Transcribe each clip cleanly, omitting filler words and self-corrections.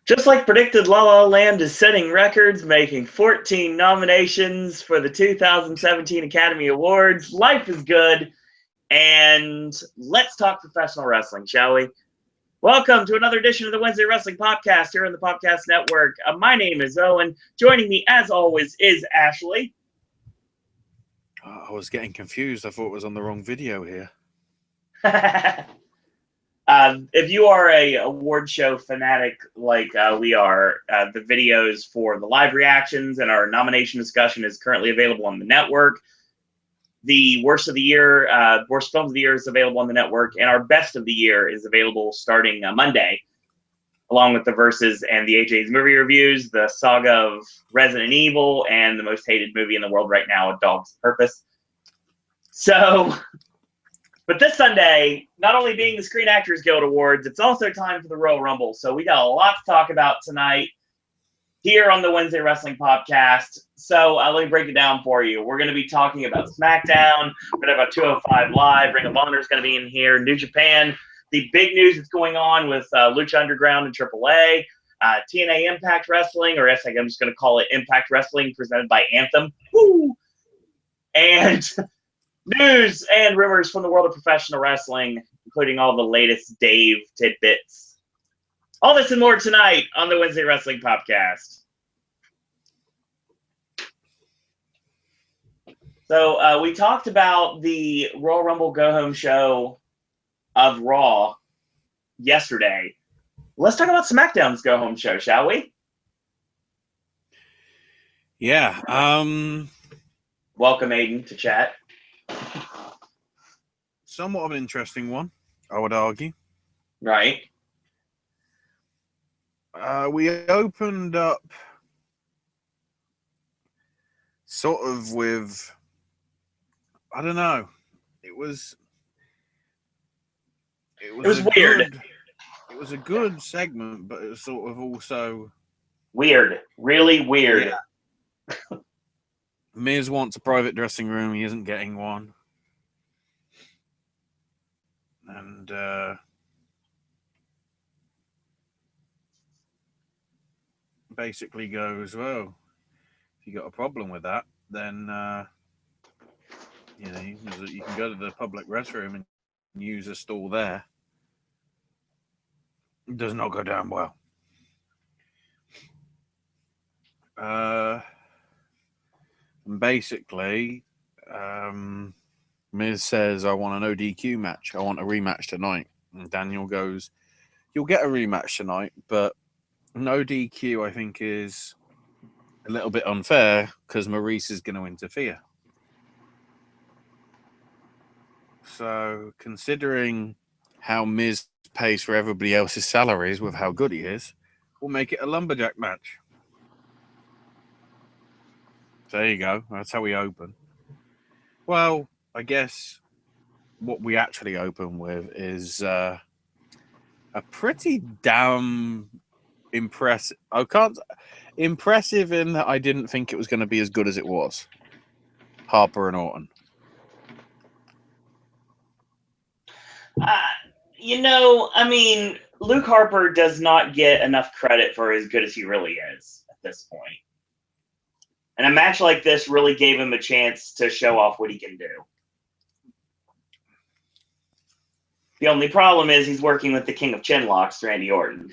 Just like predicted, La La Land is setting records, making 14 nominations for the 2017 Academy Awards. Life is good, and let's talk professional wrestling, shall we? Welcome to another edition of the Wednesday Wrestling Popcast here on the Popcast Network. My name is Owen. Joining me, as always, is Ashley. I was getting confused. I thought it was on the wrong video here. If you are a award show fanatic like we are, the videos for the live reactions and our nomination discussion is currently available on the network. The worst of the year, worst films of the year is available on the network, and our best of the year is available starting Monday, along with the verses and the AJ's movie reviews, the saga of Resident Evil, and the most hated movie in the world right now, A Dog's Purpose. So, but this Sunday, not only being the Screen Actors Guild Awards, it's also time for the Royal Rumble. So we got a lot to talk about tonight here on the Wednesday Wrestling Popcast. So let me break it down for you. We're going to be talking about Smackdown. We're going to have 205 Live. Ring of Honor is going to be in here. New Japan. The big news that's going on with Lucha Underground and AAA. TNA Impact Wrestling, or I'm just going to call it Impact Wrestling, presented by Anthem. Woo! And news and rumors from the world of professional wrestling, including all the latest Dave tidbits. All this and more tonight on the Wednesday Wrestling Popcast. So we talked about the Royal Rumble Go Home show of Raw yesterday. Let's talk about SmackDown's Go Home show, shall we? Yeah. Welcome, Aiden, to chat. Somewhat of an interesting one, I would argue. Right. We opened up sort of with, I don't know, it was weird. It was a good segment, but it was sort of also weird, really weird. Yeah. Miz wants a private dressing room. He isn't getting one. And basically goes, well, if you got a problem with that, then you can go to the public restroom and use a stall there. It does not go down well. And basically, Miz says, I want an ODQ match. I want a rematch tonight. And Daniel goes, you'll get a rematch tonight, but an ODQ, I think, is a little bit unfair because Maurice is going to interfere. So, considering how Miz pays for everybody else's salaries with how good he is, we'll make it a lumberjack match. So there you go. That's how we open. Well, I guess what we actually open with is a pretty damn impressive. Impressive in that I didn't think it was going to be as good as it was. Harper and Orton. Luke Harper does not get enough credit for as good as he really is at this point. And a match like this really gave him a chance to show off what he can do. The only problem is he's working with the king of chinlocks, Randy Orton.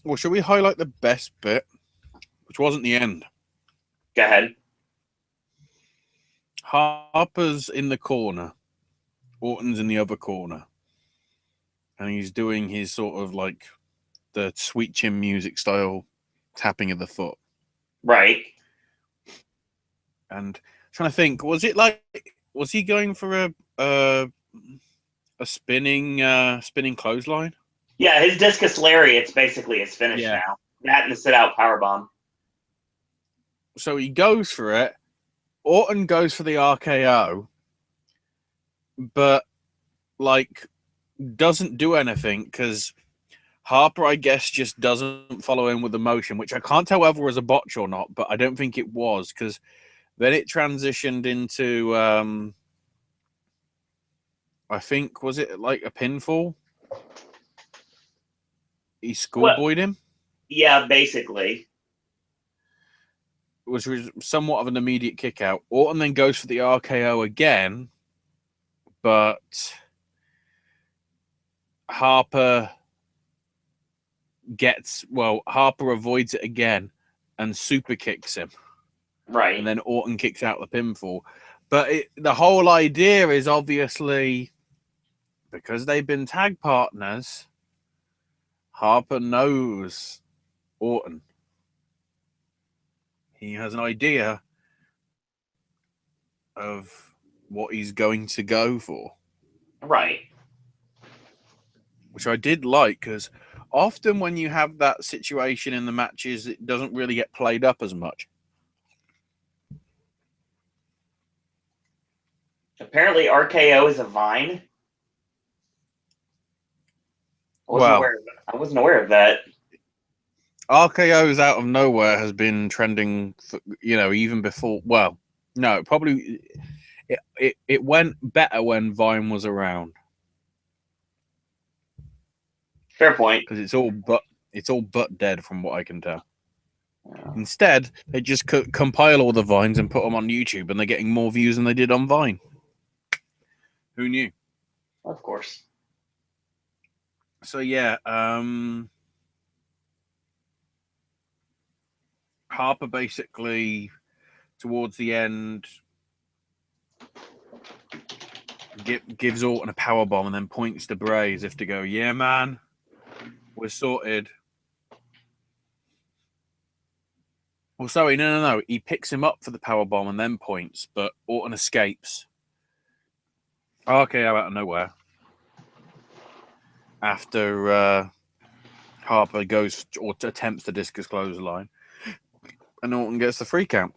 Well, shall we highlight the best bit, which wasn't the end? Go ahead. Harper's in the corner. Orton's in the other corner. And he's doing his sort of like the sweet chin music style tapping of the foot. Right. And I'm trying to think, was he going for a spinning clothesline? Yeah, his discus lariat's basically his finish now. That and the sit-out powerbomb. So he goes for it. Orton goes for the RKO, but doesn't do anything because Harper, I guess, just doesn't follow in with the motion, which I can't tell whether it was a botch or not, but I don't think it was because then it transitioned into, I think, was it like a pinfall? he schoolboyed him. Yeah, basically. Which was somewhat of an immediate kick out. Orton then goes for the RKO again, but Harper avoids it again and super kicks him. Right. And then Orton kicks out the pinfall. But the whole idea is obviously because they've been tag partners, Harper knows Orton. He has an idea of what he's going to go for. Right. Which I did like, because often when you have that situation in the matches, it doesn't really get played up as much. Apparently, RKO is a vine. I wasn't aware of that. RKO's out of nowhere has been trending, for, even before. Well, no, probably it went better when Vine was around. Fair point. Because it's all but dead from what I can tell. Instead, they just compile all the Vines and put them on YouTube, and they're getting more views than they did on Vine. Who knew? Of course. So yeah, Harper basically towards the end gives Orton a powerbomb and then points to Bray as if to go, "Yeah, man, we're sorted." Well, sorry, no. He picks him up for the powerbomb and then points, but Orton escapes. RKO out of nowhere. After Harper goes or attempts the discus clothesline, and Orton gets the free count.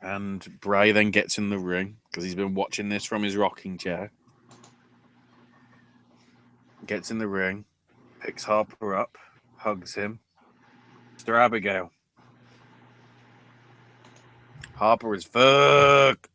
And Bray then gets in the ring because he's been watching this from his rocking chair. Gets in the ring, picks Harper up, hugs him. Mr. Abigail. Harper is fucked.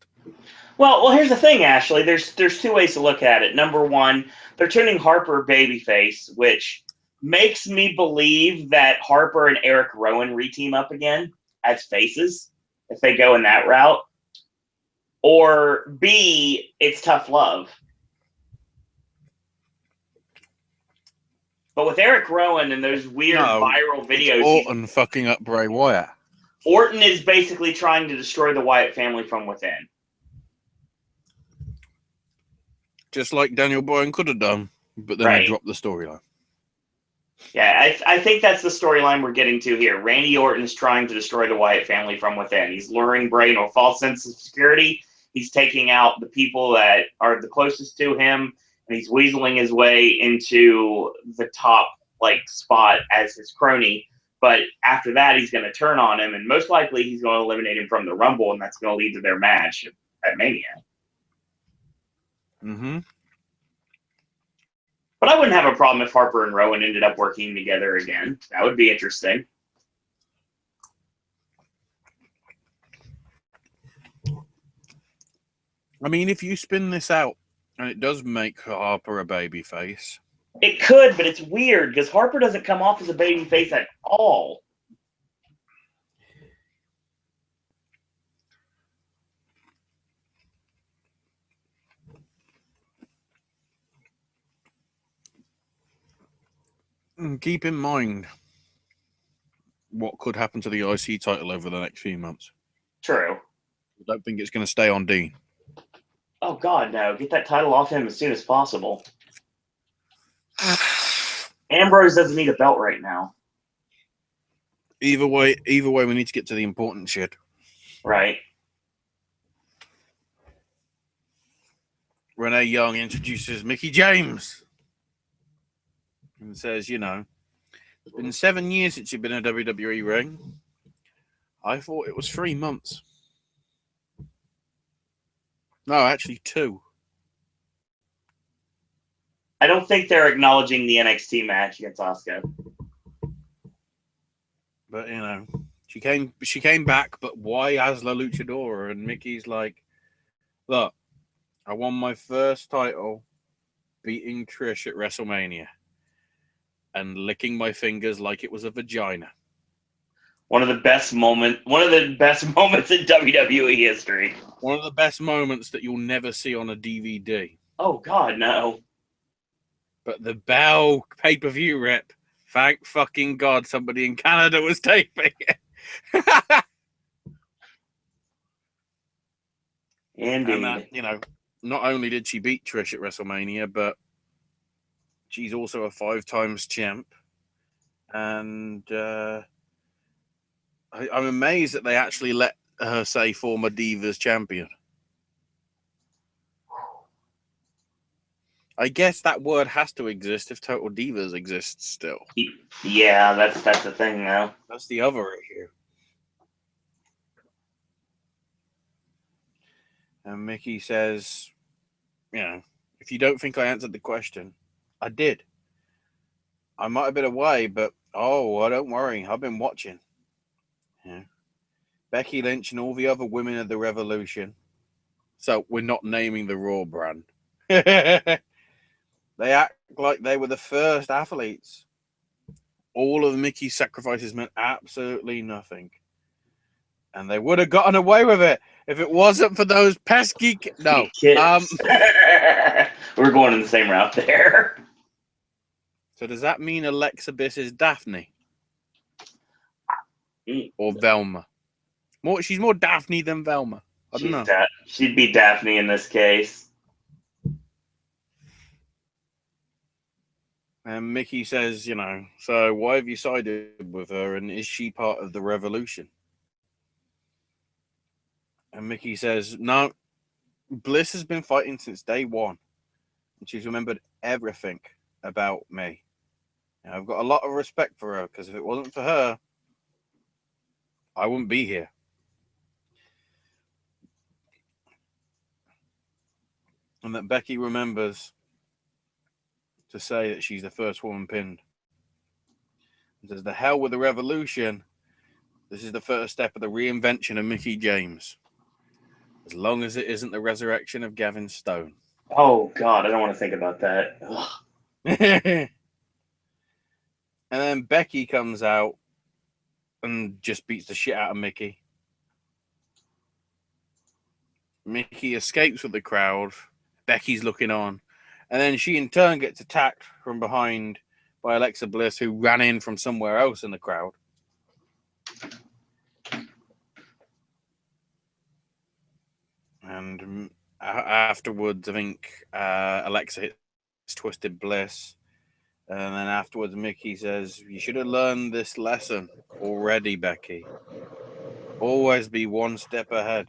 Well, here's the thing, Ashley. There's two ways to look at it. Number one, they're turning Harper babyface, which makes me believe that Harper and Eric Rowan reteam up again as faces if they go in that route. Or B, it's tough love. But with Eric Rowan and those weird viral videos, it's Orton fucking up Bray Wyatt. Orton is basically trying to destroy the Wyatt family from within. Just like Daniel Bryan could have done, but then they dropped the storyline. Yeah, I think that's the storyline we're getting to here. Randy Orton's trying to destroy the Wyatt family from within. He's luring Bray into a false sense of security. He's taking out the people that are the closest to him, and he's weaseling his way into the top spot as his crony. But after that, he's going to turn on him, and most likely he's going to eliminate him from the Rumble, and that's going to lead to their match at Mania. Mm-hmm. But I wouldn't have a problem if Harper and Rowan ended up working together again. That would be interesting. I mean, if you spin this out, and it does make Harper a babyface. It could, but it's weird because Harper doesn't come off as a babyface at all. Keep in mind what could happen to the IC title over the next few months. True. I don't think it's going to stay on Dean. Oh, God, no. Get that title off him as soon as possible. Ambrose doesn't need a belt right now. Either way, we need to get to the important shit. Right. Renee Young introduces Mickie James and says, it's been 7 years since you've been in a WWE ring. I thought it was 3 months. No, actually 2. I don't think they're acknowledging the NXT match against Asuka. But, she came back, but why as La Luchadora? And Mickey's like, look, I won my first title beating Trish at WrestleMania and licking my fingers like it was a vagina. One of the best moments in WWE history. One of the best moments that you'll never see on a DVD. Oh God, no. But the Bell pay-per-view rep, thank fucking God somebody in Canada was taping it. Indeed. And not only did she beat Trish at WrestleMania, but she's also a 5 times champ. And I'm amazed that they actually let her say former Divas champion. I guess that word has to exist if Total Divas exists still. Yeah, that's the thing now. That's the other issue. And Mickey says, if you don't think I answered the question, I did. I might have been away, but don't worry, I've been watching. Yeah. Becky Lynch and all the other women of the Revolution. So we're not naming the Raw brand. They act like they were the first athletes. All of Mickey's sacrifices meant absolutely nothing. And they would have gotten away with it if it wasn't for those pesky kids. We're going in the same route there. So does that mean Alexa Bliss is Daphne? Or Velma? She's more Daphne than Velma. I don't know. She'd be Daphne in this case. And Mickey says, so why have you sided with her, and is she part of the Revolution? And Mickey says, no, Bliss has been fighting since day one, and she's remembered everything about me. And I've got a lot of respect for her, because if it wasn't for her, I wouldn't be here. And that Becky remembers to say that she's the first woman pinned. And says, the hell with the Revolution. This is the first step of the reinvention of Mickey James. As long as it isn't the resurrection of Gavin Stone. Oh, God, I don't want to think about that. And then Becky comes out and just beats the shit out of Mickey. Mickey escapes with the crowd. Becky's looking on. And then she in turn gets attacked from behind by Alexa Bliss, who ran in from somewhere else in the crowd. And afterwards, I think Alexa hits Twisted Bliss. And then afterwards, Mickey says, you should have learned this lesson already, Becky. Always be one step ahead.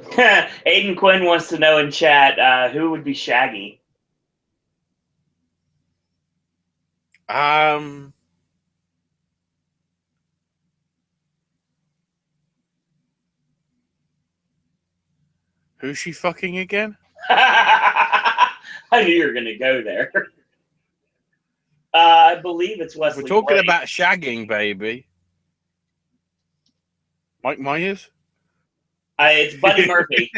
Aiden Quinn wants to know in chat, who would be Shaggy? Who's she fucking again? I knew you were going to go there. I believe it's Wesley We're talking Blake. about shagging, baby. Mike Myers? It's Buddy Murphy.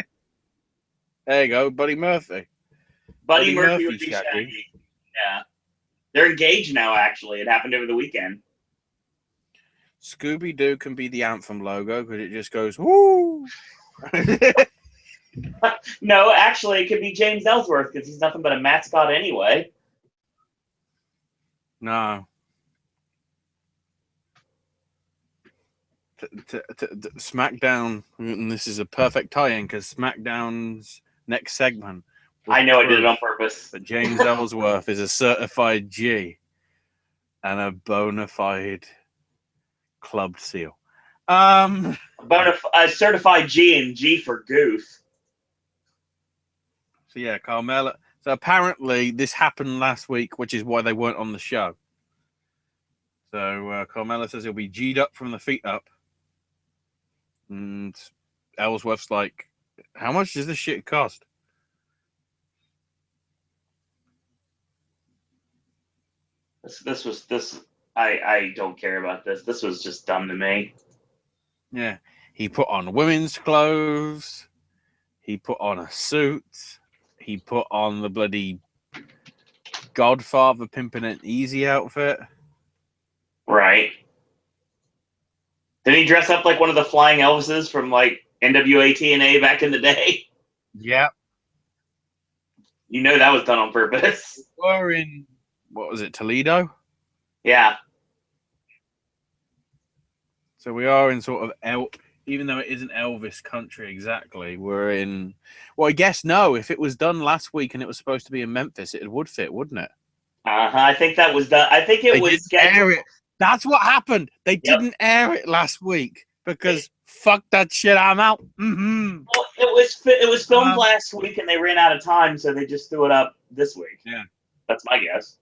There you go, Buddy Murphy. Buddy Murphy would be Shaggy. Yeah. They're engaged now, actually. It happened over the weekend. Scooby-Doo can be the Anthem logo because it just goes, woo! No, actually, it could be James Ellsworth because he's nothing but a mascot anyway. No. Smackdown, and this is a perfect tie-in because Smackdown's next segment. I know I did it on purpose. But James Ellsworth is a certified G and a bona fide clubbed seal. A certified G and G for goof. So yeah, Carmella. So apparently this happened last week, which is why they weren't on the show. So Carmella says he'll be G'd up from the feet up. And Ellsworth's like, how much does this shit cost? I don't care about this. This was just dumb to me. Yeah. He put on women's clothes. He put on a suit. He put on the bloody Godfather Pimpin' It Easy outfit. Right. Did he dress up like one of the Flying Elvises from like NWA TNA back in the day? Yep. You know that was done on purpose. We're in, what was it, Toledo? Yeah. So we are in sort of even though it isn't Elvis country exactly, we're in. Well, I guess no. If it was done last week and it was supposed to be in Memphis, it would fit, wouldn't it? I think that was done. I think it was scheduled. Air it. That's what happened. They Yep. didn't air it last week because fuck that shit. I'm out. Mm-hmm. Well, it was filmed last week and they ran out of time, so they just threw it up this week. Yeah. That's my guess.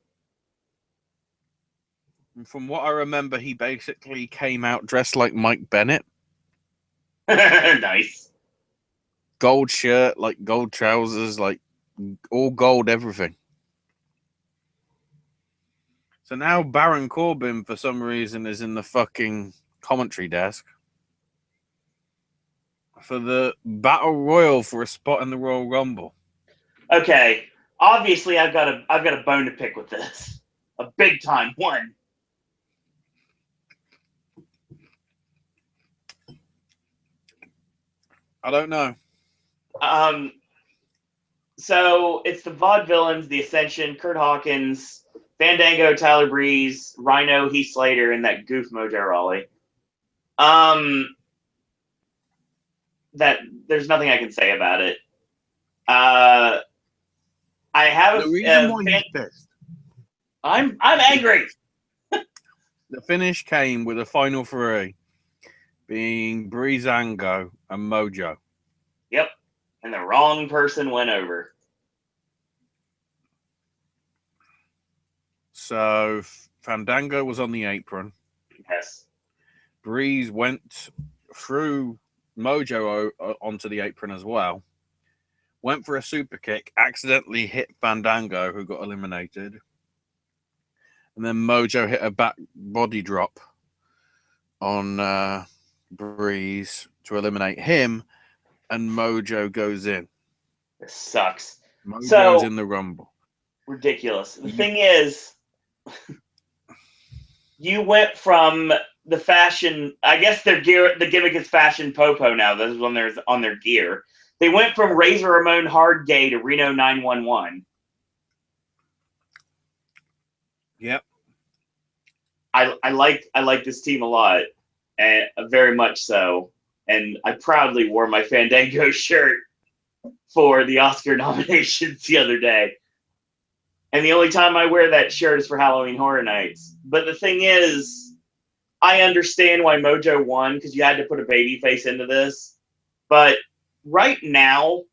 From what I remember, he basically came out dressed like Mike Bennett. Nice. Gold shirt, like gold trousers, like all gold everything. So now Baron Corbin, for some reason, is in the fucking commentary desk for the Battle Royal for a spot in the Royal Rumble. Okay. Obviously, I've got a bone to pick with this. A big time one. I don't know. So it's the Vaudevillains, the Ascension, Kurt Hawkins, Fandango, Tyler Breeze, Rhino, Heath Slater, and that goof Mojo Rawley. That there's nothing I can say about it. I have the reason why he's pissed. I'm angry. The finish came with a final three being Breezango and Mojo. Yep. And the wrong person went over. So Fandango was on the apron. Yes. Breeze went through Mojo onto the apron as well. Went for a super kick, accidentally hit Fandango, who got eliminated. And then Mojo hit a back body drop on Breeze to eliminate him, and Mojo goes in. This sucks. Mojo's in the Rumble. Ridiculous. The thing is, you went from the fashion. I guess their gear. The gimmick is fashion popo now. This is when they're on their gear. They went from Razor Ramon Hard Gay to Reno 911. Yep. I like this team a lot, and very much so. And I proudly wore my Fandango shirt for the Oscar nominations the other day. And the only time I wear that shirt is for Halloween Horror Nights. But the thing is, I understand why Mojo won, because you had to put a baby face into this. But right now,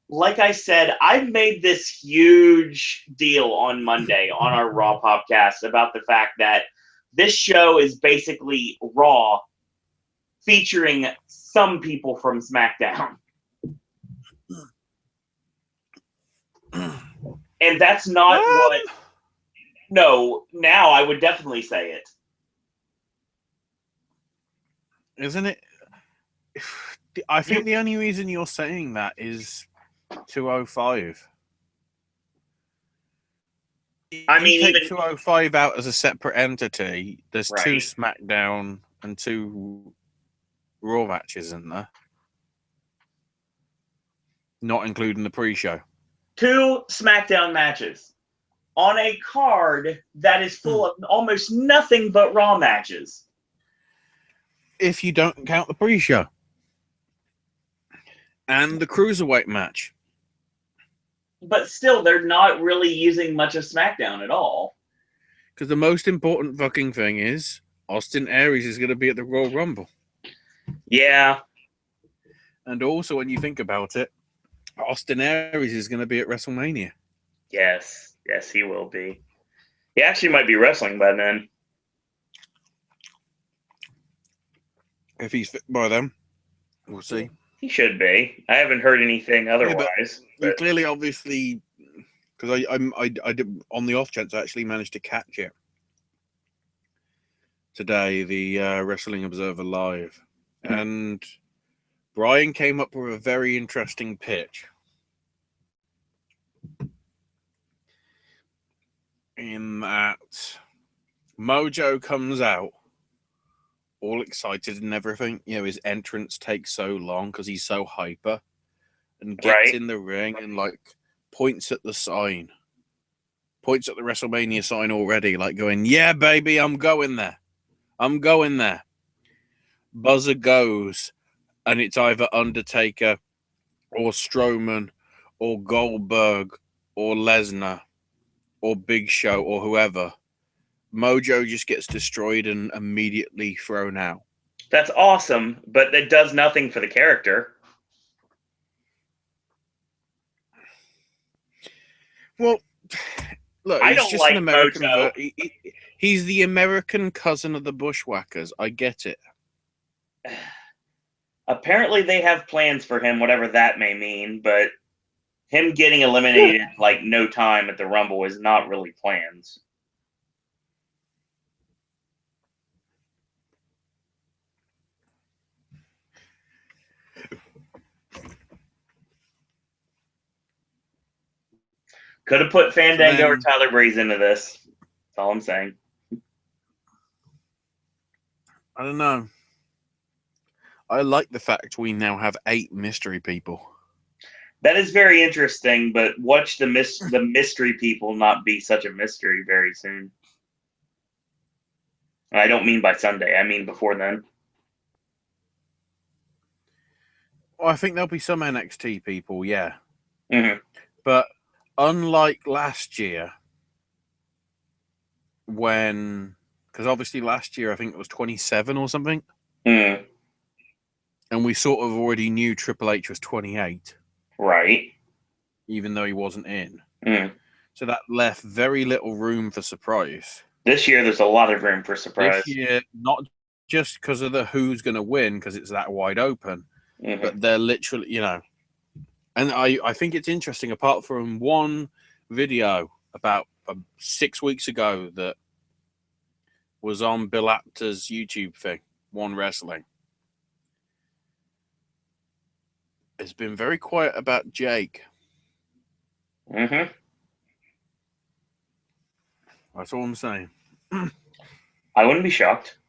like I said, I've made this huge deal on Monday on our Raw podcast about the fact that this show is basically Raw featuring some people from Smackdown. And that's not what... No, now I would definitely say it. Isn't it? I think the only reason you're saying that is 205. I mean, take even 205 out as a separate entity. There's right. 2 SmackDown and 2 Raw matches, isn't there? Not including the pre-show. 2 SmackDown matches on a card that is full of almost nothing but Raw matches. If you don't count the pre-show. And the Cruiserweight match. But still, they're not really using much of SmackDown at all. Because the most important fucking thing is Austin Aries is going to be at the Royal Rumble. Yeah. And also, when you think about it, Austin Aries is going to be at WrestleMania. Yes. Yes, he will be. He actually might be wrestling by then. If he's fit by then, we'll see. He should be. I haven't heard anything otherwise. Yeah, you clearly, obviously, because I did, on the off chance, I actually managed to catch it today, the Wrestling Observer Live. And Brian came up with a very interesting pitch. In that Mojo comes out all excited and everything. You know, his entrance takes so long because he's so hyper, and gets in the ring and like points at the sign. Points at the WrestleMania sign already, like going, "Yeah, baby, I'm going there. I'm going there." Buzzer goes, and it's either Undertaker or Strowman or Goldberg or Lesnar or Big Show or whoever. Mojo just gets destroyed and immediately thrown out. That's awesome, but it does nothing for the character. Well, look, I he's don't just like an American. Mojo. He's the American cousin of the Bushwhackers. I get it. Apparently, they have plans for him, whatever that may mean, but him getting eliminated like no time at the Rumble is not really plans. Could have put Fandango or Tyler Breeze into this. That's all I'm saying. I don't know. I like the fact we now have 8 mystery people. That is very interesting, but watch the mystery people not be such a mystery very soon. I don't mean by Sunday. I mean before then. Well, I think there'll be some NXT people, yeah. Mm-hmm. But unlike last year, because obviously last year I think it was 27 or something, and we sort of already knew Triple H was 28, right? Even though he wasn't in. Mm. So that left very little room for surprise. This year, there's a lot of room for surprise. This year, not just because of the who's going to win, because it's that wide open, but they're literally, you know. And I think it's interesting, apart from one video about 6 weeks ago that was on Bill Apter's YouTube thing, One Wrestling. It's been very quiet about Jake. Mm-hmm. That's all I'm saying. I wouldn't be shocked.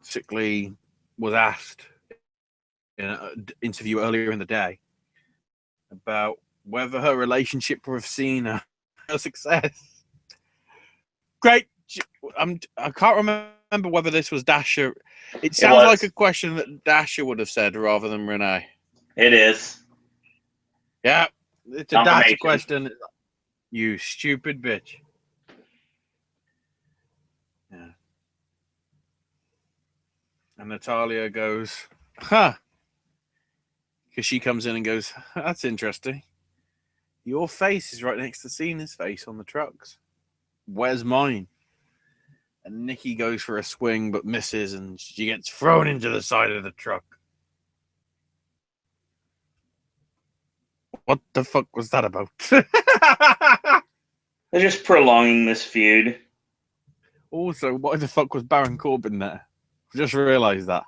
Basically, was asked in an interview earlier in the day about whether her relationship with Cena was a success. Great. I can't remember whether this was Dasher. It sounds like a question that Dasher would have said rather than Renee. It is. Yeah, it's a Dasher question. You stupid bitch. Yeah. And Natalia goes, huh. Because she comes in and goes, that's interesting. Your face is right next to Cena's face on the trucks. Where's mine? And Nikki goes for a swing but misses, and she gets thrown into the side of the truck. What the fuck was that about? They're just prolonging this feud. Also, why the fuck was Baron Corbin there? I just realised that.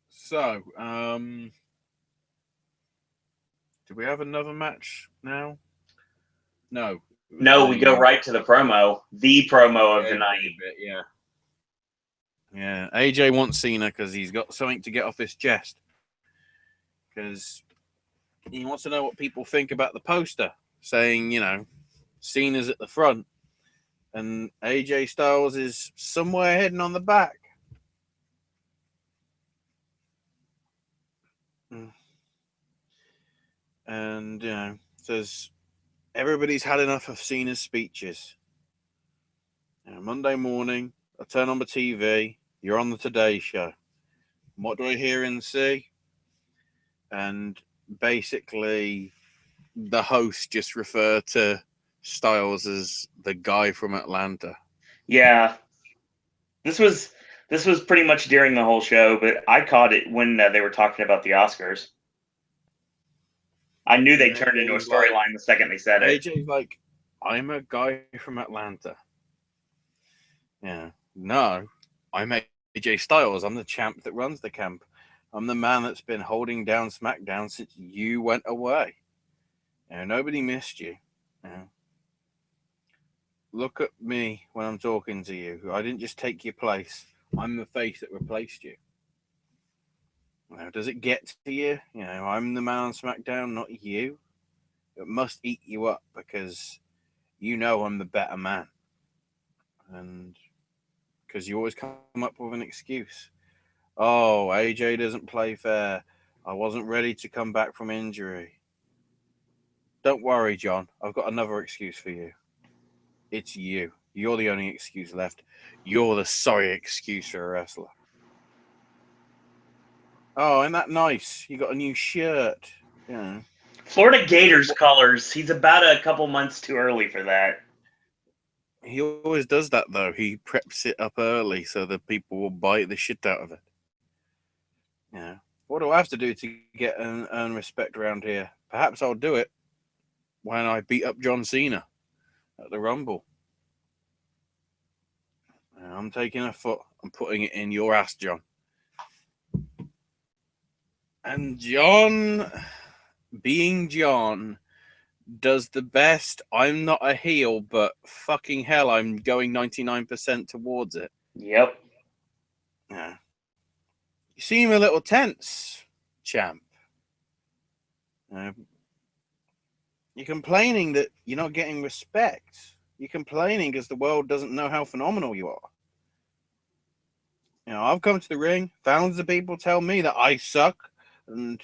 So, do we have another match now? No. No, we go right to the promo. The promo of the night. Yeah. Yeah. AJ wants Cena because he's got something to get off his chest. Because he wants to know what people think about the poster saying, you know, Cena's at the front and AJ Styles is somewhere hidden on the back. And, you know, says everybody's had enough of Cena's speeches. Monday morning, I turn on the TV, you're on the Today Show. What do I hear and see? And basically, the host just referred to Styles as the guy from Atlanta. Yeah. This was pretty much during the whole show, but I caught it when they were talking about the Oscars. I knew they And turned into a AJ's like- storyline the second they said it. AJ's like, I'm a guy from Atlanta. Yeah. No, I'm AJ Styles. I'm the champ that runs the camp. I'm the man that's been holding down Smackdown since you went away. Nobody missed you. Look at me when I'm talking to you. I didn't just take your place. I'm the face that replaced you. Does it get to you? I'm the man on SmackDown, not you. It must eat you up because I'm the better man. And because you always come up with an excuse. Oh, AJ doesn't play fair. I wasn't ready to come back from injury. Don't worry, John. I've got another excuse for you. It's you. You're the only excuse left. You're the sorry excuse for a wrestler. Oh, isn't that nice? You got a new shirt. Florida Gators colors. He's about a couple months too early for that. He always does that, though. He preps it up early so that people will buy the shit out of it. What do I have to do to get and earn respect around here? Perhaps I'll do it when I beat up John Cena at the Rumble. I'm taking a foot and putting it in your ass, John. And John, being John, does the best. I'm not a heel, but fucking hell, I'm going 99% towards it. Yep. Yeah. You seem a little tense, champ. You're complaining that you're not getting respect. You're complaining because the world doesn't know how phenomenal you are. I've come to the ring. Thousands of people tell me that I suck, and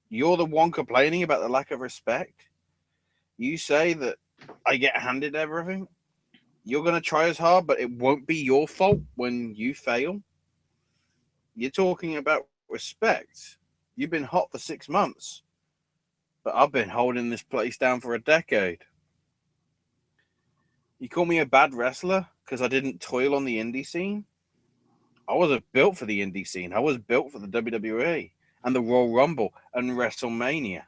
you're the one complaining about the lack of respect. You say that I get handed everything. You're going to try as hard, but it won't be your fault when you fail. You're talking about respect. You've been hot for 6 months, but I've been holding this place down for a decade. You call me a bad wrestler because I didn't toil on the indie scene? I wasn't built for the indie scene. I was built for the WWE and the Royal Rumble and WrestleMania.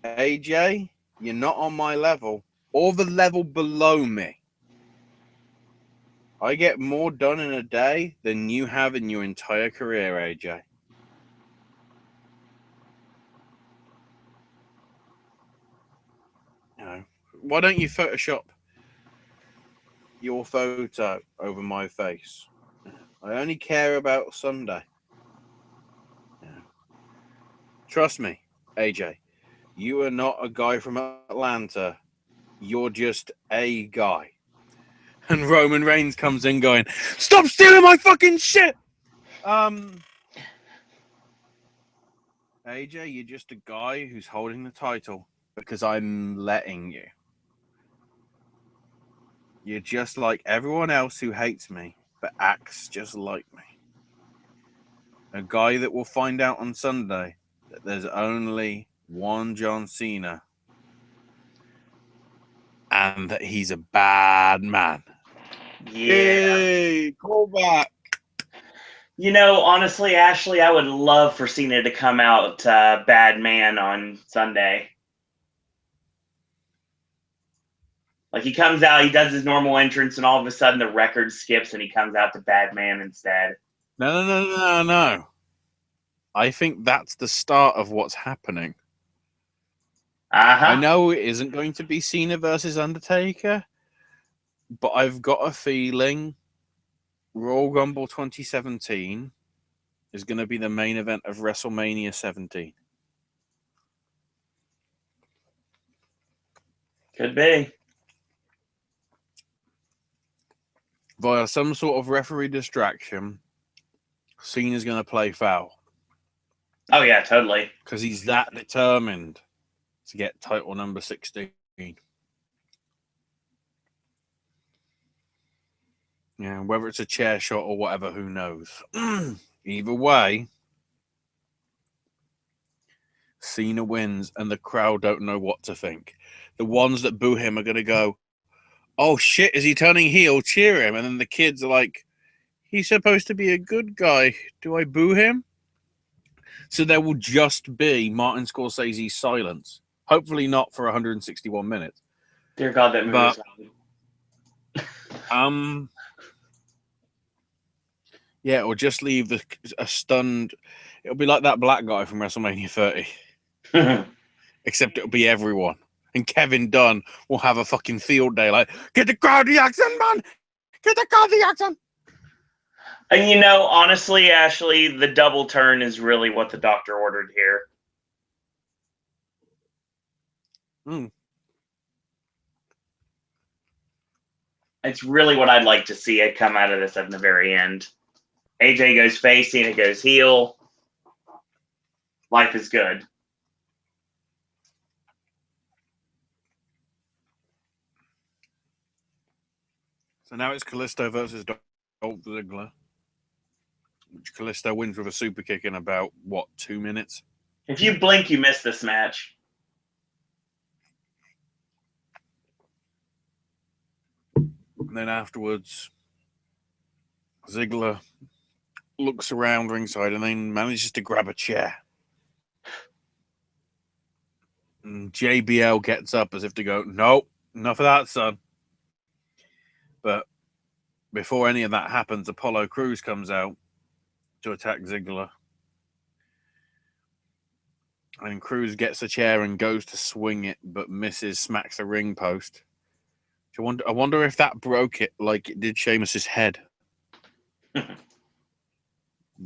AJ, you're not on my level or the level below me. I get more done in a day than you have in your entire career, AJ. Why don't you Photoshop your photo over my face? I only care about Sunday. Trust me, AJ, you are not a guy from Atlanta. You're just a guy. And Roman Reigns comes in going, stop stealing my fucking shit! AJ, you're just a guy who's holding the title because I'm letting you. You're just like everyone else who hates me, but acts just like me. A guy that will find out on Sunday that there's only one John Cena and that he's a bad man. Yeah. Hey, call back. Honestly, Ashley, I would love for Cena to come out bad man on Sunday. Like, he comes out, he does his normal entrance, and all of a sudden the record skips and he comes out to bad man instead. No. I think that's the start of what's happening. I know it isn't going to be Cena versus Undertaker, but I've got a feeling Royal Rumble 2017 is going to be the main event of WrestleMania 17. Could be. Via some sort of referee distraction, Cena's going to play foul. Oh, yeah, totally. Because he's that determined to get title number 16. Yeah, whether it's a chair shot or whatever, who knows? Either way, Cena wins and the crowd don't know what to think. The ones that boo him are going to go, oh shit, is he turning heel? Cheer him. And then the kids are like, he's supposed to be a good guy. Do I boo him? So there will just be Martin Scorsese's silence. Hopefully not for 161 minutes. Dear God, that movie was loud. Yeah, or just leave a stunned. It'll be like that black guy from WrestleMania 30. Except it'll be everyone. And Kevin Dunn will have a fucking field day like, get the crowd reaction, man! Get the crowd reaction! And you know, honestly, Ashley, the double turn is really what the doctor ordered here. It's really what I'd like to see it come out of this at the very end. AJ goes face, Cena goes heel. Life is good. So now it's Kalisto versus Dolph Ziggler. Which Kalisto wins with a super kick in about, 2 minutes? If you blink, you miss this match. And then afterwards, Ziggler looks around ringside and then manages to grab a chair. And JBL gets up as if to go, nope, enough of that, son. But before any of that happens, Apollo Crews comes out to attack Ziggler. And Crews gets a chair and goes to swing it, but misses, smacks the ring post. I wonder if that broke it like it did Sheamus's head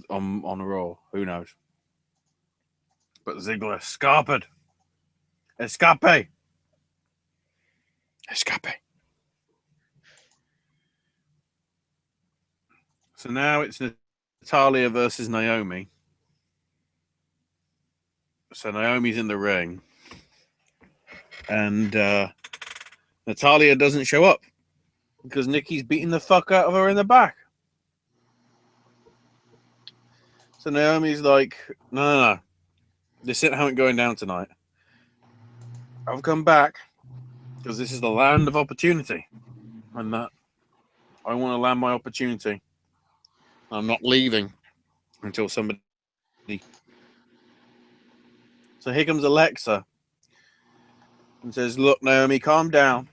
on Raw. Who knows? But Ziggler escaped. Escape. So now it's Natalya versus Naomi. So Naomi's in the ring. And Natalya doesn't show up because Nikki's beating the fuck out of her in the back. So Naomi's like, no. This isn't how it's going down tonight. I've come back because this is the land of opportunity. And that I want to land my opportunity. I'm not leaving until somebody. So here comes Alexa and says, look, Naomi, calm down.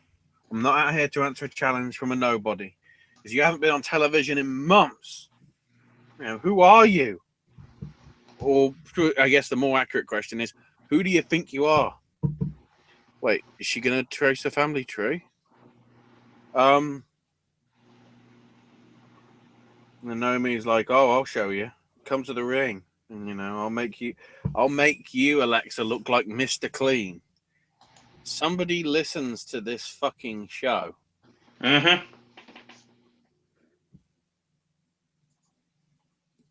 I'm not out here to answer a challenge from a nobody because you haven't been on television in months. You know, who are you? Or I guess the more accurate question is, who do you think you are? Wait, is she going to trace the family tree? And Naomi's like, oh, I'll show you. Come to the ring. And, you know, I'll make you, Alexa, look like Mr. Clean. Somebody listens to this fucking show. Mm-hmm.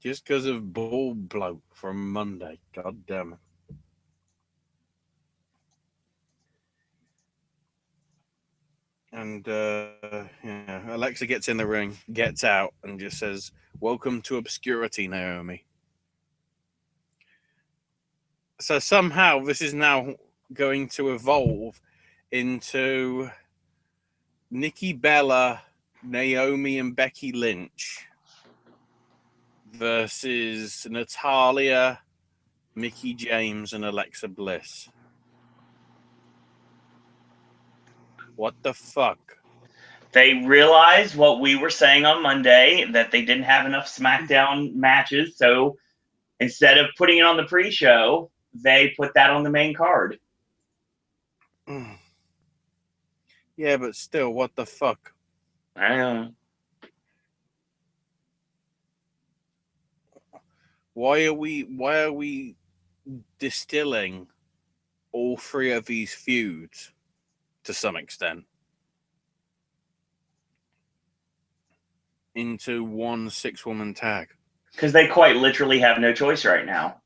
Just because of ball bloke from Monday. God damn it. And Alexa gets in the ring, gets out, and just says, welcome to obscurity, Naomi. So somehow this is now going to evolve into Nikki Bella, Naomi, and Becky Lynch versus Natalya, Mickie James, and Alexa Bliss. What the fuck? They realized what we were saying on Monday, that they didn't have enough SmackDown matches. So instead of putting it on the pre-show, they put that on the main card. Yeah, but still, what the fuck? I know. Why are we distilling all three of these feuds to some extent into one 6-woman tag? Because they quite literally have no choice right now.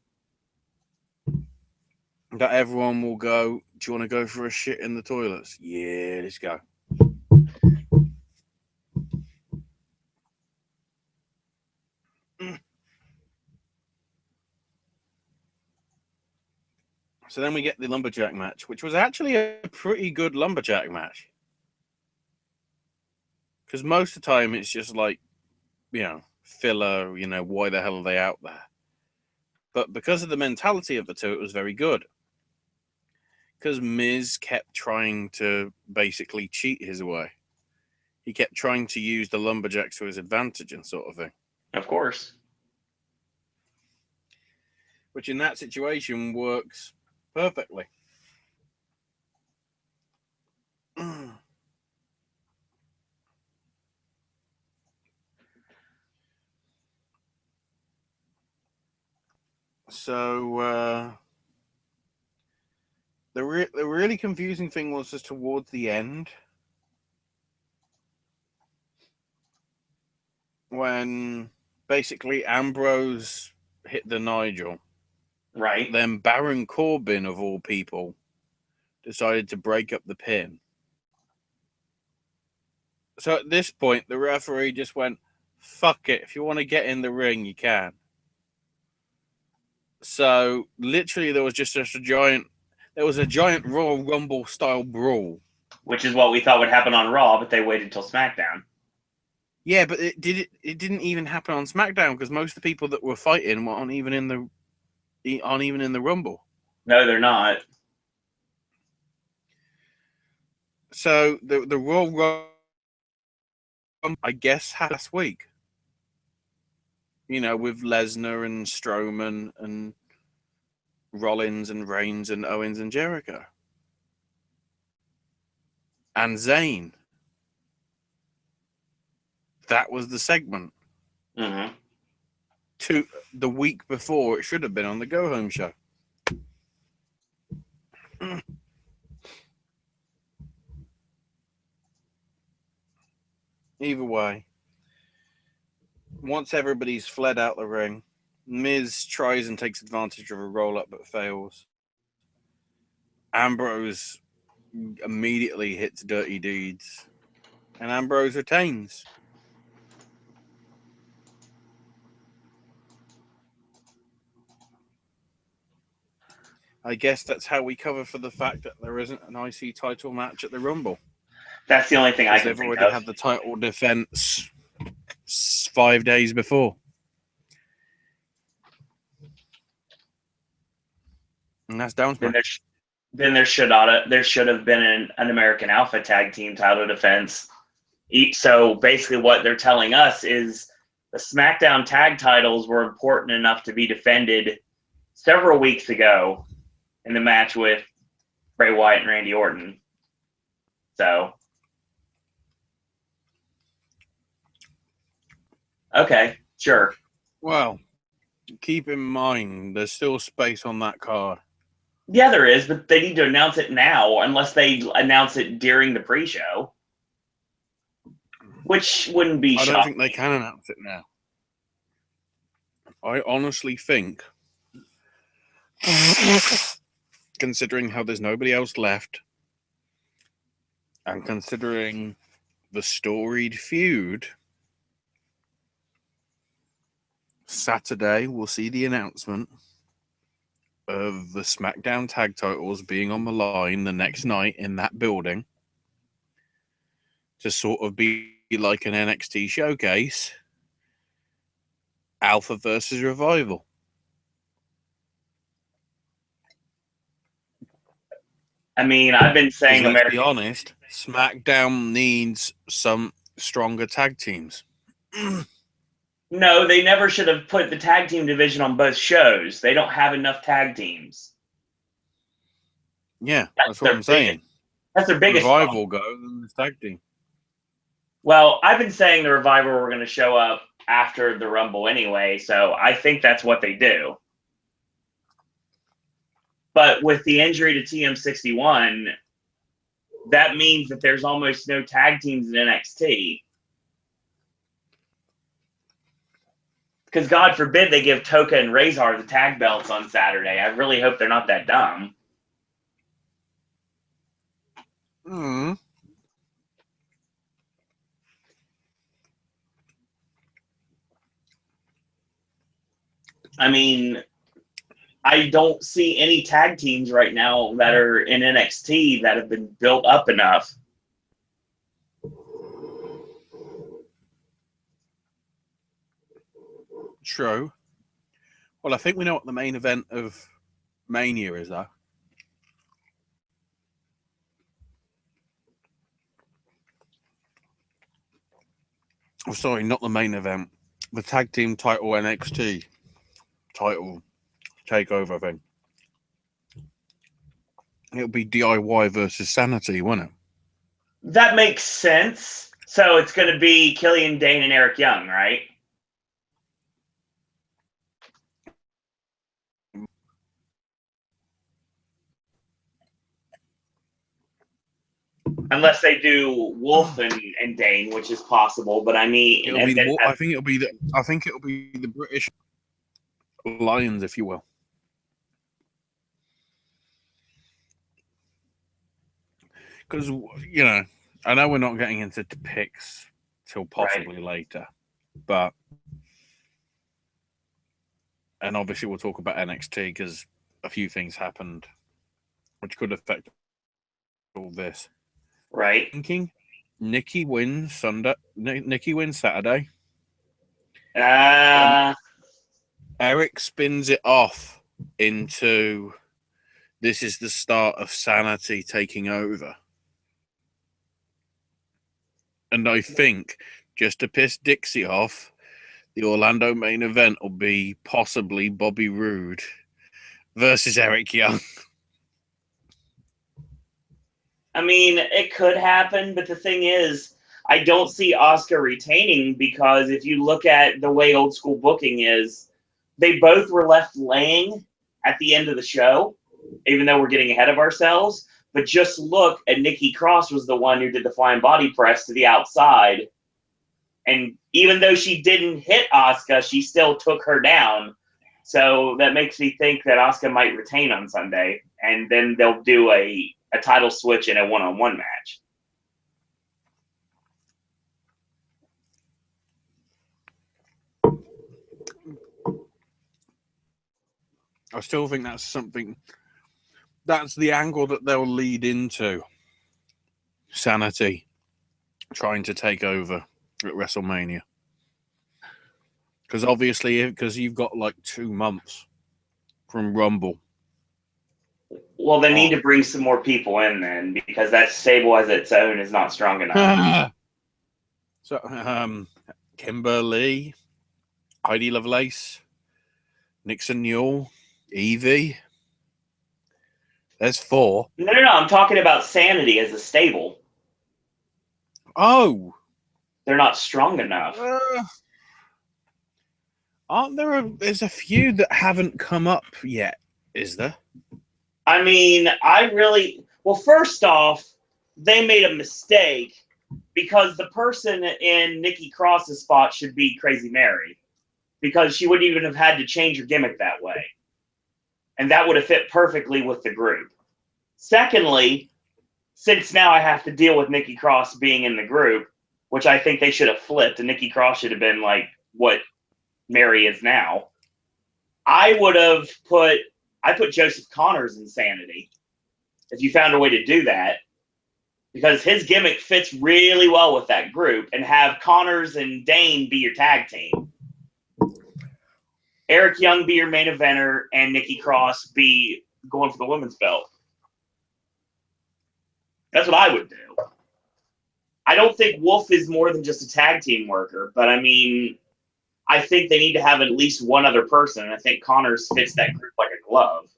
That everyone will go, do you want to go for a shit in the toilets? Yeah, let's go. So then we get the lumberjack match, which was actually a pretty good lumberjack match. Because most of the time it's just like, you know, filler, you know, why the hell are they out there? But because of the mentality of the two, it was very good. Because Miz kept trying to basically cheat his way. He kept trying to use the lumberjacks to his advantage and sort of thing. Of course. Which in that situation works perfectly. So the really confusing thing was just towards the end when basically Ambrose hit the Nigel. Right. Then Baron Corbin, of all people, decided to break up the pin. So at this point, the referee just went, fuck it. If you want to get in the ring, you can. So literally there was just a giant Royal Rumble style brawl. Which is what we thought would happen on Raw, but they waited till SmackDown. Yeah, but it didn't even happen on SmackDown because most of the people that were fighting aren't even in the Rumble. No, they're not. So the Royal Rumble, I guess, happened last week. With Lesnar and Strowman and Rollins and Reigns and Owens and Jericho. And Zayn. That was the segment. Mm-hmm. The week before it should have been on the Go Home show. Either way, once everybody's fled out the ring, Miz tries and takes advantage of a roll-up but fails. Ambrose immediately hits Dirty Deeds, and Ambrose retains. I guess that's how we cover for the fact that there isn't an IC title match at the Rumble. That's the only thing I can They've think already of. had the title defense 5 days before. And that's down to Then there should have been an American Alpha Tag Team title defense. So basically, what they're telling us is the SmackDown tag titles were important enough to be defended several weeks ago in the match with Bray Wyatt and Randy Orton. So, okay, sure. Well, keep in mind, there's still space on that card. Yeah, there is, but they need to announce it now, unless they announce it during the pre-show, which wouldn't be shocking. I don't think they can announce it now. I honestly think, considering how there's nobody else left, and considering the storied feud, Saturday we'll see the announcement of the SmackDown tag titles being on the line the next night in that building to sort of be like an NXT showcase. Alpha versus Revival. I mean, I've been saying let's be honest, SmackDown needs some stronger tag teams. No, they never should have put the tag team division on both shows. They don't have enough tag teams. Yeah, that's what I'm saying. That's their biggest Revival go, then the tag team. Well, I've been saying the Revival were going to show up after the Rumble anyway, so I think that's what they do. But with the injury to TM61, that means that there's almost no tag teams in NXT. Because God forbid they give Toka and Razor the tag belts on Saturday. I really hope they're not that dumb. I mean, I don't see any tag teams right now that are in NXT that have been built up enough. True. Well, I think we know what the main event of Mania is, though. Oh, sorry, not the main event. The tag team title NXT title takeover thing. It'll be DIY versus Sanity, won't it? That makes sense. So it's going to be Killian Dane and Eric Young, right? Unless they do Wolf and Dane, which is possible, but I mean, It'll be I think it'll be the British Lions, if you will. Because, you know, I know we're not getting into picks till possibly later, but, and obviously we'll talk about NXT because a few things happened which could affect all this. Right. Thinking Nikki wins Sunday. Nikki wins Saturday. Eric spins it off into this is the start of Sanity taking over. And I think, just to piss Dixie off, the Orlando main event will be possibly Bobby Roode versus Eric Young. I mean, it could happen, but the thing is, I don't see Asuka retaining because if you look at the way old school booking is, they both were left laying at the end of the show, even though we're getting ahead of ourselves. But just look at Nikki Cross was the one who did the flying body press to the outside. And even though she didn't hit Asuka, she still took her down. So that makes me think that Asuka might retain on Sunday. And then they'll do a title switch in a one-on-one match. I still think that's something. That's the angle that they'll lead into. Sanity trying to take over at WrestleMania. Because obviously, because you've got like 2 months from Rumble. Well, they need to bring some more people in then, because that stable as its own is not strong enough. So, Kimberly, Heidi Lovelace, Nixon Newell, Evie. There's 4. No. I'm talking about Sanity as a stable. Oh. They're not strong enough. Aren't there there's a few that haven't come up yet, is there? I mean, well, first off, they made a mistake because the person in Nikki Cross's spot should be Crazy Mary, because she wouldn't even have had to change her gimmick that way. And that would have fit perfectly with the group. Secondly, since now I have to deal with Nikki Cross being in the group, which I think they should have flipped, and Nikki Cross should have been like what Mary is now, I put Joseph Connors in Sanity, if you found a way to do that, because his gimmick fits really well with that group, and have Connors and Dane be your tag team. Eric Young be your main eventer, and Nikki Cross be going for the women's belt. That's what I would do. I don't think Wolf is more than just a tag team worker, but I mean, I think they need to have at least one other person, and I think Connors fits that group like a glove.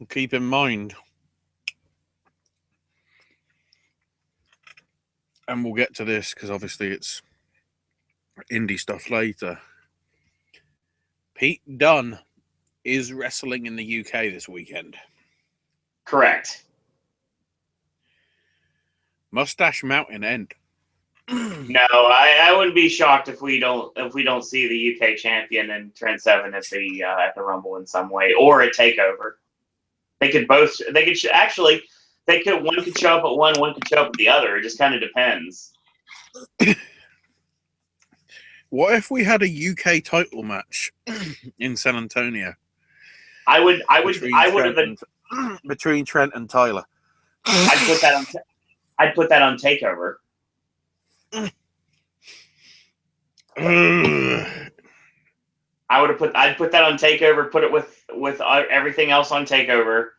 Keep in mind, and we'll get to this because obviously it's indie stuff later. Pete Dunne is wrestling in the UK this weekend. Correct. Mustache Mountain End. No, I wouldn't be shocked if we don't see the UK champion and Trent Seven at the Rumble in some way, or a takeover. One could show up at one could show up at the other. It just kind of depends. What if we had a UK title match in San Antonio? I would have been between Trent and Tyler. I'd put that on. I'd put that on TakeOver. I'd put that on TakeOver. Put it with everything else on TakeOver.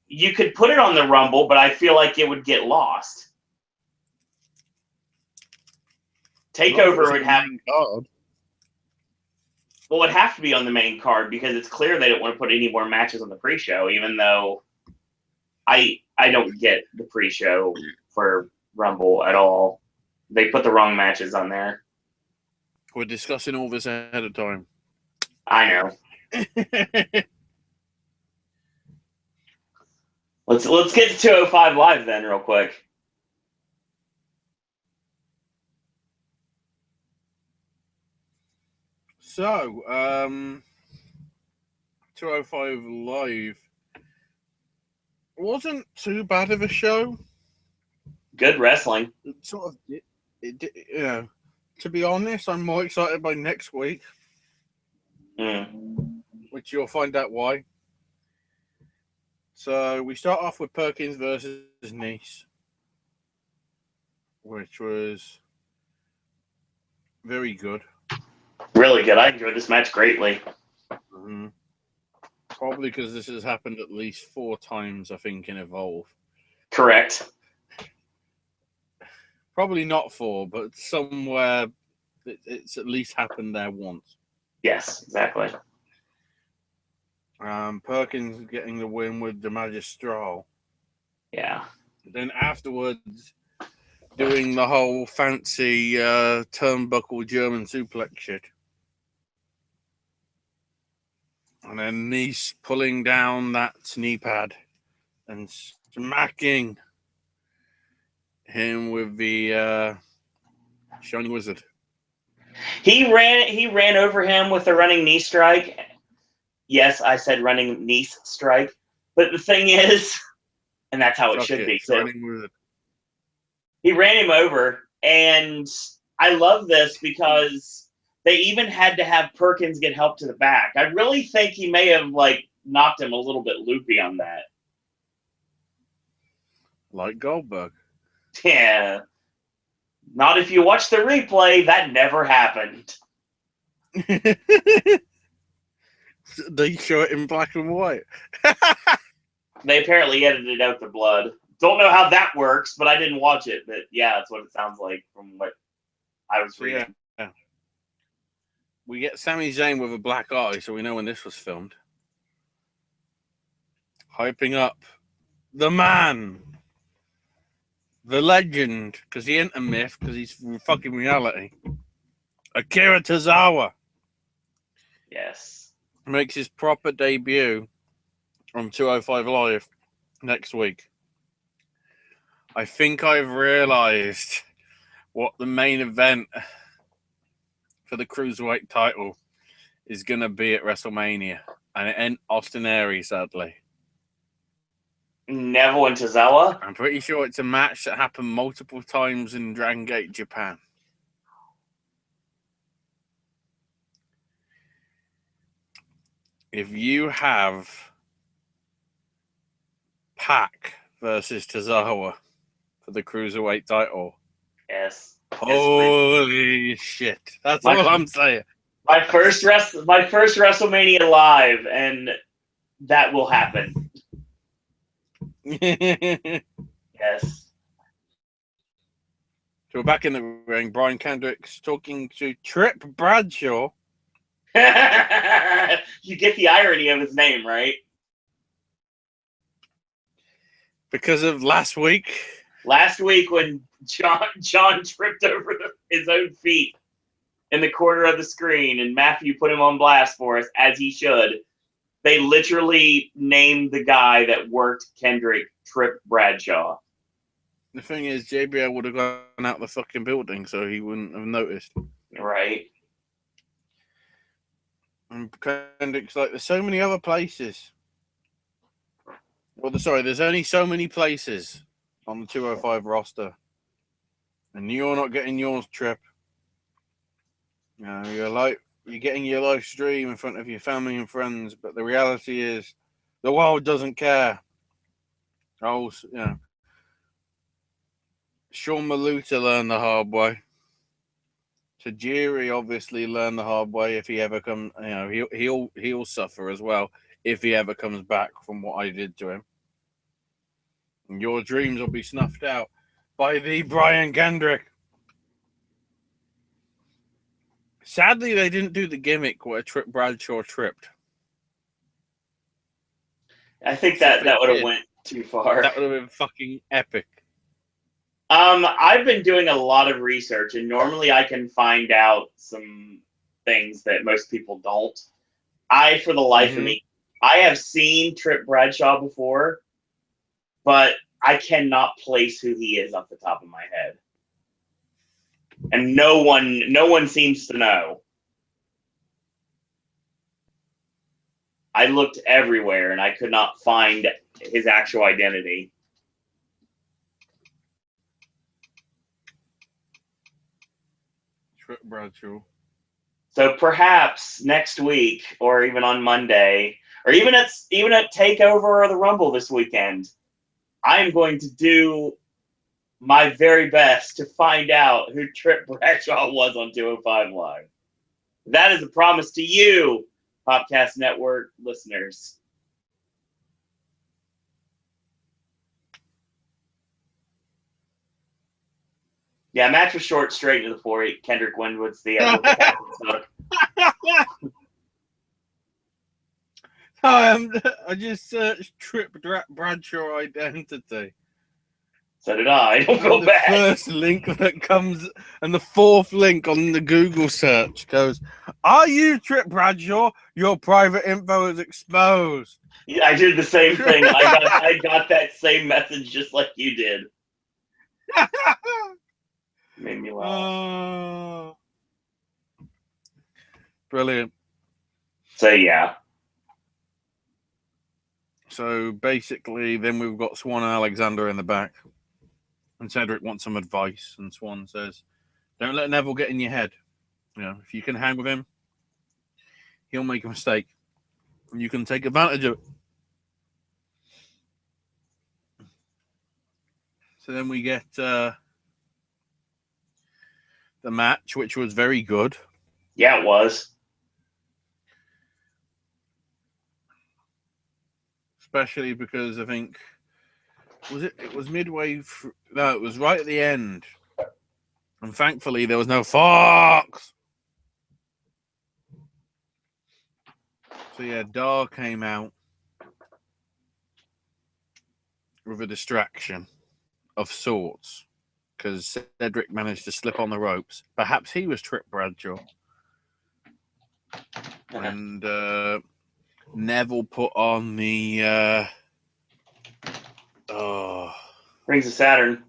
You could put it on the Rumble, but I feel like it would get lost. TakeOver would have card. Well, it'd have to be on the main card because it's clear they don't want to put any more matches on the pre-show. Even though I don't get the pre-show for Rumble at all. They put the wrong matches on there. We're discussing all this ahead of time. I know. Let's get to 205 Live then real quick. So, 205 Live wasn't too bad of a show. Good wrestling. It sort of, to be honest, I'm more excited by next week, which you'll find out why. So we start off with Perkins versus Nice, which was very good. Really good. I enjoyed this match greatly. Mm-hmm. Probably because this has happened at least 4 times, I think, in Evolve. Correct. Probably not 4, but somewhere it's at least happened there once. Yes, exactly. Perkins getting the win with the Magistral. Yeah. Then afterwards, doing the whole fancy turnbuckle German suplex shit. And then Nice pulling down that knee pad and smacking him with the Shining Wizard. He ran over him with a running knee strike. Yes, I said running knee strike. But the thing is, and that's how it should be. He ran him over, and I love this because they even had to have Perkins get help to the back. I really think he may have knocked him a little bit loopy on that. Like Goldberg. Yeah. Not if you watch the replay, that never happened. They show it in black and white. They apparently edited out the blood. Don't know how that works, but I didn't watch it. But yeah, that's what it sounds like from what I was reading. Yeah. We get Sami Zayn with a black eye, so we know when this was filmed. Hyping up the man, the legend, because he ain't a myth, because he's fucking reality. Akira Tozawa. Yes. Makes his proper debut on 205 Live next week. I think I've realized what the main event for the Cruiserweight title is going to be at WrestleMania. And it ain't Austin Aries, sadly. Neville and Tozawa? I'm pretty sure it's a match that happened multiple times in Dragon Gate, Japan. If you have Pac versus Tozawa for the Cruiserweight title. Yes. Holy shit. That's all I'm saying. My first WrestleMania Live, and that will happen. Yes. So we're back in the ring. Brian Kendrick's talking to Trip Bradshaw. You get the irony of his name, right? Because of last week. Last week when John tripped over his own feet in the corner of the screen, and Matthew put him on blast for us, as he should. They literally named the guy that worked Kendrick Trip Bradshaw. The thing is, JBL would have gone out the fucking building, so he wouldn't have noticed. Right. And Kendrick's like, there's so many other places. Well, there's only so many places on the 205 roster. And you're not getting yours, Trip. You know, you're getting your live stream in front of your family and friends, but the reality is the world doesn't care. Oh, you know. Sean Maluta learned the hard way. Tajiri obviously learned the hard way. If he ever comes, he'll suffer as well if he ever comes back from what I did to him. And your dreams will be snuffed out by the Brian Kendrick. Sadly, they didn't do the gimmick where Trip Bradshaw tripped. I think that would have went too far. That would have been fucking epic. I've been doing a lot of research, and normally I can find out some things that most people don't. For the life of me, I have seen Trip Bradshaw before, but I cannot place who he is off the top of my head. And no one seems to know. I looked everywhere, and I could not find his actual identity. Trip Bradshaw. So perhaps next week, or even on Monday, or even at Takeover or the Rumble this weekend, I am going to do my very best to find out who Trip Bradshaw was on 205 Live. That is a promise to you, Popcast Network listeners. Yeah, match was short, straight to the 4-8. Kendrick Winwood's the I just searched Trip Bradshaw identity. So did I. Don't feel bad. The first link that comes, and the fourth link on the Google search goes, "Are you Trip Bradshaw? Your private info is exposed." Yeah, I did the same thing. I got that same message just like you did. Made me laugh. Brilliant. So yeah. So basically, then we've got Swan and Alexander in the back. And Cedric wants some advice. And Swan says, "Don't let Neville get in your head. If you can hang with him, he'll make a mistake. And you can take advantage of it." So then we get the match, which was very good. Yeah, it was. Especially because I think it was midway through, no, it was right at the end, and thankfully there was no Fox. So yeah, Dar came out with a distraction of sorts because Cedric managed to slip on the ropes. Perhaps he was Trip Bradshaw, and Neville put on the Rings of Saturn.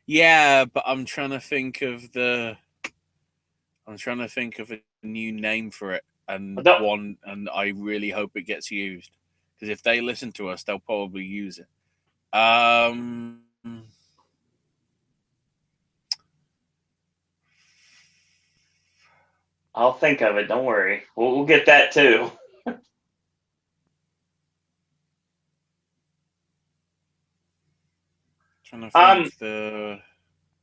Yeah, but I'm trying to think of a new name for it, and I really hope it gets used, because if they listen to us, they'll probably use it. I'll think of it. Don't worry. We'll get that too. Trying to think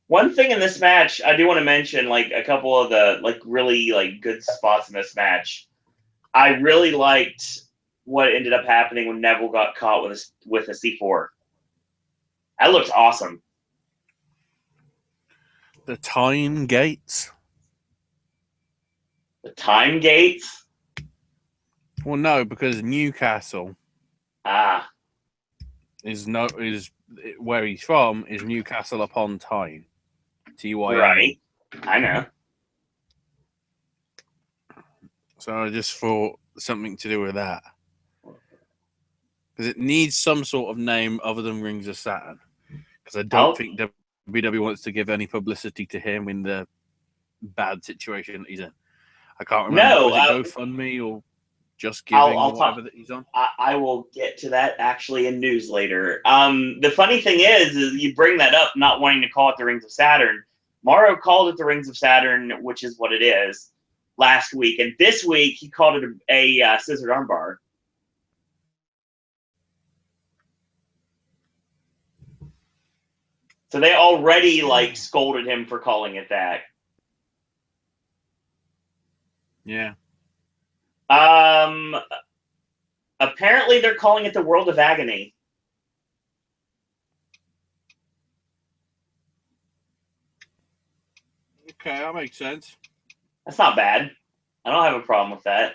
one thing in this match, I do want to mention, like, a couple of the really good spots in this match. I really liked what ended up happening when Neville got caught with a C4. That looks awesome. The time gates. The time gates? Well, no, because Newcastle is where he's from is Newcastle upon Tyne. TYN. Right. I know. So I just thought something to do with that. Because it needs some sort of name other than Rings of Saturn. Because I don't think WWE wants to give any publicity to him in the bad situation he's in. I can't remember. No, was it GoFundMe or Just Giving or whatever that he's on? I will get to that actually in news later. The funny thing is you bring that up, not wanting to call it the Rings of Saturn. Mauro called it the Rings of Saturn, which is what it is, last week. And this week, he called it a scissored armbar. So they already like scolded him for calling it that. Yeah. Apparently they're calling it the World of Agony. Okay, that makes sense. That's not bad. I don't have a problem with that.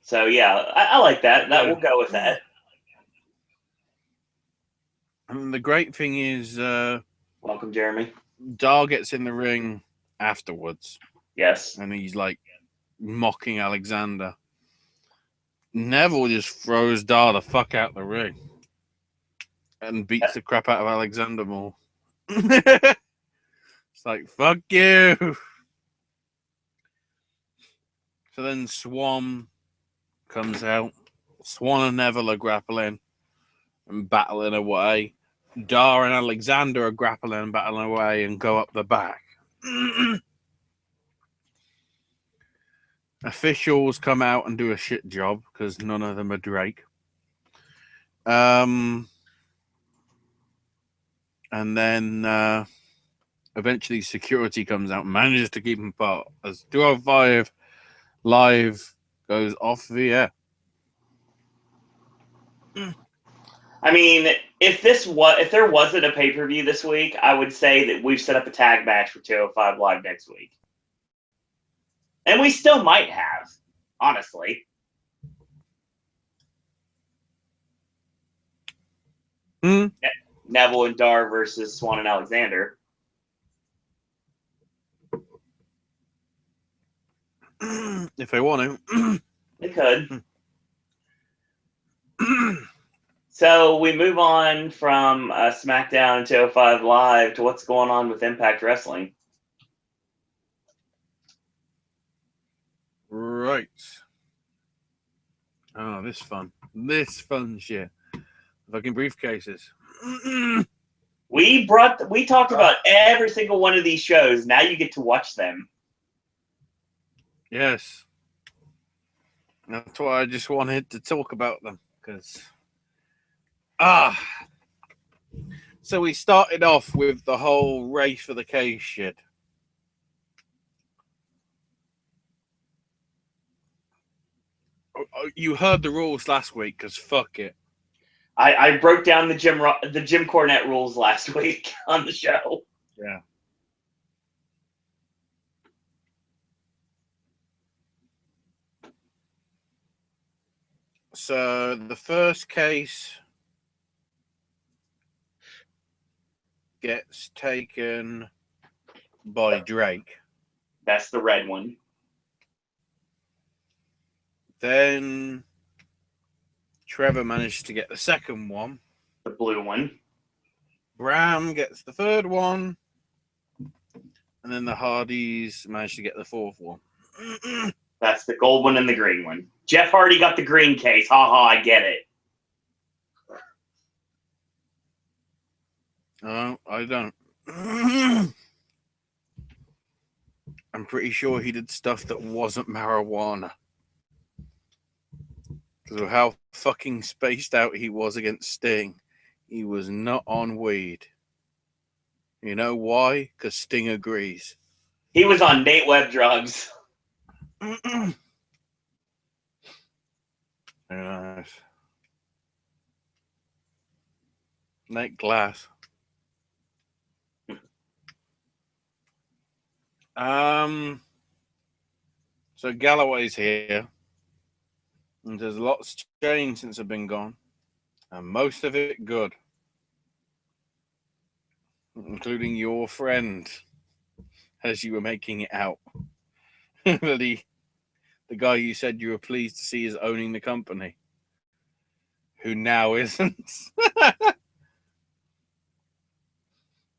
So yeah, I like that. That we'll go with that. And the great thing is, welcome, Jeremy. Dar gets in the ring afterwards. Yes. And he's like mocking Alexander. Neville just throws Dar the fuck out the ring and beats the crap out of Alexander more. It's like, fuck you. So then Swan comes out. Swan and Neville are grappling and battling away. Dar and Alexander are grappling and battling away and go up the back. Officials come out and do a shit job because none of them are Drake. And then eventually security comes out and manages to keep them apart as 205 Live goes off the air. I mean, if there wasn't a pay-per-view this week, I would say that we've set up a tag match for 205 Live next week. And we still might have, honestly. Neville and Dar versus Swan and Alexander. If they want to. They could. So we move on from Smackdown and 205 Live to what's going on with Impact Wrestling. Right. Oh, this fun shit. Fucking briefcases. We talked about every single one of these shows. Now you get to watch them. Yes. That's why I just wanted to talk about them. Because so we started off with the whole race for the case shit. You heard the rules last week because fuck it. I broke down the Jim Cornette rules last week on the show. Yeah. So the first case gets taken by Drake. That's the red one. Then Trevor managed to get the second one. The blue one. Bram gets the third one. And then the Hardys managed to get the fourth one. That's the gold one and the green one. Jeff Hardy got the green case. Ha ha, I get it. Oh, I don't. I'm pretty sure he did stuff that wasn't marijuana. Because of how fucking spaced out he was against Sting. He was not on weed. You know why? Because Sting agrees. He was on Nate Webb drugs. Very nice. Nate Glass. So Galloway's here. And there's lots changed since I've been gone. And most of it good. Including your friend. As you were making it out. the guy you said you were pleased to see is owning the company. Who now isn't.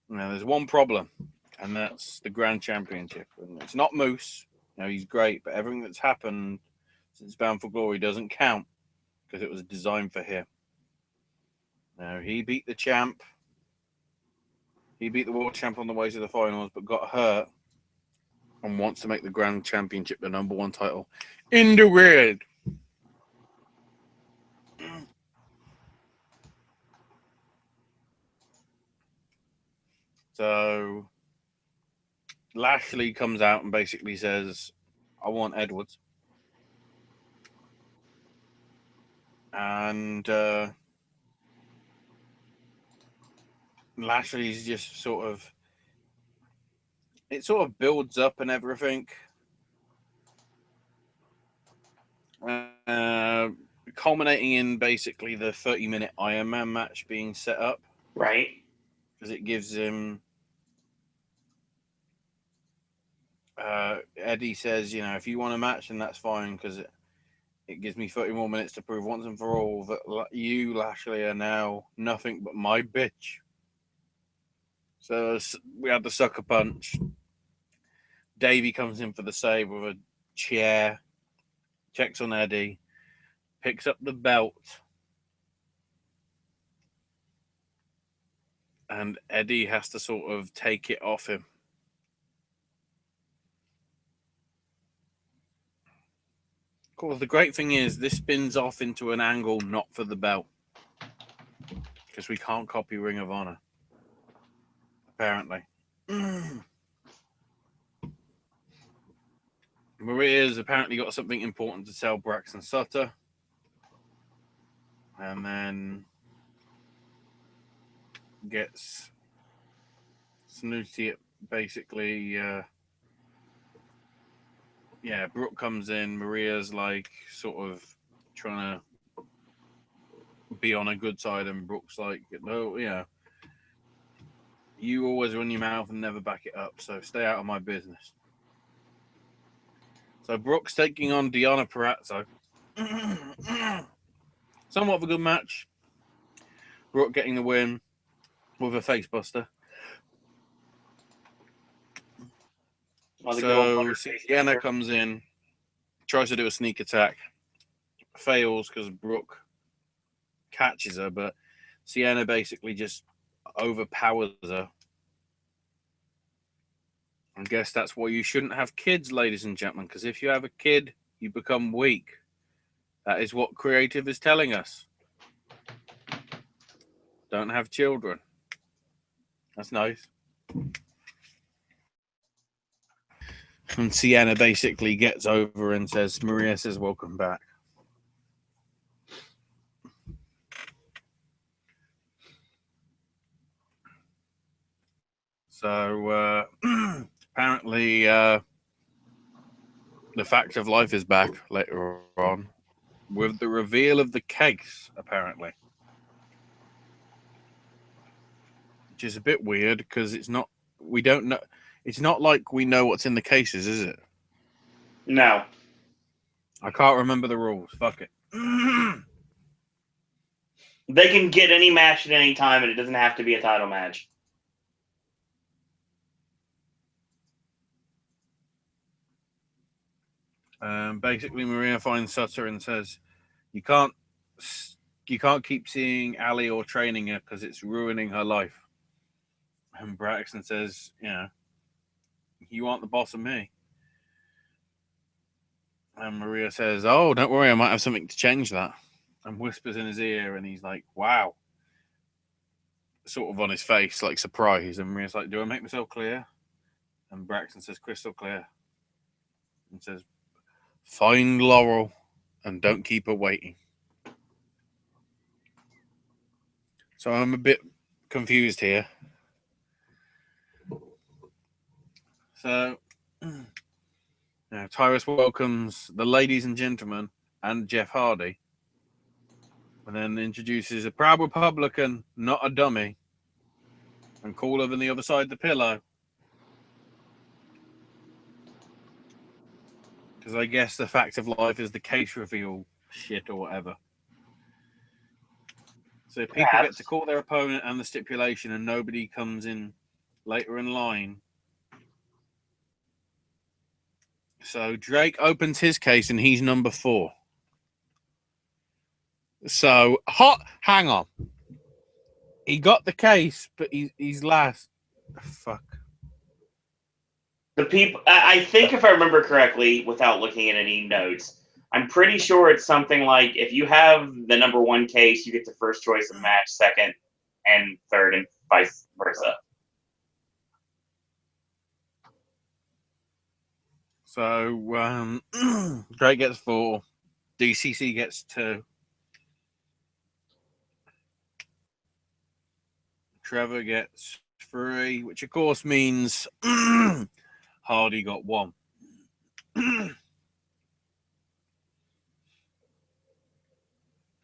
Now there's one problem. And that's the Grand Championship. And it's not Moose. You know, he's great. But everything that's happened since Bound for Glory doesn't count. Because it was designed for him. Now, he beat the champ. He beat the world champ on the way to the finals, but got hurt and wants to make the Grand Championship the #1 title in the world. So Lashley comes out and basically says, I want Edwards. And Lashley's just it sort of builds up and everything. Culminating in basically the 30-minute Iron Man match being set up. Right. Because it gives him... Eddie says, if you want a match, then that's fine, because it gives me 30 more minutes to prove once and for all that you, Lashley, are now nothing but my bitch. So we had the sucker punch. Davey comes in for the save with a chair, checks on Eddie, picks up the belt, and Eddie has to sort of take it off him. Of course, the great thing is this spins off into an angle not for the belt, because we can't copy Ring of Honor, apparently. Maria's apparently got something important to tell Braxton Sutter. And then gets snooty at basically... Brooke comes in. Maria's like sort of trying to be on a good side, and Brooke's like, no, you always run your mouth and never back it up, so stay out of my business. So Brooke's taking on Deonna Purrazzo. Somewhat of a good match. Brooke getting the win with a face buster. So Sienna comes in, tries to do a sneak attack, fails because Brooke catches her, but Sienna basically just overpowers her. I guess that's why you shouldn't have kids, ladies and gentlemen, because if you have a kid, you become weak. That is what creative is telling us. Don't have children. That's nice. And Sienna basically gets over and says, Maria says, welcome back. So apparently the Fact of Life is back later on with the reveal of the case, apparently. Which is a bit weird because we don't know. It's not like we know what's in the cases, is it? No. I can't remember the rules. Fuck it. They can get any match at any time, and it doesn't have to be a title match. Basically, Maria finds Sutter and says, "You can't keep seeing Ali or training her because it's ruining her life." And Braxton says, "You aren't the boss of me." And Maria says, "Oh, don't worry, I might have something to change that." And whispers in his ear, and he's like, "Wow." Sort of on his face, like surprise. And Maria's like, "Do I make myself clear?" And Braxton says, "Crystal clear." And says, "Find Laurel and don't keep her waiting." So I'm a bit confused here. So Tyrus welcomes the ladies and gentlemen and Jeff Hardy, and then introduces a proud Republican, not a dummy, and cooler than the other side of the pillow. Because I guess the Fact of Life is the case reveal shit or whatever. So people get to call their opponent and the stipulation, and nobody comes in later in line. So Drake opens his case, and he's number 4. So hang on. He got the case, but he's last. Fuck. I think if I remember correctly, without looking at any notes, I'm pretty sure it's something like if you have the number one case, you get the first choice of match, second, and third, and vice versa. So Drake gets 4, DCC gets 2, Trevor gets 3, which of course means Hardy got 1.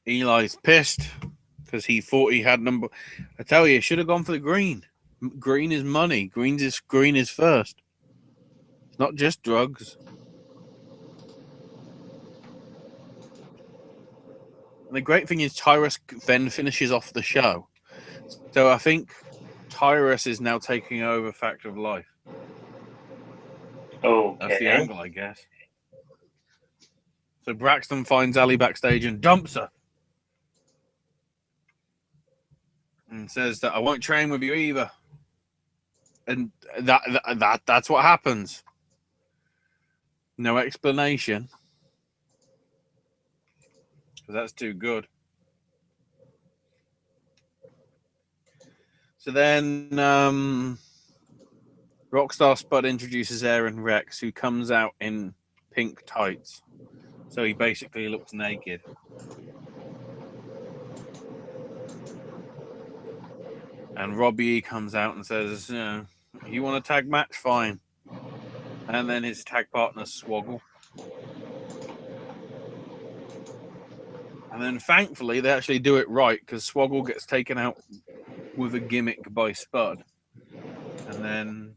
Eli's pissed because he thought he had number. I tell you, should have gone for the green. Green is money. Green is first. It's not just drugs. And the great thing is Tyrus then finishes off the show. So I think Tyrus is now taking over Fact of Life. Okay. That's the angle, I guess. So Braxton finds Ali backstage and dumps her. And says that I won't train with you either. And that's what happens. No explanation. Because that's too good. So then Rockstar Spud introduces Aaron Rex, who comes out in pink tights. So he basically looks naked. And Robbie E comes out and says, you want a tag match? Fine. And then his tag partner, Swoggle. And then thankfully, they actually do it right because Swoggle gets taken out with a gimmick by Spud. And then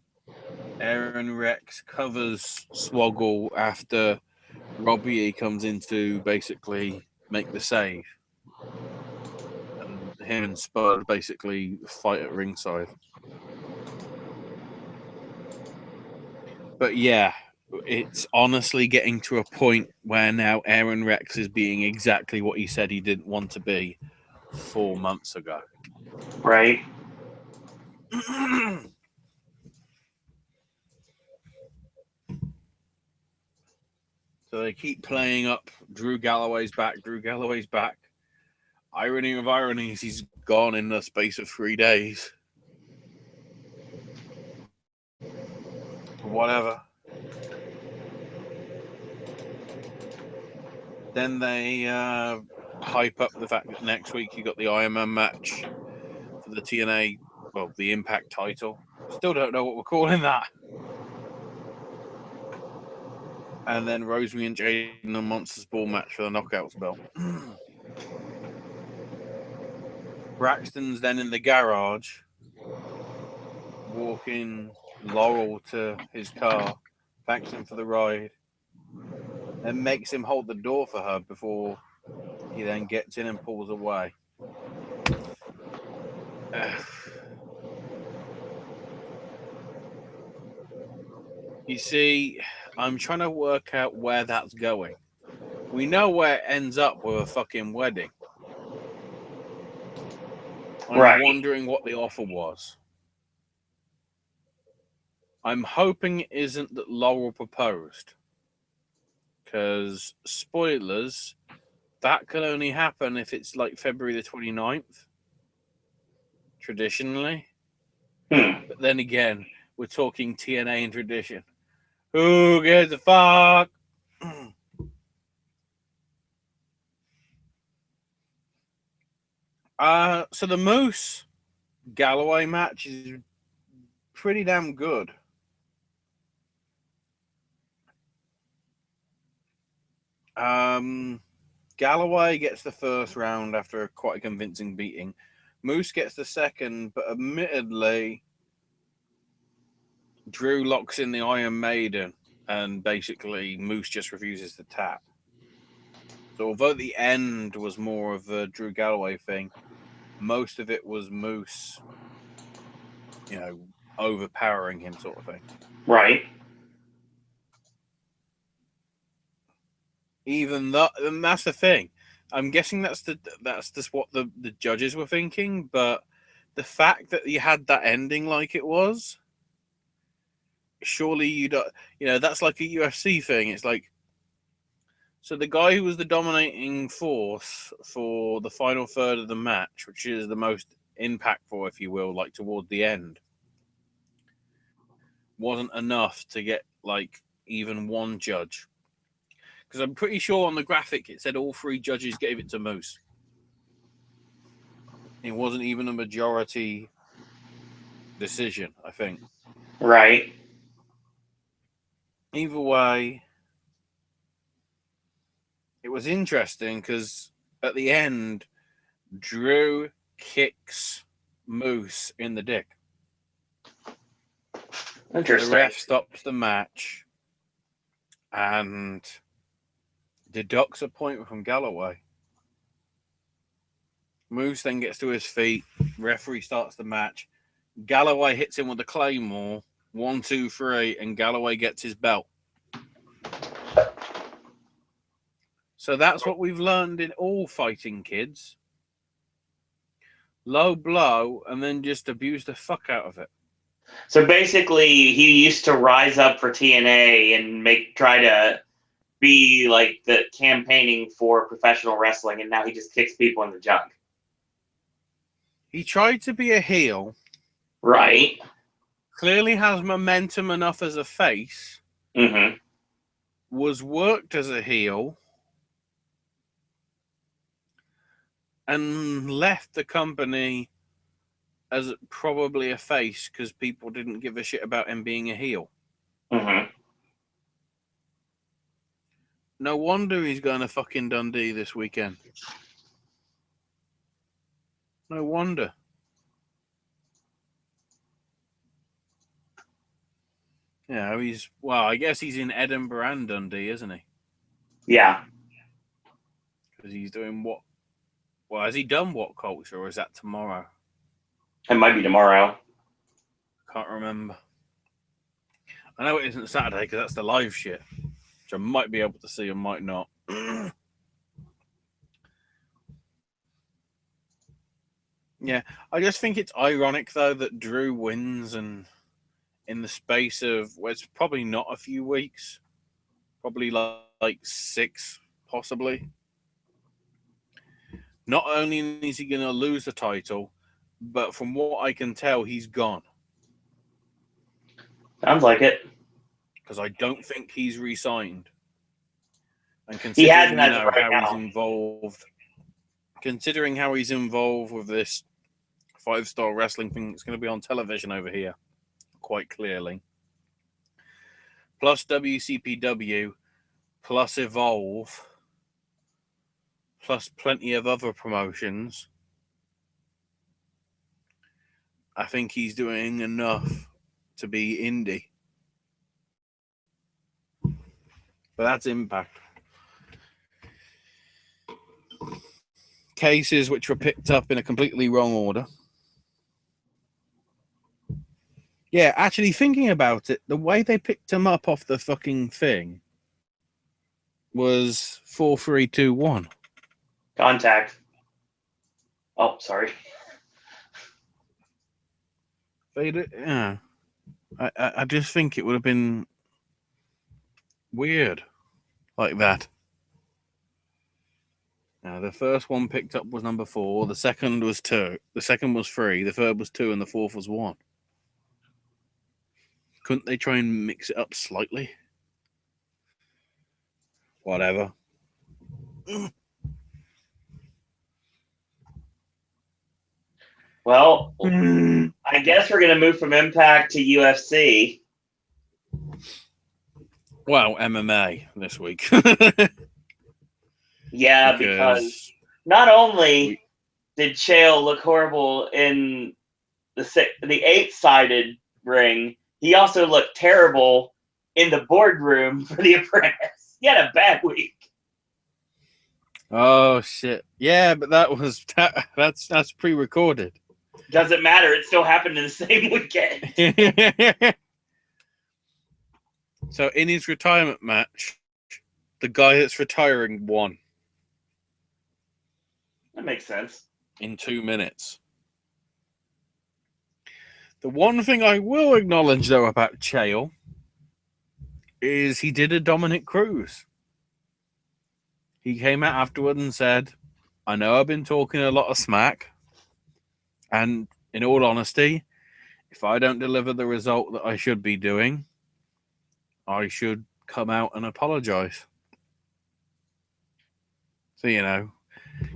Aaron Rex covers Swoggle after Robbie E comes in to basically make the save. And him and Spud basically fight at ringside. But yeah, it's honestly getting to a point where now Aaron Rex is being exactly what he said he didn't want to be 4 months ago. Right. So they keep playing up Drew Galloway's back. Irony of ironies, he's gone in the space of 3 days. Whatever. Then they hype up the fact that next week you got the Iron Man match for the TNA, well, the Impact title. Still don't know what we're calling that. And then Rosemary and Jaden a Monsters Ball match for the Knockouts belt. Braxton's then in the garage, walking Laurel to his car, thanks him for the ride, and makes him hold the door for her before he then gets in and pulls away. You see, I'm trying to work out where that's going. We know where it ends up with a fucking wedding. I'm wondering what the offer was. I'm hoping it isn't that Laurel proposed. Because, spoilers, that can only happen if it's like February the 29th. Traditionally. But then again, we're talking TNA and tradition. Who gives a fuck? So the Moose Galloway match is pretty damn good. Galloway gets the first round after quite a convincing beating. Moose gets the second, but admittedly, Drew locks in the Iron Maiden, and basically Moose just refuses to tap. So although the end was more of a Drew Galloway thing, most of it was Moose, overpowering him sort of thing. Right. Even though, and that's the thing. I'm guessing that's just what the judges were thinking, but the fact that you had that ending like it was surely you don't. That's like a UFC thing. It's like, so the guy who was the dominating force for the final third of the match, which is the most impactful, if you will, like toward the end, wasn't enough to get like even one judge. Because I'm pretty sure on the graphic it said all 3 judges gave it to Moose. It wasn't even a majority decision, I think. Right. Either way, it was interesting because at the end, Drew kicks Moose in the dick. Interesting. The ref stops the match and deducts a point from Galloway. Moose then gets to his feet. Referee starts the match. Galloway hits him with a claymore. 1, 2, 3, and Galloway gets his belt. So that's what we've learned in all fighting, kids. Low blow and then just abuse the fuck out of it. So basically, he used to rise up for TNA and try to be like the campaigning for professional wrestling, and now he just kicks people in the junk. He tried to be a heel. Right. Clearly has momentum enough as a face. Mm-hmm. Was worked as a heel. And left the company as probably a face because people didn't give a shit about him being a heel. Mm-hmm. No wonder he's going to fucking Dundee this weekend. No wonder. Yeah, I guess he's in Edinburgh and Dundee, isn't he? Yeah. Because he's doing what? Well, has he done What Culture, or is that tomorrow? It might be tomorrow. Can't remember. I know it isn't Saturday because that's the live shit, which I might be able to see and might not. Yeah, I just think it's ironic, though, that Drew wins and in the space of, well, it's probably not a few weeks, probably like 6, possibly. Not only is he going to lose the title, but from what I can tell, he's gone. Sounds like it. Because I don't think he's re-signed. And He considering hasn't as of right how now. he's involved, considering how he's involved with this 5-star wrestling thing that's going to be on television over here, quite clearly. Plus WCPW, plus Evolve, plus plenty of other promotions. I think he's doing enough to be indie. But that's Impact. Cases which were picked up in a completely wrong order. Yeah, actually thinking about it, the way they picked him up off the fucking thing was 4, 3, 2, 1. Contact. Oh, sorry. Yeah. I just think it would have been weird like that. Now, the first one picked up was number 4. The second was 2. The second was 3. The third was 2, and the fourth was 1. Couldn't they try and mix it up slightly? Whatever. Well, I guess we're going to move from Impact to UFC. Well, MMA this week. Yeah, because not only did Chael look horrible in the 8-sided ring, he also looked terrible in the boardroom for The Apprentice. He had a bad week. Oh shit! Yeah, but that's pre-recorded. Doesn't matter. It still happened in the same weekend. So in his retirement match, the guy that's retiring won. That makes sense. In 2 minutes. The one thing I will acknowledge, though, about Chael is he did a Dominic Cruz. He came out afterward and said, I know I've been talking a lot of smack, and in all honesty, if I don't deliver the result that I should be doing, I should come out and apologize. So, you know,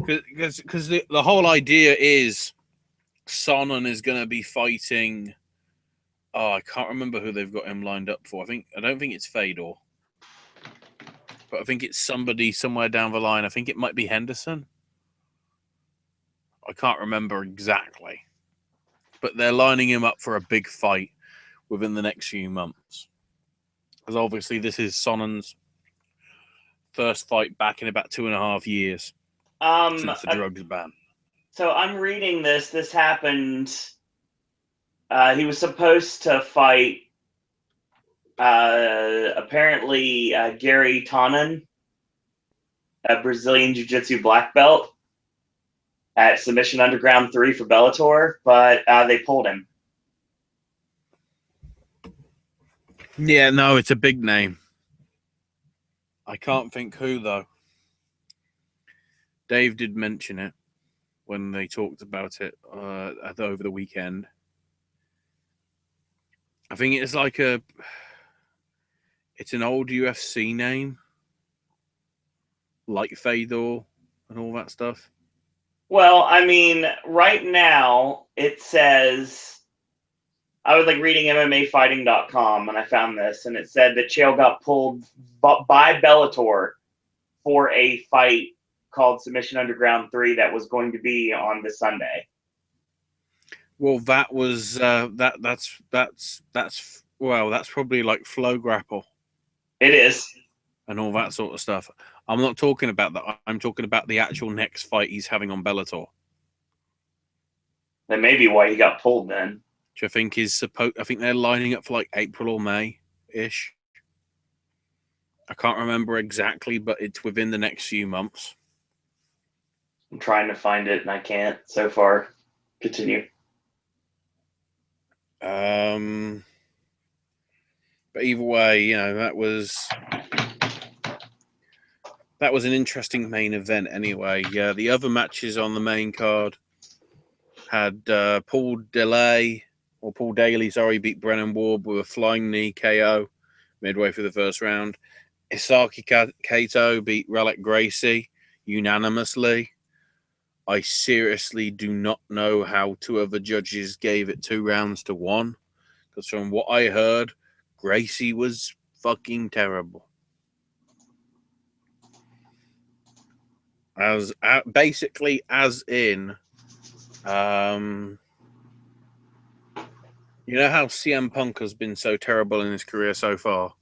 because the whole idea is Sonnen is going to be fighting. Oh, I can't remember who they've got him lined up for. I don't think it's Fedor, but I think it's somebody somewhere down the line. I think it might be Henderson. I can't remember exactly, but they're lining him up for a big fight within the next few months. Because obviously this is Sonnen's first fight back in about 2.5 years since the drugs ban. So I'm reading this. This happened. He was supposed to fight apparently Gary Tonin, a Brazilian Jiu-Jitsu black belt, at Submission Underground 3 for Bellator, but they pulled him. Yeah, no, it's a big name. I can't think who, though. Dave did mention it when they talked about it over the weekend. I think it's like it's an old UFC name, like Fedor and all that stuff. Well, I mean, right now it says, I was like reading MMAfighting.com and I found this, and it said that Chael got pulled by Bellator for a fight called Submission Underground 3 that was going to be on this Sunday. Well, that was that's probably like Flow Grapple. It is. And all that sort of stuff. I'm not talking about that. I'm talking about the actual next fight he's having on Bellator. That may be why he got pulled then. Which I think is I think they're lining up for like April or May-ish. I can't remember exactly, but it's within the next few months. I'm trying to find it and I can't so far. Continue. But either way, you know, that was an interesting main event anyway. Yeah, the other matches on the main card had Paul Daly beat Brennan Ward with a flying knee KO midway through the first round. Isaki Kato beat Relic Gracie unanimously. I seriously do not know how two other judges gave it 2 rounds to 1. Because from what I heard, Gracie was fucking terrible. Basically, as in, you know how CM Punk has been so terrible in his career so far?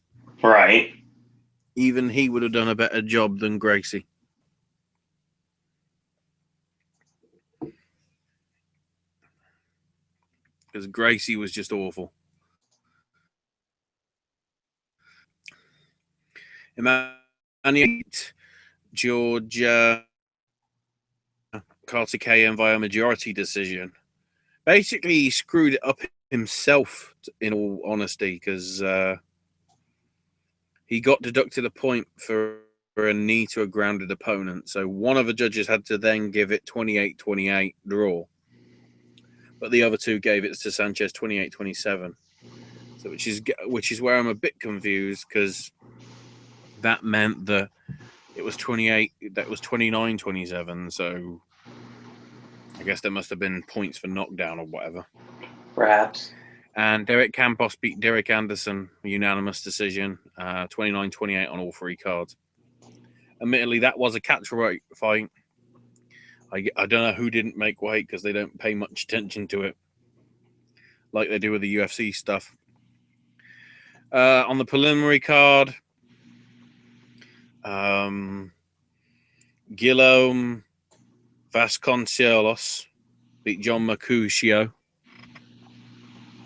Right. Even he would have done a better job than Gracie. Because Gracie was just awful. Emmanuel George Kartikeyan via majority decision. Basically, he screwed it up himself, in all honesty, because he got deducted a point for a knee to a grounded opponent. So one of the judges had to then give it 28-28 draw. But the other two gave it to Sanchez 28-27. So which is where I'm a bit confused, because that meant that it was 29-27. So I guess there must have been points for knockdown or whatever. Perhaps. And Derek Campos beat Derek Anderson, unanimous decision, 29-28 on all 3 cards. Admittedly, that was a catchweight fight. I don't know who didn't make weight because they don't pay much attention to it like they do with the UFC stuff. On the preliminary card, Guillaume Vasconcelos beat John Mercutio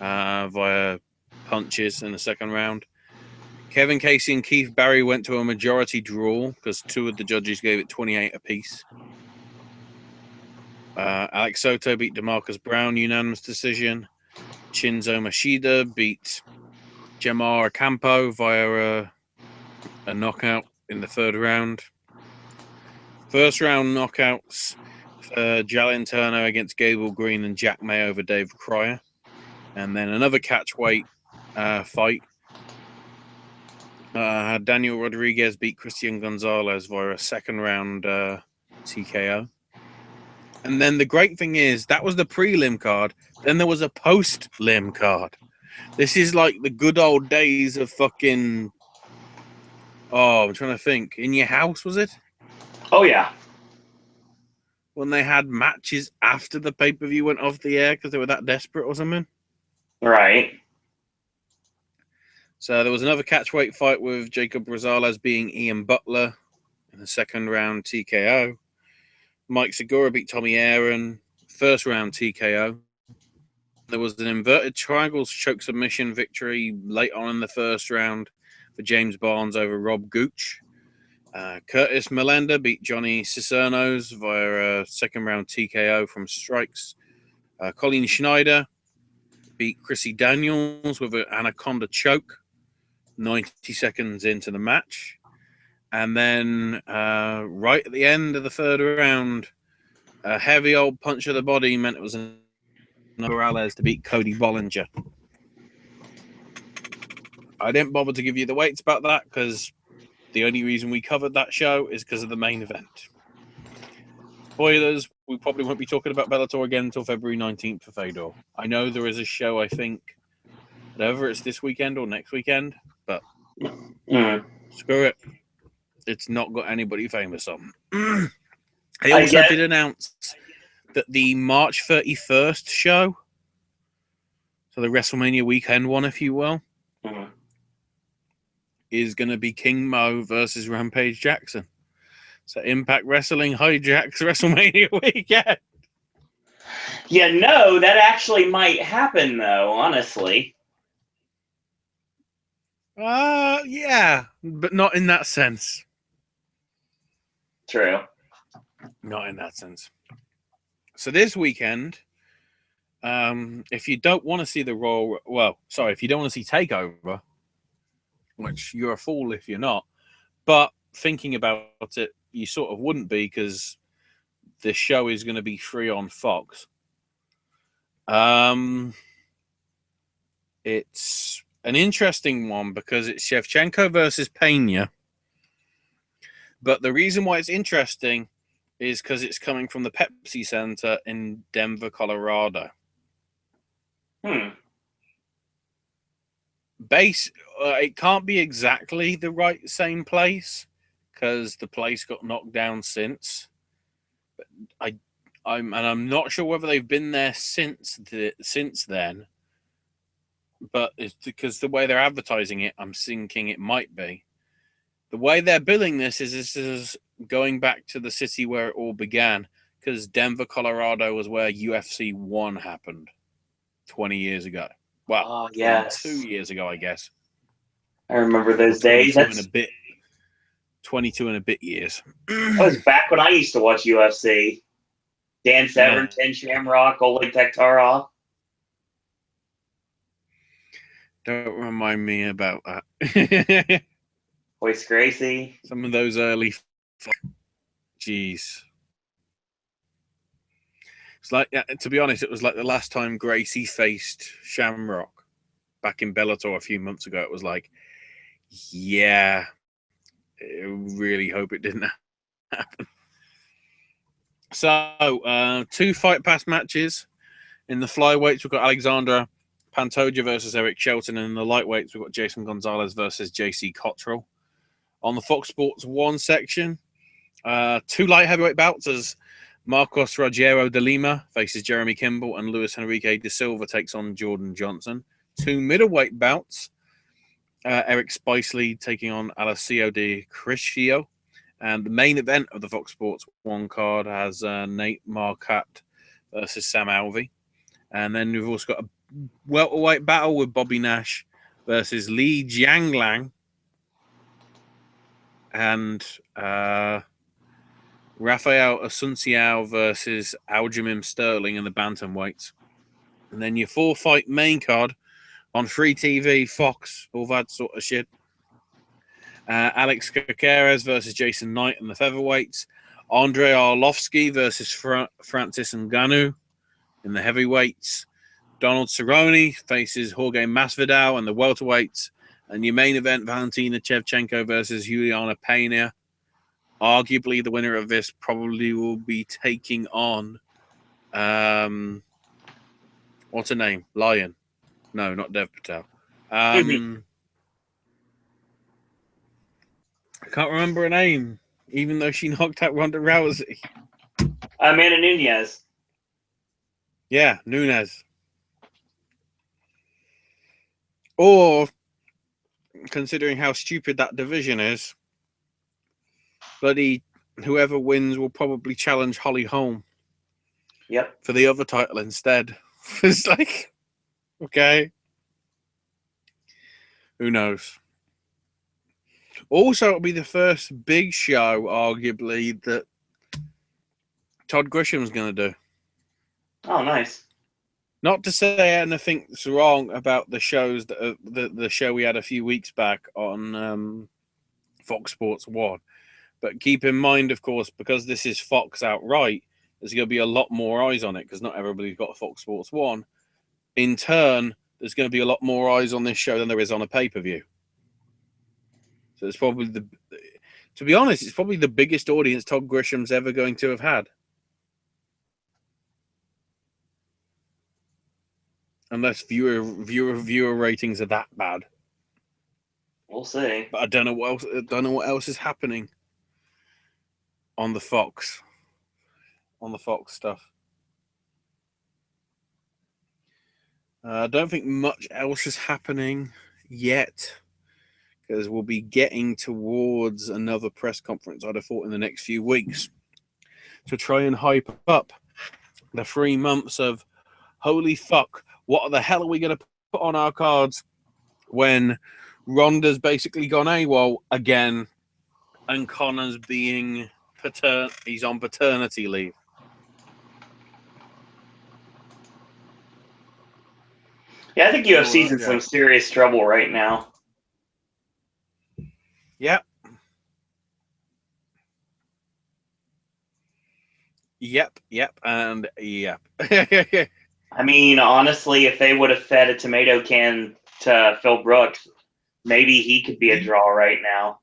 via punches in the second round. Kevin Casey and Keith Barry went to a majority draw because 2 of the judges gave it 28 apiece. Alex Soto beat DeMarcus Brown, unanimous decision. Shinzo Machida beat Jamar Campo via a knockout in the third round. First round knockouts for Jalen Turner against Gable Green and Jack May over Dave Cryer. And then another catchweight fight. Daniel Rodriguez beat Christian Gonzalez via a second round TKO. And then the great thing is, that was the prelim card. Then there was a post-lim card. This is like the good old days of fucking... Oh, I'm trying to think. In Your House, was it? Oh, yeah. When they had matches after the pay-per-view went off the air because they were that desperate or something. Right. So there was another catchweight fight with Jacob Rosales being Ian Butler in the second round TKO. Mike Segura beat Tommy Aaron, first round TKO. There was an inverted triangles choke submission victory late on in the first round for James Barnes over Rob Gooch. Curtis Melender beat Johnny Cicernos via a second round TKO from strikes. Colleen Schneider beat Chrissy Daniels with an anaconda choke 90 seconds into the match. And then right at the end of the third round, a heavy old punch of the body meant it was Morales to beat Cody Bollinger. I didn't bother to give you the weights about that because the only reason we covered that show is because of the main event. Spoilers, we probably won't be talking about Bellator again until February 19th for Fedor. I know there is a show, I think, whatever it's this weekend or next weekend, but screw it. It's not got anybody famous on. They also did announce that the March 31st show, so the WrestleMania weekend one, if you will, is going to be King Mo versus Rampage Jackson. So Impact Wrestling hijacks WrestleMania weekend. Yeah, no, that actually might happen, though, honestly. Yeah, but not in that sense. True. Not in that sense. So this weekend, if you don't want to see the Raw, if you don't want to see TakeOver, which you're a fool if you're not, but thinking about it, you sort of wouldn't be because the show is going to be free on Fox. It's an interesting one because it's Shevchenko versus Pena. But the reason why it's interesting is because it's coming from the Pepsi Center in Denver, Colorado. It can't be exactly the right same place because the place got knocked down since. But I'm not sure whether they've been there since then. But it's because the way they're advertising it, I'm thinking it might be. The way they're billing this is going back to the city where it all began, because Denver, Colorado was where UFC 1 happened 20 years ago. Well, 22 years ago, I guess. I remember those days. 22 and a bit years. That was back when I used to watch UFC. Dan Severn, Ken Shamrock, Oleg Tektarov. Don't remind me about that. Royce Gracie. Some of those early... Jeez. It's like, to be honest, it was like the last time Gracie faced Shamrock back in Bellator a few months ago. It was like, yeah, I really hope it didn't happen. So, 2 Fight Pass matches. In the flyweights, we've got Alexandra Pantoja versus Eric Shelton. And in the lightweights, we've got Jason Gonzalez versus JC Cottrell. On the Fox Sports 1 section, 2 light heavyweight bouts as Marcos Rogero de Lima faces Jeremy Kimball and Luis Enrique de Silva takes on Jordan Johnson. 2 middleweight bouts, Eric Spicely taking on Alessio de Criscio. And the main event of the Fox Sports 1 card has Nate Marquardt versus Sam Alvey. And then we've also got a welterweight battle with Bobby Nash versus Li Jianglang and Rafael Asunciao versus Aljamain Sterling in the bantamweights. And then your 4-fight main card on free TV, Fox, all that sort of shit. Alex Caceres versus Jason Knight in the featherweights. Andrei Arlovsky versus Francis Ngannou in the heavyweights. Donald Cerrone faces Jorge Masvidal in the welterweights. And your main event, Valentina Shevchenko versus Juliana Pena. Arguably, the winner of this probably will be taking on, what's her name? Lion. No, not Dev Patel. I can't remember her name, even though she knocked out Ronda Rousey. Amanda Nunes. Yeah, Nunes. Or, considering how stupid that division is, bloody whoever wins will probably challenge Holly Holm. Yep. For the other title instead. It's like, okay. Who knows? Also, it'll be the first big show, arguably, that Todd Grisham's going to do. Oh, nice. Not to say anything's wrong about the shows that the show we had a few weeks back on Fox Sports 1. But keep in mind, of course, because this is Fox outright, there's going to be a lot more eyes on it because not everybody's got a Fox Sports 1. In turn, there's going to be a lot more eyes on this show than there is on a pay-per-view. So it's probably to be honest, it's probably the biggest audience Todd Grisham's ever going to have had. Unless viewer ratings are that bad. We'll see. But I don't know what else is happening on the Fox stuff. I don't think much else is happening yet, because we'll be getting towards another press conference, I'd have thought, in the next few weeks to try and hype up the 3 months of holy fuck, what the hell are we going to put on our cards when Ronda's basically gone AWOL again and Connor's being he's on paternity leave. Yeah, I think UFC's in some serious trouble right now. Yep. Yep, and yep. I mean, honestly, if they would have fed a tomato can to Phil Brooks, maybe he could be a draw right now.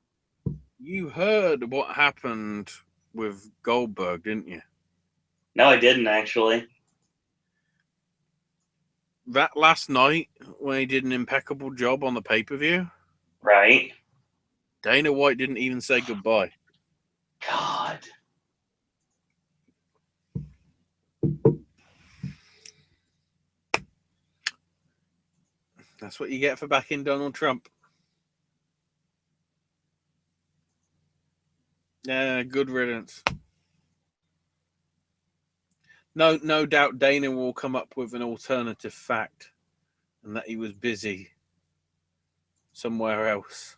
You heard what happened with Goldberg, didn't you? No, I didn't, actually. That last night, when he did an impeccable job on the pay-per-view, right? Dana White didn't even say goodbye. God. That's what you get for backing Donald Trump. Yeah, good riddance. No doubt Dana will come up with an alternative fact, and that he was busy somewhere else.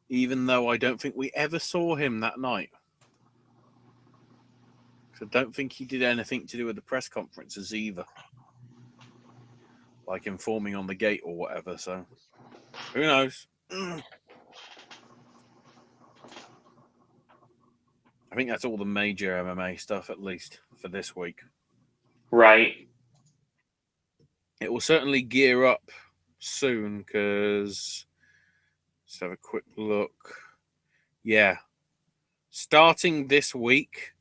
Even though I don't think we ever saw him that night. I don't think he did anything to do with the press conferences either. Like informing on the gate or whatever, so who knows? I think that's all the major MMA stuff, at least, for this week. Right. It will certainly gear up soon, because let's have a quick look. Yeah. Starting this week,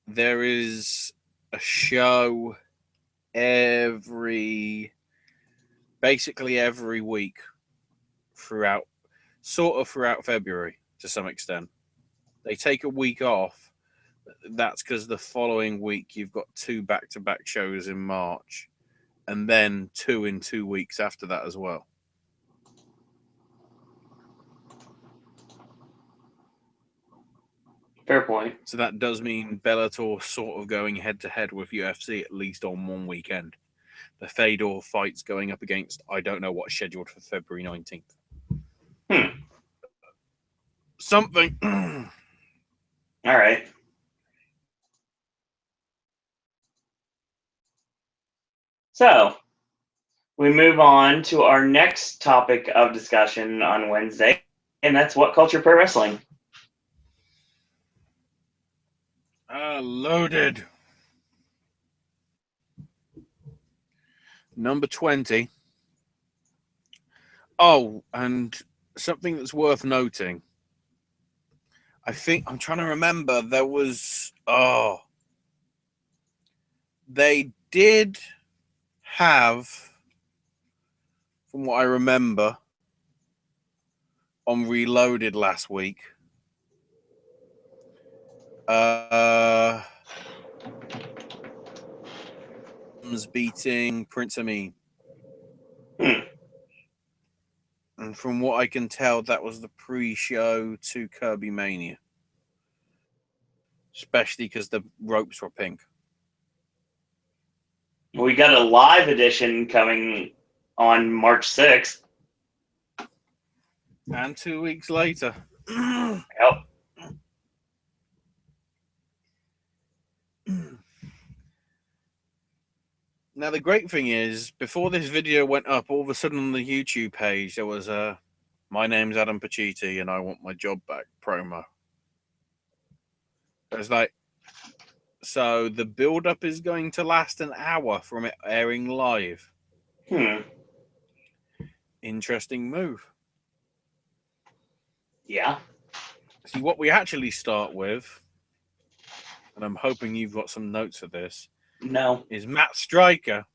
there is a show basically every week throughout February to some extent. They take a week off. That's because the following week you've got 2 back-to-back shows in March, and then 2 in 2 weeks after that as well. Fair point. So that does mean Bellator sort of going head-to-head with UFC at least on one weekend. The Fedor fight's going up against, I don't know what's scheduled for February 19th. Something. All right. So, we move on to our next topic of discussion on Wednesday, and that's What Culture Pro Wrestling. Loaded. Number 20. Oh, and something that's worth noting. I think I'm trying to remember. There was they did have, from what I remember, on Reloaded last week. Beating Prince Amin. And from what I can tell, that was the pre-show to Kirby Mania. Especially because the ropes were pink. We got a live edition coming on March 6th. And 2 weeks later. Yep. Now, the great thing is, before this video went up, all of a sudden on the YouTube page, there was a "My name's Adam Pacitti and I want my job back" promo. It's like, so the build-up is going to last an hour from it airing live. Interesting move. Yeah. See, what we actually start with, and I'm hoping you've got some notes for this, No. is Matt Stryker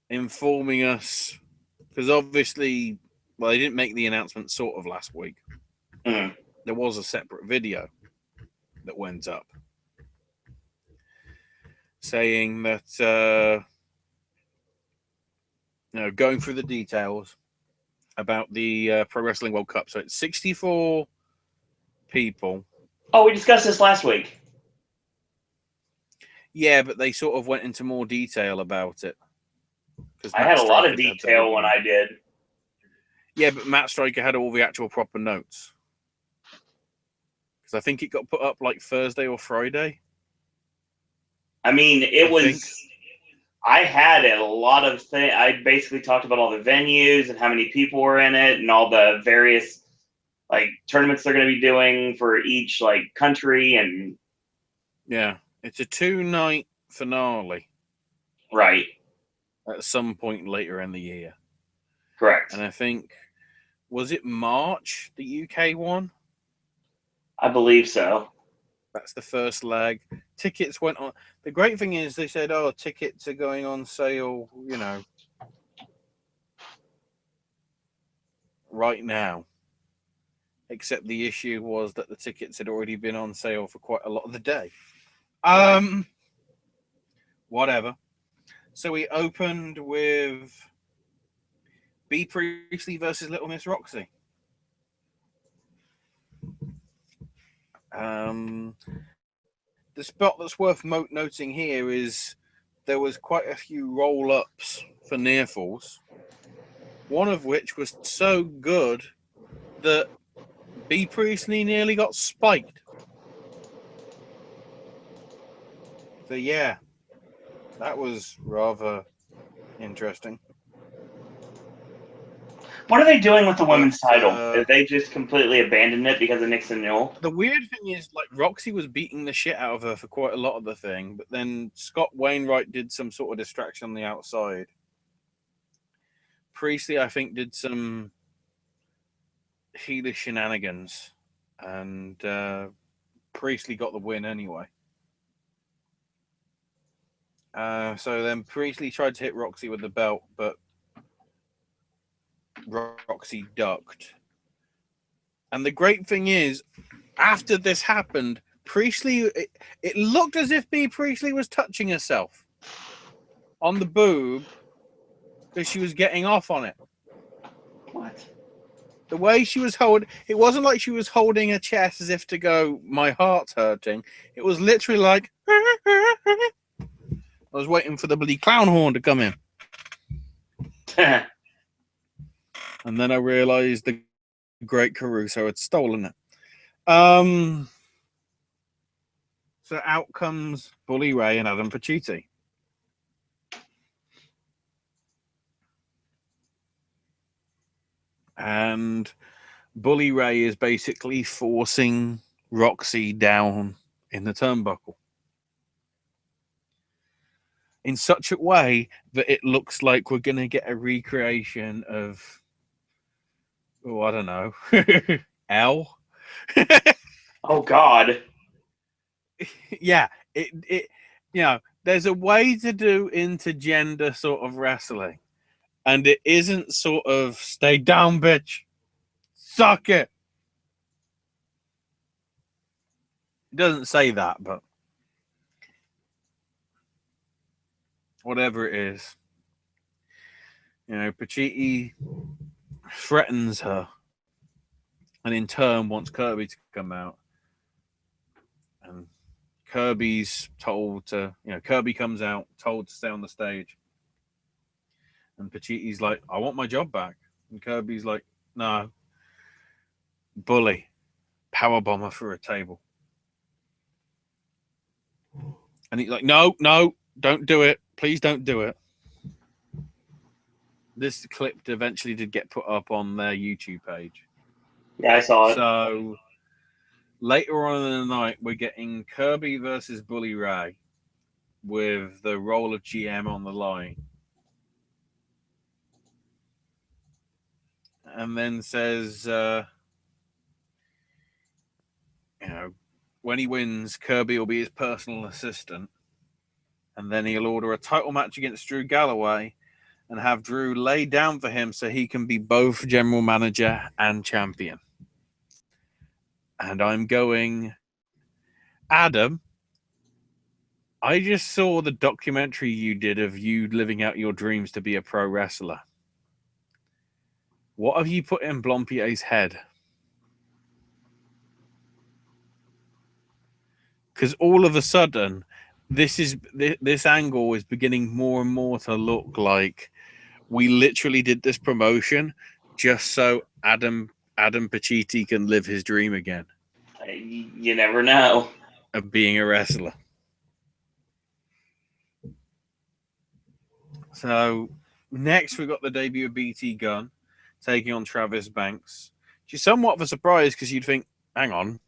informing us, because obviously, well, they didn't make the announcement sort of last week. There was a separate video that went up saying that, going through the details about the Pro Wrestling World Cup. So it's 64 people. Oh, we discussed this last week. Yeah, but they sort of went into more detail about it. I had a lot of detail when I did. Yeah, but Matt Stryker had all the actual proper notes. Because I think it got put up like Thursday or Friday. I mean, I had a lot of things. I basically talked about all the venues and how many people were in it and all the various like tournaments they're going to be doing for each like country. And yeah, it's a 2-night finale. Right. At some point later in the year. Correct. And I think, was it March the UK won? I believe so. That's the first leg. Tickets went on. The great thing is they said, oh, tickets are going on sale, right now. Except the issue was that the tickets had already been on sale for quite a lot of the day. Whatever. So we opened with B. Priestley versus Little Miss Roxy. The spot that's worth noting here is there was quite a few roll-ups for near falls, one of which was so good that B. Priestley nearly got spiked. So yeah, that was rather interesting. What are they doing with the women's title? Did they just completely abandon it because of Nixon Newell? The weird thing is, like, Roxy was beating the shit out of her for quite a lot of the thing, but then Scott Wainwright did some sort of distraction on the outside. Priestley, I think, did some heelish shenanigans, and Priestley got the win anyway. So then Priestley tried to hit Roxy with the belt, but Roxy ducked. And the great thing is, after this happened, Priestley, it looked as if B. Priestley was touching herself on the boob because she was getting off on it. What? The way she was holding, it wasn't like she was holding her chest as if to go, my heart's hurting. It was literally like, I was waiting for the bloody clown horn to come in. And then I realized the great Caruso had stolen it. So out comes Bully Ray and Adam Pacitti. And Bully Ray is basically forcing Roxy down in the turnbuckle in such a way that it looks like we're going to get a recreation of, oh, I don't know, L. Oh God. Yeah, there's a way to do intergender sort of wrestling, and it isn't sort of stay down, bitch, suck it. It doesn't say that, but whatever it is, Pacitti threatens her, and in turn wants Kirby to come out, and Kirby's told to, Kirby comes out, told to stay on the stage. And Pachiti's like, I want my job back. And Kirby's like, no. Bully. Powerbomber through a table. And he's like, no, don't do it. Please don't do it. This clip eventually did get put up on their YouTube page. Yeah, I saw it. So later on in the night, we're getting Kirby versus Bully Ray with the role of GM on the line. And then says, when he wins, Kirby will be his personal assistant. And then he'll order a title match against Drew Galloway and have Drew lay down for him so he can be both general manager and champion. And I'm going, Adam, I just saw the documentary you did of you living out your dreams to be a pro wrestler. What have you put in Blompier's head? Because all of a sudden, this angle is beginning more and more to look like we literally did this promotion just so Adam Pacitti can live his dream again. You never know. Of being a wrestler. So next we got the debut of BT Gunn taking on Travis Banks. She's somewhat of a surprise because you'd think, hang on,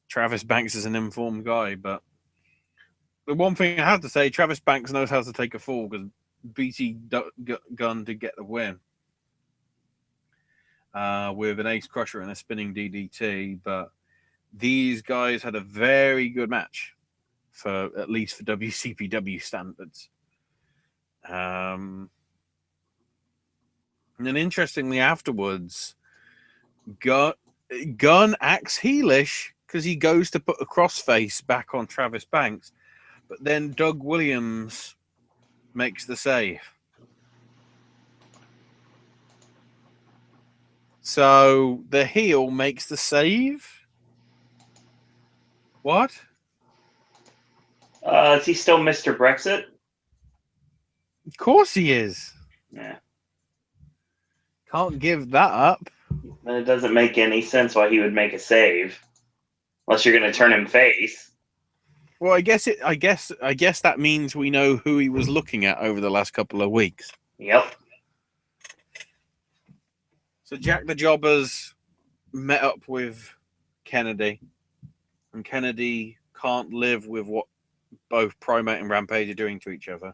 Travis Banks is an informed guy, but the one thing I have to say, Travis Banks knows how to take a fall because BT Gunn did get the win with an ace crusher and a spinning DDT, but these guys had a very good match at least for WCPW standards. And then interestingly afterwards, Gunn acts heelish because he goes to put a crossface back on Travis Banks, but then Doug Williams makes the save. So the heel makes the save? What? Is he still Mr. Brexit? Of course he is. Yeah. Can't give that up. Then it doesn't make any sense why he would make a save, unless you're going to turn him face. Well, I guess that means we know who he was looking at over the last couple of weeks. Yep. So Jack the Jobber's met up with Kennedy, and Kennedy can't live with what both Primate and Rampage are doing to each other.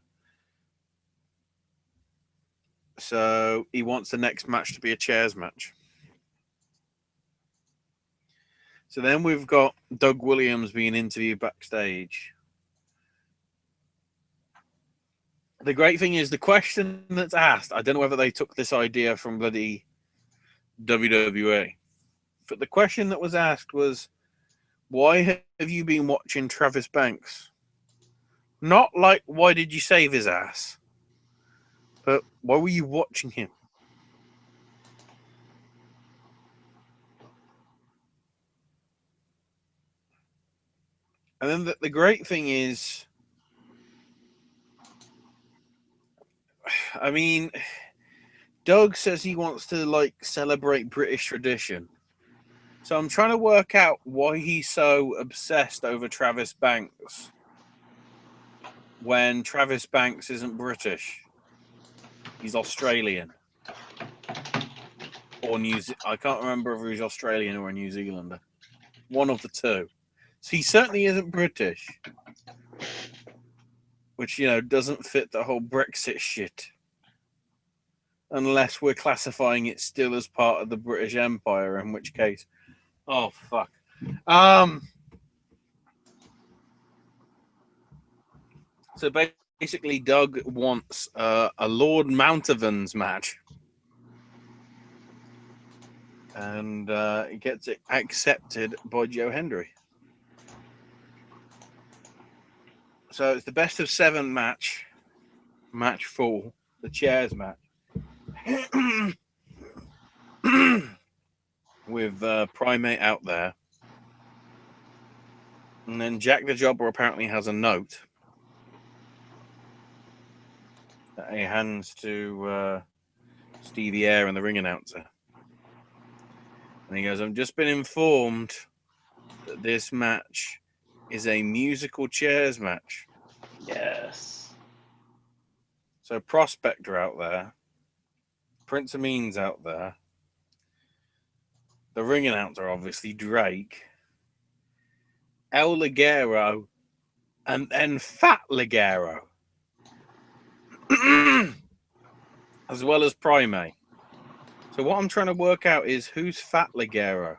So he wants the next match to be a chairs match. So then we've got Doug Williams being interviewed backstage. The great thing is the question that's asked, I don't know whether they took this idea from bloody WWE, but the question that was asked was, why have you been watching Travis Banks? Not like, why did you save his ass? But why were you watching him? And then the great thing is, I mean, Doug says he wants to celebrate British tradition. So I'm trying to work out why he's so obsessed over Travis Banks when Travis Banks isn't British. He's Australian. or I can't remember if he was Australian or a New Zealander. One of the two. So he certainly isn't British, which, doesn't fit the whole Brexit shit. Unless we're classifying it still as part of the British Empire, in which case, oh fuck. So basically, Doug wants a Lord Mountavans match, and he gets it accepted by Joe Hendry. So it's the best of 7 match 4, the chairs match. With Primate out there. And then Jack the Jobber apparently has a note that he hands to Stevie Air and the ring announcer. And he goes, I've just been informed that this match is a musical chairs match. Yes. So Prospector out there, Prince Amin's out there, the ring announcer, obviously, Drake, El Ligero, and then Fat Ligero, as well as Primate. So what I'm trying to work out is who's Fat Ligero.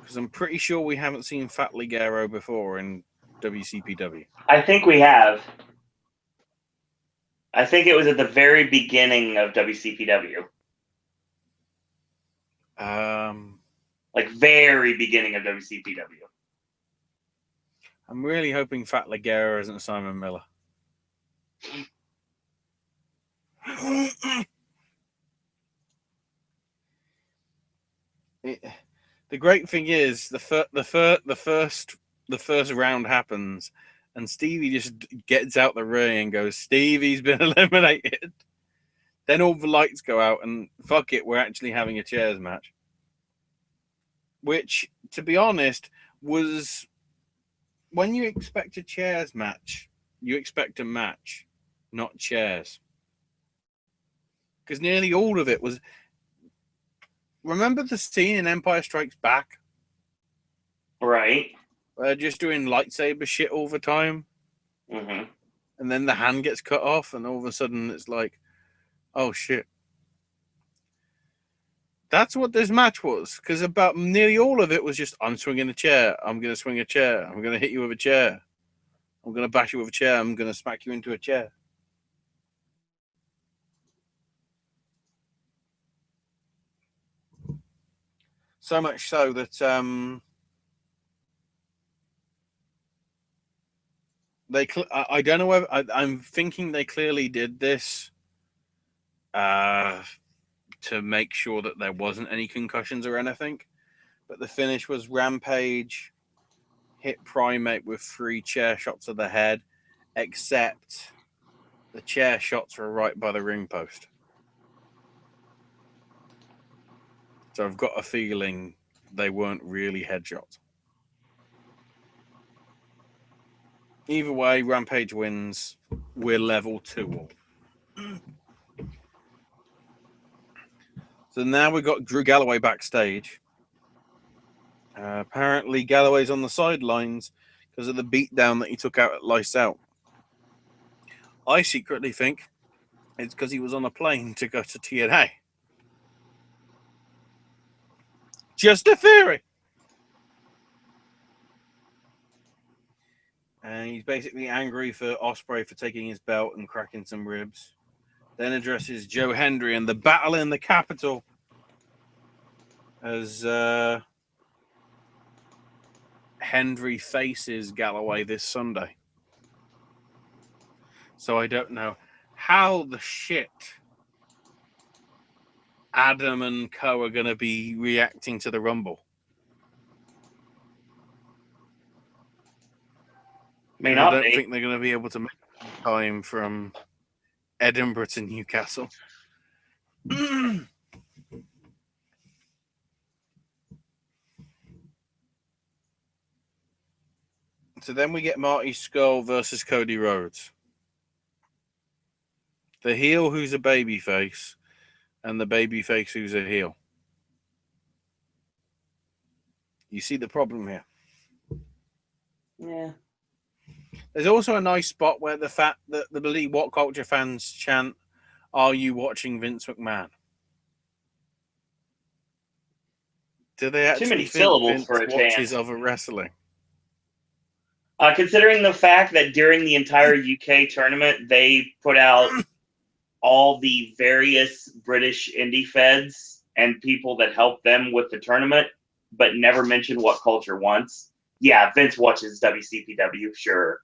Because I'm pretty sure we haven't seen Fat Ligero before in WCPW. I think we have. I think it was at the very beginning of WCPW. Like very beginning of WCPW. I'm really hoping Fat Ligero isn't Simon Miller. The great thing is the first round happens, and Stevie just gets out the ring and goes, Stevie's been eliminated. Then all the lights go out, and fuck it, we're actually having a chairs match. Which, to be honest, was when you expect a chairs match, you expect a match, not chairs. Because nearly all of it was. Remember the scene in Empire Strikes Back? Right. Where they're just doing lightsaber shit all the time. Mm-hmm. And then the hand gets cut off, and all of a sudden it's like, oh shit. That's what this match was. Because about nearly all of it was just, I'm swinging a chair. I'm going to swing a chair. I'm going to hit you with a chair. I'm going to bash you with a chair. I'm going to smack you into a chair. So much so that I don't know whether I'm thinking they clearly did this to make sure that there wasn't any concussions or anything. But the finish was Rampage hit Primate with 3 chair shots to the head, except the chair shots were right by the ring post. So I've got a feeling they weren't really headshots. Either way, Rampage wins. We're level 2 all. So now we've got Drew Galloway backstage. Apparently, Galloway's on the sidelines because of the beatdown that he took out at Lights Out. I secretly think it's because he was on a plane to go to TNA. Just a theory. And he's basically angry for Ospreay for taking his belt and cracking some ribs. Then addresses Joe Hendry and the battle in the Capitol as Hendry faces Galloway this Sunday. So I don't know how the shit Adam and Co are going to be reacting to the Rumble. I don't think they're going to be able to make time from Edinburgh to Newcastle. So then we get Marty Scurll versus Cody Rhodes. The heel who's a babyface and the babyface who's a heel. You see the problem here. Yeah. There's also a nice spot where the fact that the Believe What Culture fans chant, "Are you watching Vince McMahon?" Do they Too many actually think syllables Vince for a watches chant. other wrestling? Considering the fact that during the entire UK tournament, they put out all the various British indie feds and people that helped them with the tournament, but never mentioned What Culture once. Yeah, Vince watches WCPW, sure.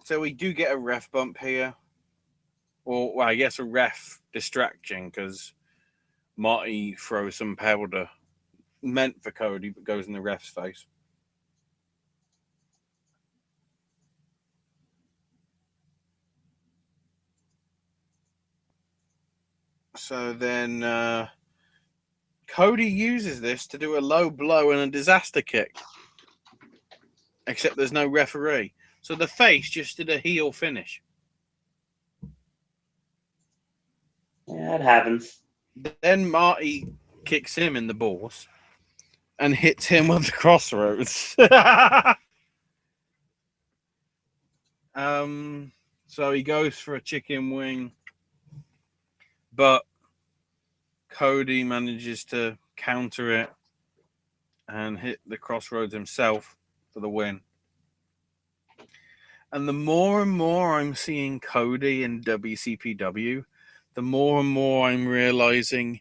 So we do get a ref bump here. Or, well, I guess a ref distraction because Marty throws some powder meant for Cody, but goes in the ref's face. So then Cody uses this to do a low blow and a disaster kick. Except there's no referee. So the face just did a heel finish. Yeah, it happens. Then Marty kicks him in the balls and hits him with the crossroads. So he goes for a chicken wing, but Cody manages to counter it and hit the crossroads himself for the win. And the more and more I'm seeing Cody in WCPW, the more and more I'm realizing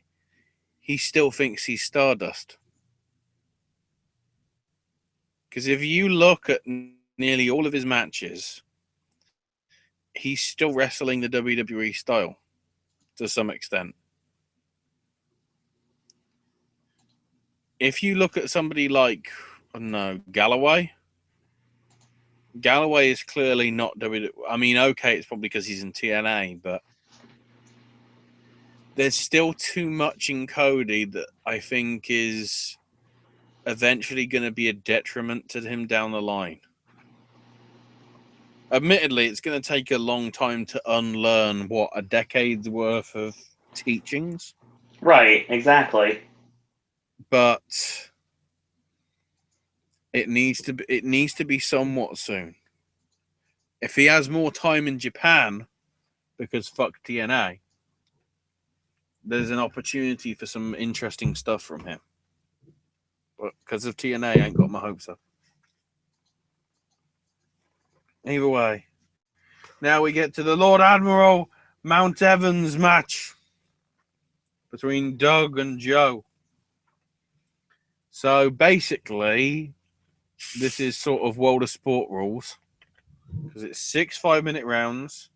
he still thinks he's Stardust. Because if you look at nearly all of his matches, he's still wrestling the WWE style to some extent. If you look at somebody like, I don't know, Galloway is clearly not WWE. I mean, okay, it's probably because he's in TNA, but there's still too much in Cody that I think is eventually going to be a detriment to him down the line. Admittedly, it's going to take a long time to unlearn a decade's worth of teachings. Right, exactly. But it needs to be somewhat soon. If he has more time in Japan, because fuck TNA, there's an opportunity for some interesting stuff from him. But because of TNA, I ain't got my hopes up. Either way, now we get to the Lord Admiral Mount Evans match between Doug and Joe. So basically, this is sort of World of Sport rules because it's 6 5-minute rounds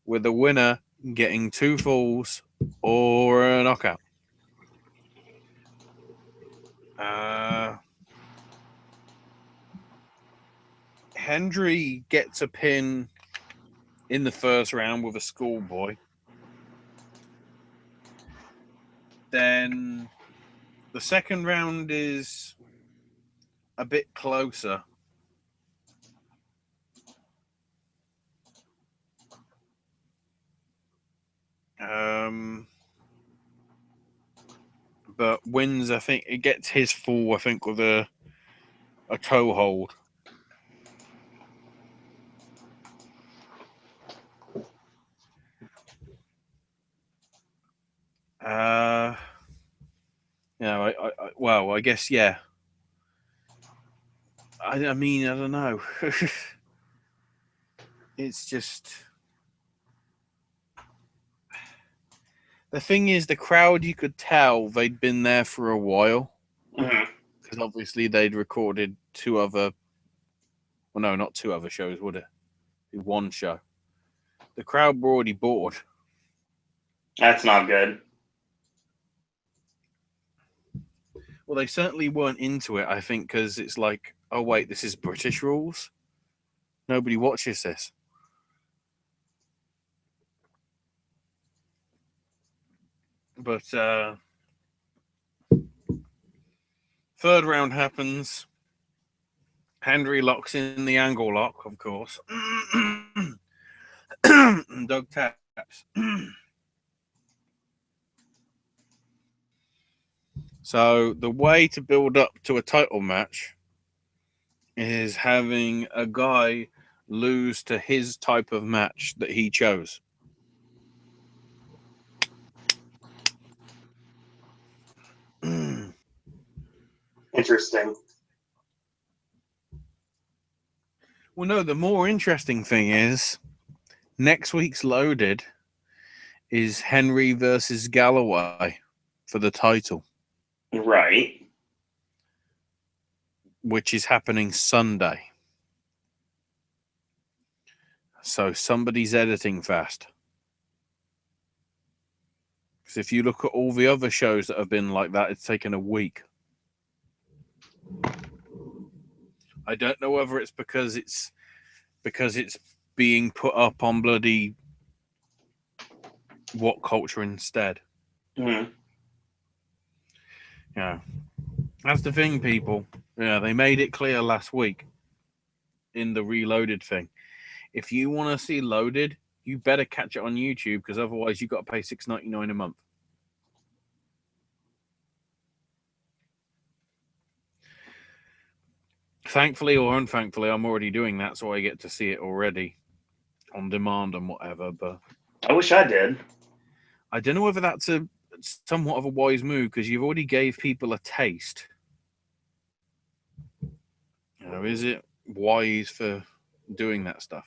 with the winner getting 2 falls or a knockout. Hendry gets a pin in the first round with a schoolboy. Then the second round is a bit closer. But wins, I think, it gets his fall, I think, with a toe hold. I guess, yeah. I mean, I don't know. It's just... The thing is, the crowd, you could tell they'd been there for a while. Because obviously they'd recorded 2 other... Well, no, not 2 other shows, would it? Be 1 show. The crowd were already bored. That's not good. Well, they certainly weren't into it, I think, because it's like, oh, wait, this is British rules? Nobody watches this. But Third round happens. Henry locks in the angle lock, of course. And Doug taps. So the way to build up to a title match is having a guy lose to his type of match that he chose. Interesting. Well, no, the more interesting thing is next week's Loaded is Henry versus Galloway for the title, Right. which is happening Sunday. So somebody's editing fast. Because if you look at all the other shows that have been like that, it's taken a week. I don't know whether it's because it's being put up on bloody What Culture instead. Mm-hmm. Yeah, that's the thing, people. Yeah, they made it clear last week in the Reloaded thing. If you want to see Loaded, you better catch it on YouTube, because otherwise you've got to pay $6.99 a month. Thankfully or unthankfully, I'm already doing that, so I get to see it already on demand and whatever. But I wish I did. I don't know whether that's a somewhat of a wise move, because you've already gave people a taste. Is it wise for doing that stuff?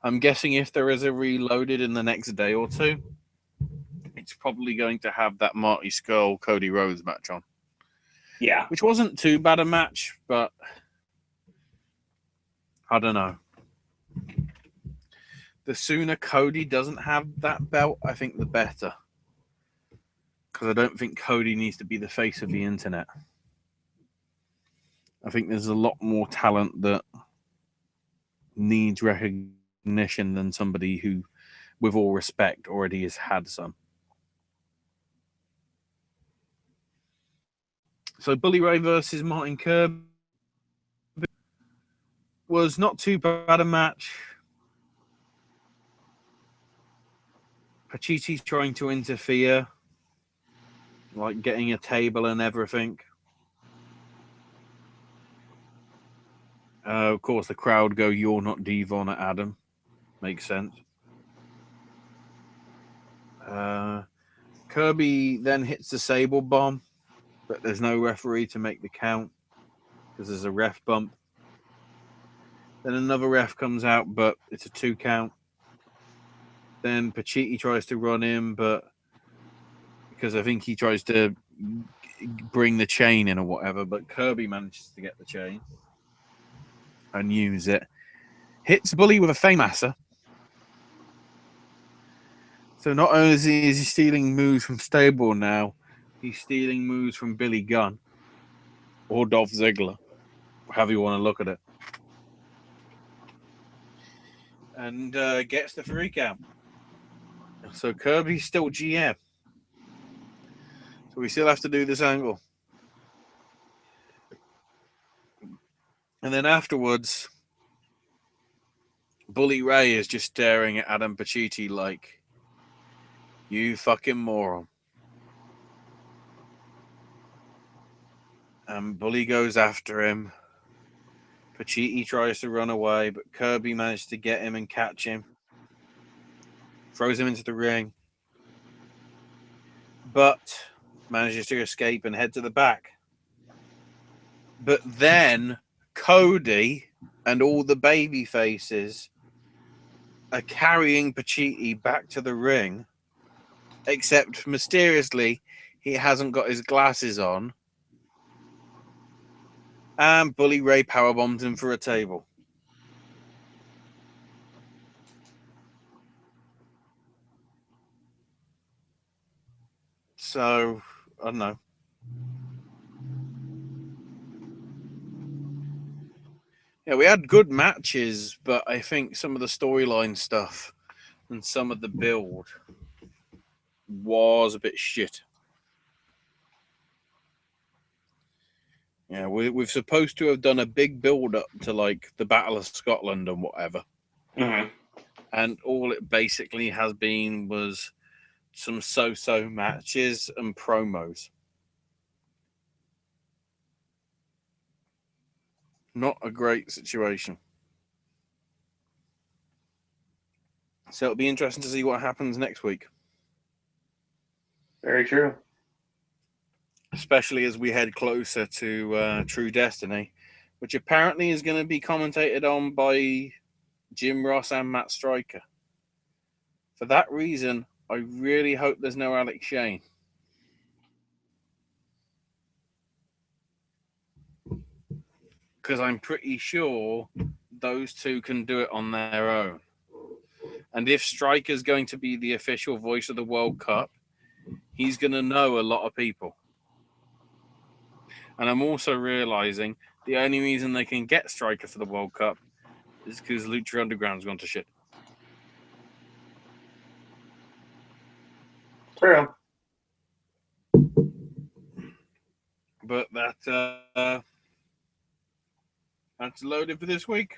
I'm guessing if there is a Reloaded in the next day or two, it's probably going to have that Marty Scurll Cody Rhodes match on. Yeah. Which wasn't too bad a match, but I don't know. The sooner Cody doesn't have that belt, I think the better. Because I don't think Cody needs to be the face of the internet. I think there's a lot more talent that needs recognition than somebody who, with all respect, already has had some. So Bully Ray versus Martin Kirby was not too bad a match. Pacitti trying to interfere, like getting a table and everything. Of course, the crowd go, "You're not Devon at Adam." Makes sense. Kirby then hits the Sable Bomb, but there's no referee to make the count because there's a ref bump. Then another ref comes out, but it's a 2 count. Then Pacitti tries to run in, but because I think he tries to bring the chain in or whatever, but Kirby manages to get the chain and use it. Hits Bully with a Faymaster. So not only is he stealing moves from Stable now, he's stealing moves from Billy Gunn or Dolph Ziggler, however you want to look at it. And gets the 3 count. So Kirby's still GM. So we still have to do this angle. And then afterwards, Bully Ray is just staring at Adam Pacitti like, "You fucking moron." And Bully goes after him. Pacitti tries to run away, but Kirby managed to get him and catch him. Throws him into the ring. But manages to escape and head to the back. But then Cody and all the baby faces are carrying Pacitti back to the ring, except mysteriously he hasn't got his glasses on, and Bully Ray powerbombs him for a table. So, I don't know. Yeah, we had good matches, but I think some of the storyline stuff and some of the build was a bit shit. Yeah, we're supposed to have done a big build-up to, like, the Battle of Scotland and whatever. Mm-hmm. And all it basically has been was some so-so matches and promos. Not a great situation. So it'll be interesting to see what happens next week. Very true. Especially as we head closer to True Destiny, which apparently is going to be commentated on by Jim Ross and Matt Stryker. For that reason, I really hope there's no Alex Shane. Because I'm pretty sure those two can do it on their own. And if Stryker's going to be the official voice of the World Cup, he's going to know a lot of people. And I'm also realizing the only reason they can get Stryker for the World Cup is because Lucha Underground's gone to shit. True. But that's loaded for this week.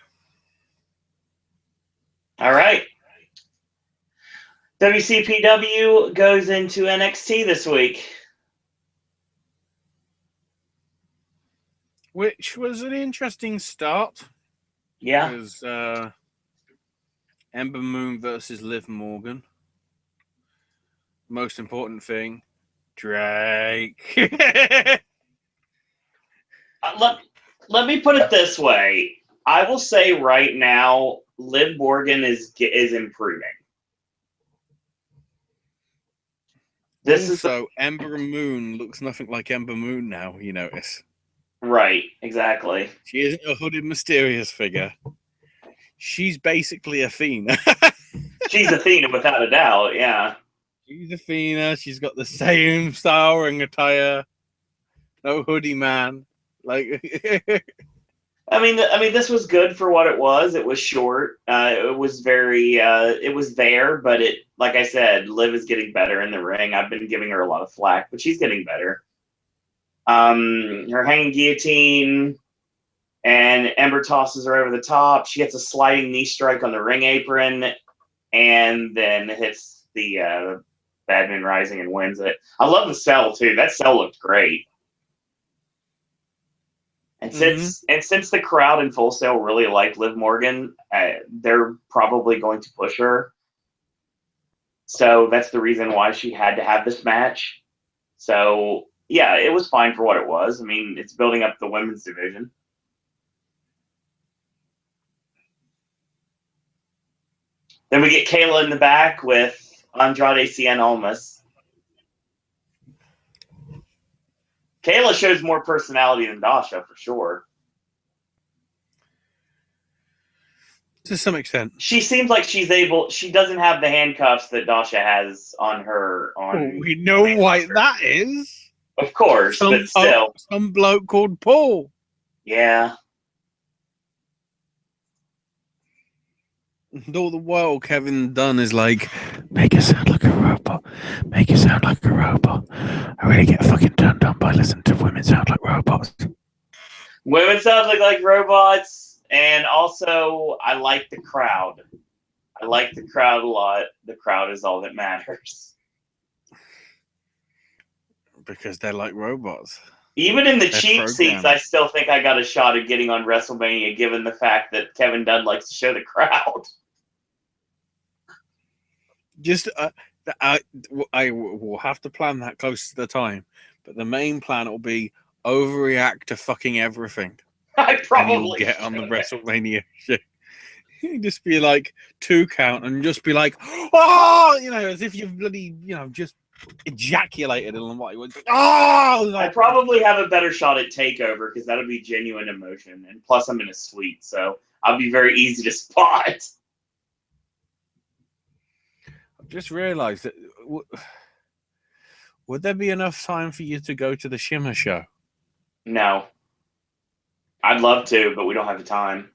All right. WCPW goes into NXT this week. Which was an interesting start. Yeah. Because Ember Moon versus Liv Morgan. Most important thing, Drake. Let me put it this way. I will say right now, Liv Morgan is improving. Ember Moon looks nothing like Ember Moon now, you notice. Right, exactly. She isn't a hooded, mysterious figure. She's basically Athena. She's Athena without a doubt, yeah. She's Athena. She's got the same style ring attire. No hoodie man. Like, I mean, this was good for what it was. It was short. It was very. It was there, but it, like I said, Liv is getting better in the ring. I've been giving her a lot of flack, but she's getting better. Her hanging guillotine, and Ember tosses her over the top. She gets a sliding knee strike on the ring apron, and then hits the Badman Rising and wins it. I love the cell too. That cell looked great. And since the crowd in Full Sail really liked Liv Morgan, they're probably going to push her. So that's the reason why she had to have this match. So yeah, it was fine for what it was. I mean, it's building up the women's division. Then we get Kayla in the back with Andrade Cien Almas. Kayla shows more personality than Dasha, for sure. To some extent. She seems like she doesn't have the handcuffs that Dasha has on her. We know why that is. Of course, but still. Some bloke called Paul. Yeah. And all the while, Kevin Dunn is like, make it sound like a robot. Make it sound like a robot. I really get fucking turned on by listening to women sound like robots. Women sound like robots, and also I like the crowd. I like the crowd a lot. The crowd is all that matters. Because they're like robots. Even in the cheap seats, I still think I got a shot at getting on WrestleMania, given the fact that Kevin Dunn likes to show the crowd. Just, I will have to plan that close to the time, but the main plan will be overreact to fucking everything. I probably and you'll get on the WrestleMania shit. Just be like 2 count and just be like, oh, as if you've bloody, just ejaculated on what you would. Oh, I probably have a better shot at Takeover because that'll be genuine emotion, and plus I'm in a suite, so I'll be very easy to spot. I've just realized that would there be enough time for you to go to the Shimmer show? No. I'd love to, but we don't have the time.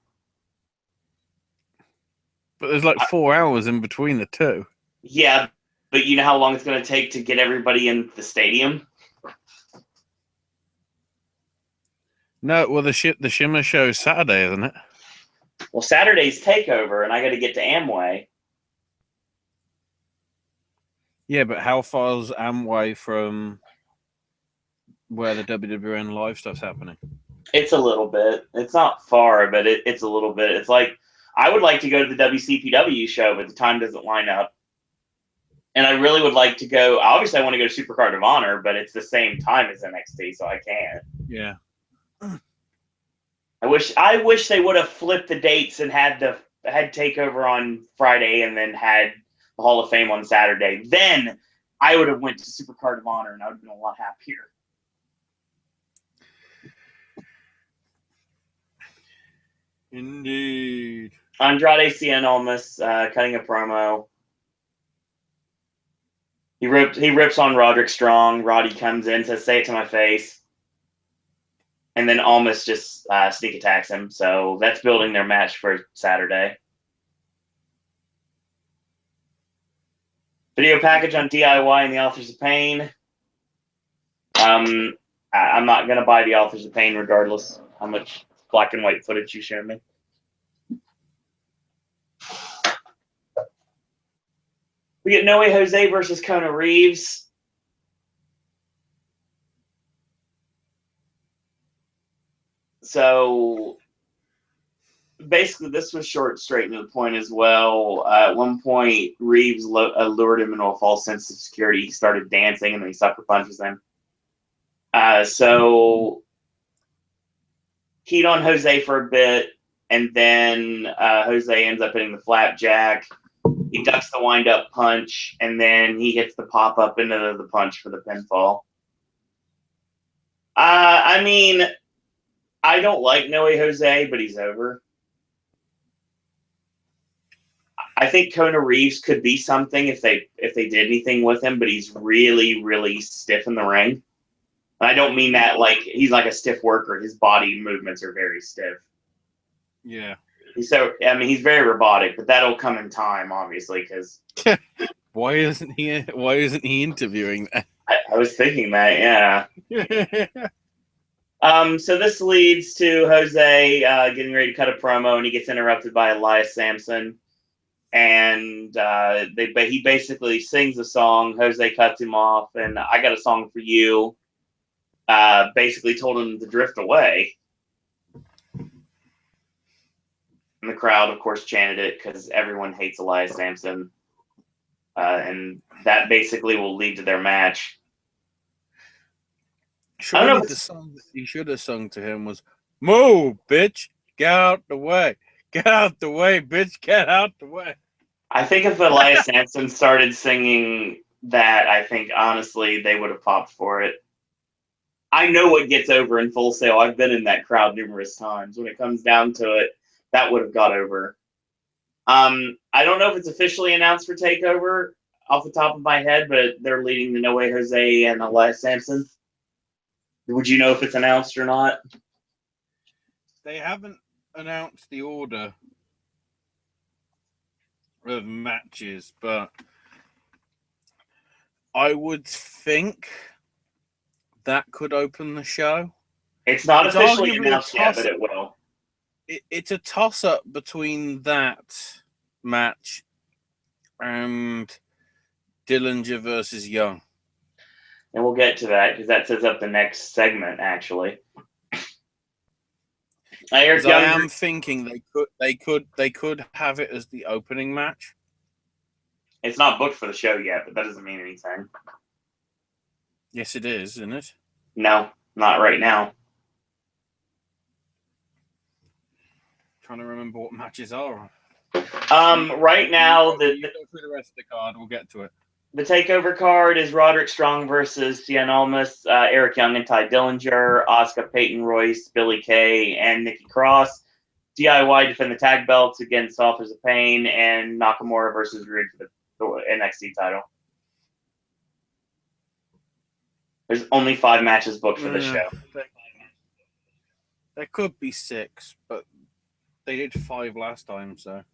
But there's like 4 hours in between the two. Yeah, but you know how long it's going to take to get everybody in the stadium? No, well, the Shimmer show is Saturday, isn't it? Well, Saturday's Takeover, and I got to get to Amway. Yeah, but how far is Amway from where the WWN live stuff's happening? It's a little bit. It's not far, but it's a little bit. It's like I would like to go to the WCPW show, but the time doesn't line up. And I really would like to go. Obviously, I want to go to Supercard of Honor, but it's the same time as NXT, so I can't. Yeah. I wish they would have flipped the dates and had Takeover on Friday and then had the Hall of Fame on Saturday. Then I would have went to Supercard of Honor, and I would have been a lot happier. Indeed. Andrade Cien Almas cutting a promo. He rips on Roderick Strong. Roddy comes in, says, "Say it to my face." And then Almas just sneak attacks him. So that's building their match for Saturday. Video package on DIY and the Authors of Pain. I'm not going to buy the Authors of Pain regardless how much black and white footage you show me. We get Noe Jose versus Kona Reeves. So basically, this was short, straight and to the point as well. At one point, Reeves lured him into a false sense of security. He started dancing, and then he sucker punches him. So heat on Jose for a bit, and then Jose ends up hitting the flapjack. He ducks the wind-up punch, and then he hits the pop-up into the punch for the pinfall. I mean, I don't like Noe Jose, but he's over. I think Kona Reeves could be something if they did anything with him, but he's really, really stiff in the ring. And I don't mean that like he's like a stiff worker. His body movements are very stiff. Yeah. He's very robotic, but that'll come in time, obviously, because why isn't he interviewing that? I was thinking that, yeah. So this leads to Jose getting ready to cut a promo, and he gets interrupted by Elias Sampson. And he basically sings a song. Jose cuts him off, and "I got a song for you." Basically told him to drift away. And the crowd, of course, chanted it because everyone hates Elias Sampson. And that basically will lead to their match. Surely the song that you should have sung to him was, "Move, bitch! Get out the way! Get out the way, bitch! Get out the way!" I think if Elias Sampson started singing that, I think, honestly, they would have popped for it. I know what gets over in Full Sail. I've been in that crowd numerous times. When it comes down to it, that would have got over. I don't know if it's officially announced for TakeOver off the top of my head, but they're leading to Noe Jose and Elias Sampson. Would you know if it's announced or not? They haven't announced the order of matches, but I would think that could open the show. It's not officially announced yet, but it will. It's a toss-up between that match and Dillinger versus Young. And we'll get to that because that sets up the next segment, actually. I am thinking they could have it as the opening match. It's not booked for the show yet, but that doesn't mean anything. Yes, it is, isn't it? No, not right now. Trying to remember what matches are. Right now, go through the rest of the card. We'll get to it. The TakeOver card is Roderick Strong versus Cien Almas, Eric Young and Ty Dillinger, Asuka, Peyton Royce, Billie Kay, and Nikki Cross. DIY defend the tag belts against Authors of Pain, and Nakamura versus Rude for the NXT title. There's only 5 matches booked for this show. There could be 6, but they did 5 last time, so.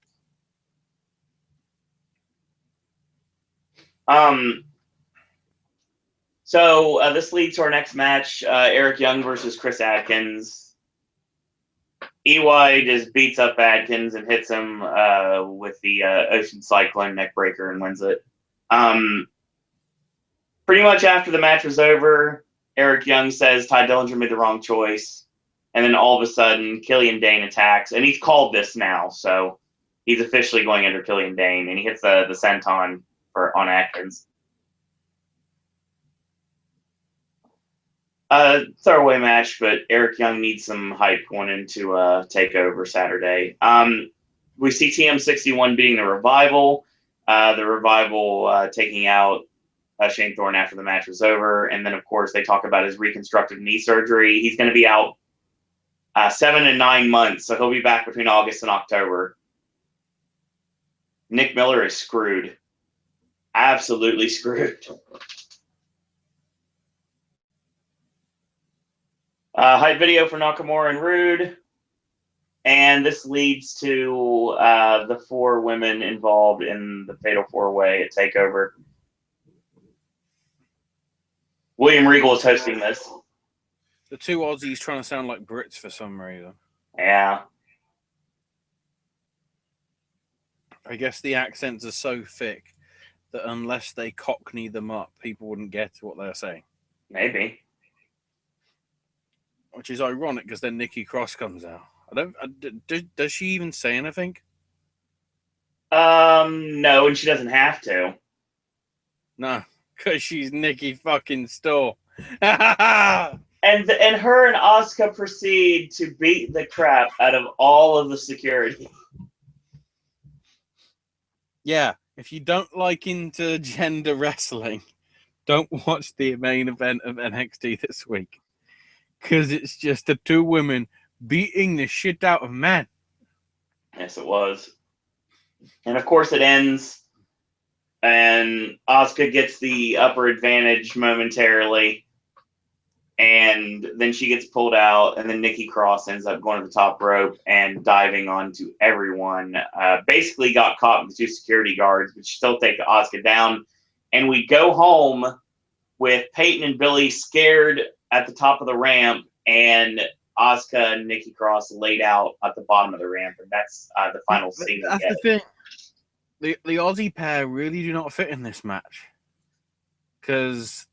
So this leads to our next match, Eric Young versus Chris Adkins. EY just beats up Adkins and hits him with the Ocean Cyclone neckbreaker and wins it. Pretty much after the match was over, Eric Young says Ty Dillinger made the wrong choice. And then all of a sudden, Killian Dane attacks. And he's called this now, so he's officially going under Killian Dane. And he hits the senton on Atkins. Throwaway match, but Eric Young needs some hype going into TakeOver Saturday. We see TM61 beating the Revival. The Revival taking out Shane Thorne after the match was over. And then, of course, they talk about his reconstructive knee surgery. He's going to be out 7 and 9 months, so he'll be back between August and October. Nick Miller is screwed. Absolutely screwed. Hype video for Nakamura and Rude. And this leads to the 4 women involved in the Fatal 4-Way at TakeOver. William Regal is hosting this. The 2 Aussies trying to sound like Brits for some reason. Yeah. I guess the accents are so thick that unless they cockney them up, people wouldn't get what they're saying. Maybe. Which is ironic because then Nikki Cross comes out. Does she even say anything? No, and she doesn't have to. No, because she's Nikki fucking Storm. And her and Asuka proceed to beat the crap out of all of the security. Yeah, if you don't like intergender wrestling, don't watch the main event of NXT this week. Because it's just the 2 women beating the shit out of men. Yes, it was. And of course it ends. And Asuka gets the upper advantage momentarily. And then she gets pulled out. And then Nikki Cross ends up going to the top rope and diving onto everyone. Basically got caught with the 2 security guards, but she still takes Asuka down. And we go home with Peyton and Billy scared at the top of the ramp, and Asuka and Nikki Cross laid out at the bottom of the ramp, and that's the final scene. That's the thing. The Aussie pair really do not fit in this match. Because,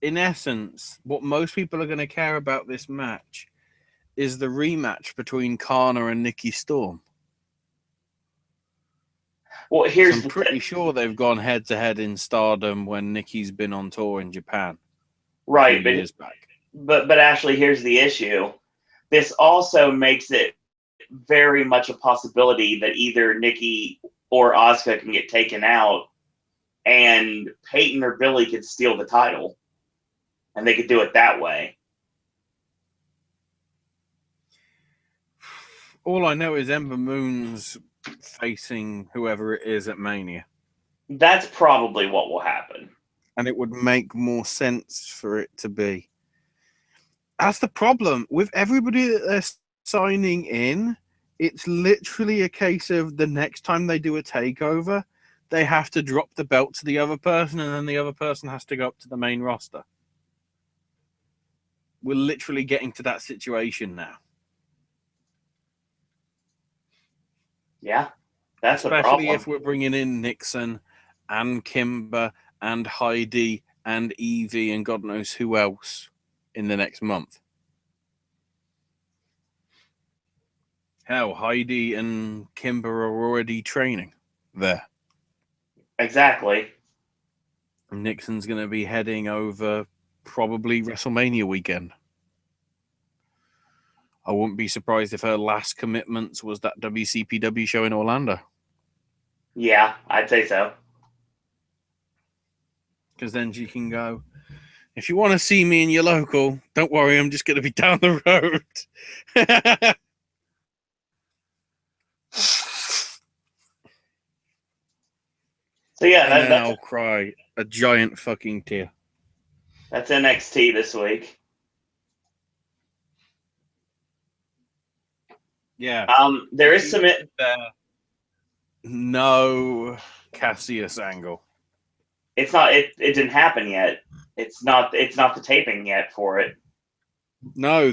in essence, what most people are going to care about this match is the rematch between Kana and Nikki Storm. Well, I'm pretty sure they've gone head-to-head in Stardom when Nikki's been on tour in Japan. Right, but years back. But Ashley, here's the issue. This also makes it very much a possibility that either Nikki or Asuka can get taken out, and Peyton or Billy could steal the title, and they could do it that way. All I know is Ember Moon's facing whoever it is at Mania. That's probably what will happen. And it would make more sense for it to be. That's the problem. With everybody that they're signing in, it's literally a case of the next time they do a takeover, they have to drop the belt to the other person, and then the other person has to go up to the main roster. We're literally getting to that situation now. Yeah, that's the Especially problem. if we're bringing in Nixon and Kimber and Heidi and Evie and God knows who else in the next month. Hell, Heidi and Kimber are already training there. Exactly. Nixon's going to be heading over probably WrestleMania weekend. I wouldn't be surprised if her last commitments was that WCPW show in Orlando. Yeah, I'd say so. Because then she can go, if you want to see me in your local, don't worry, I'm just going to be down the road. So yeah, and then I'll cry a giant fucking tear. That's NXT this week. Yeah. There is some no Cassius angle. It's not. It didn't happen yet. It's not the taping yet for it. No,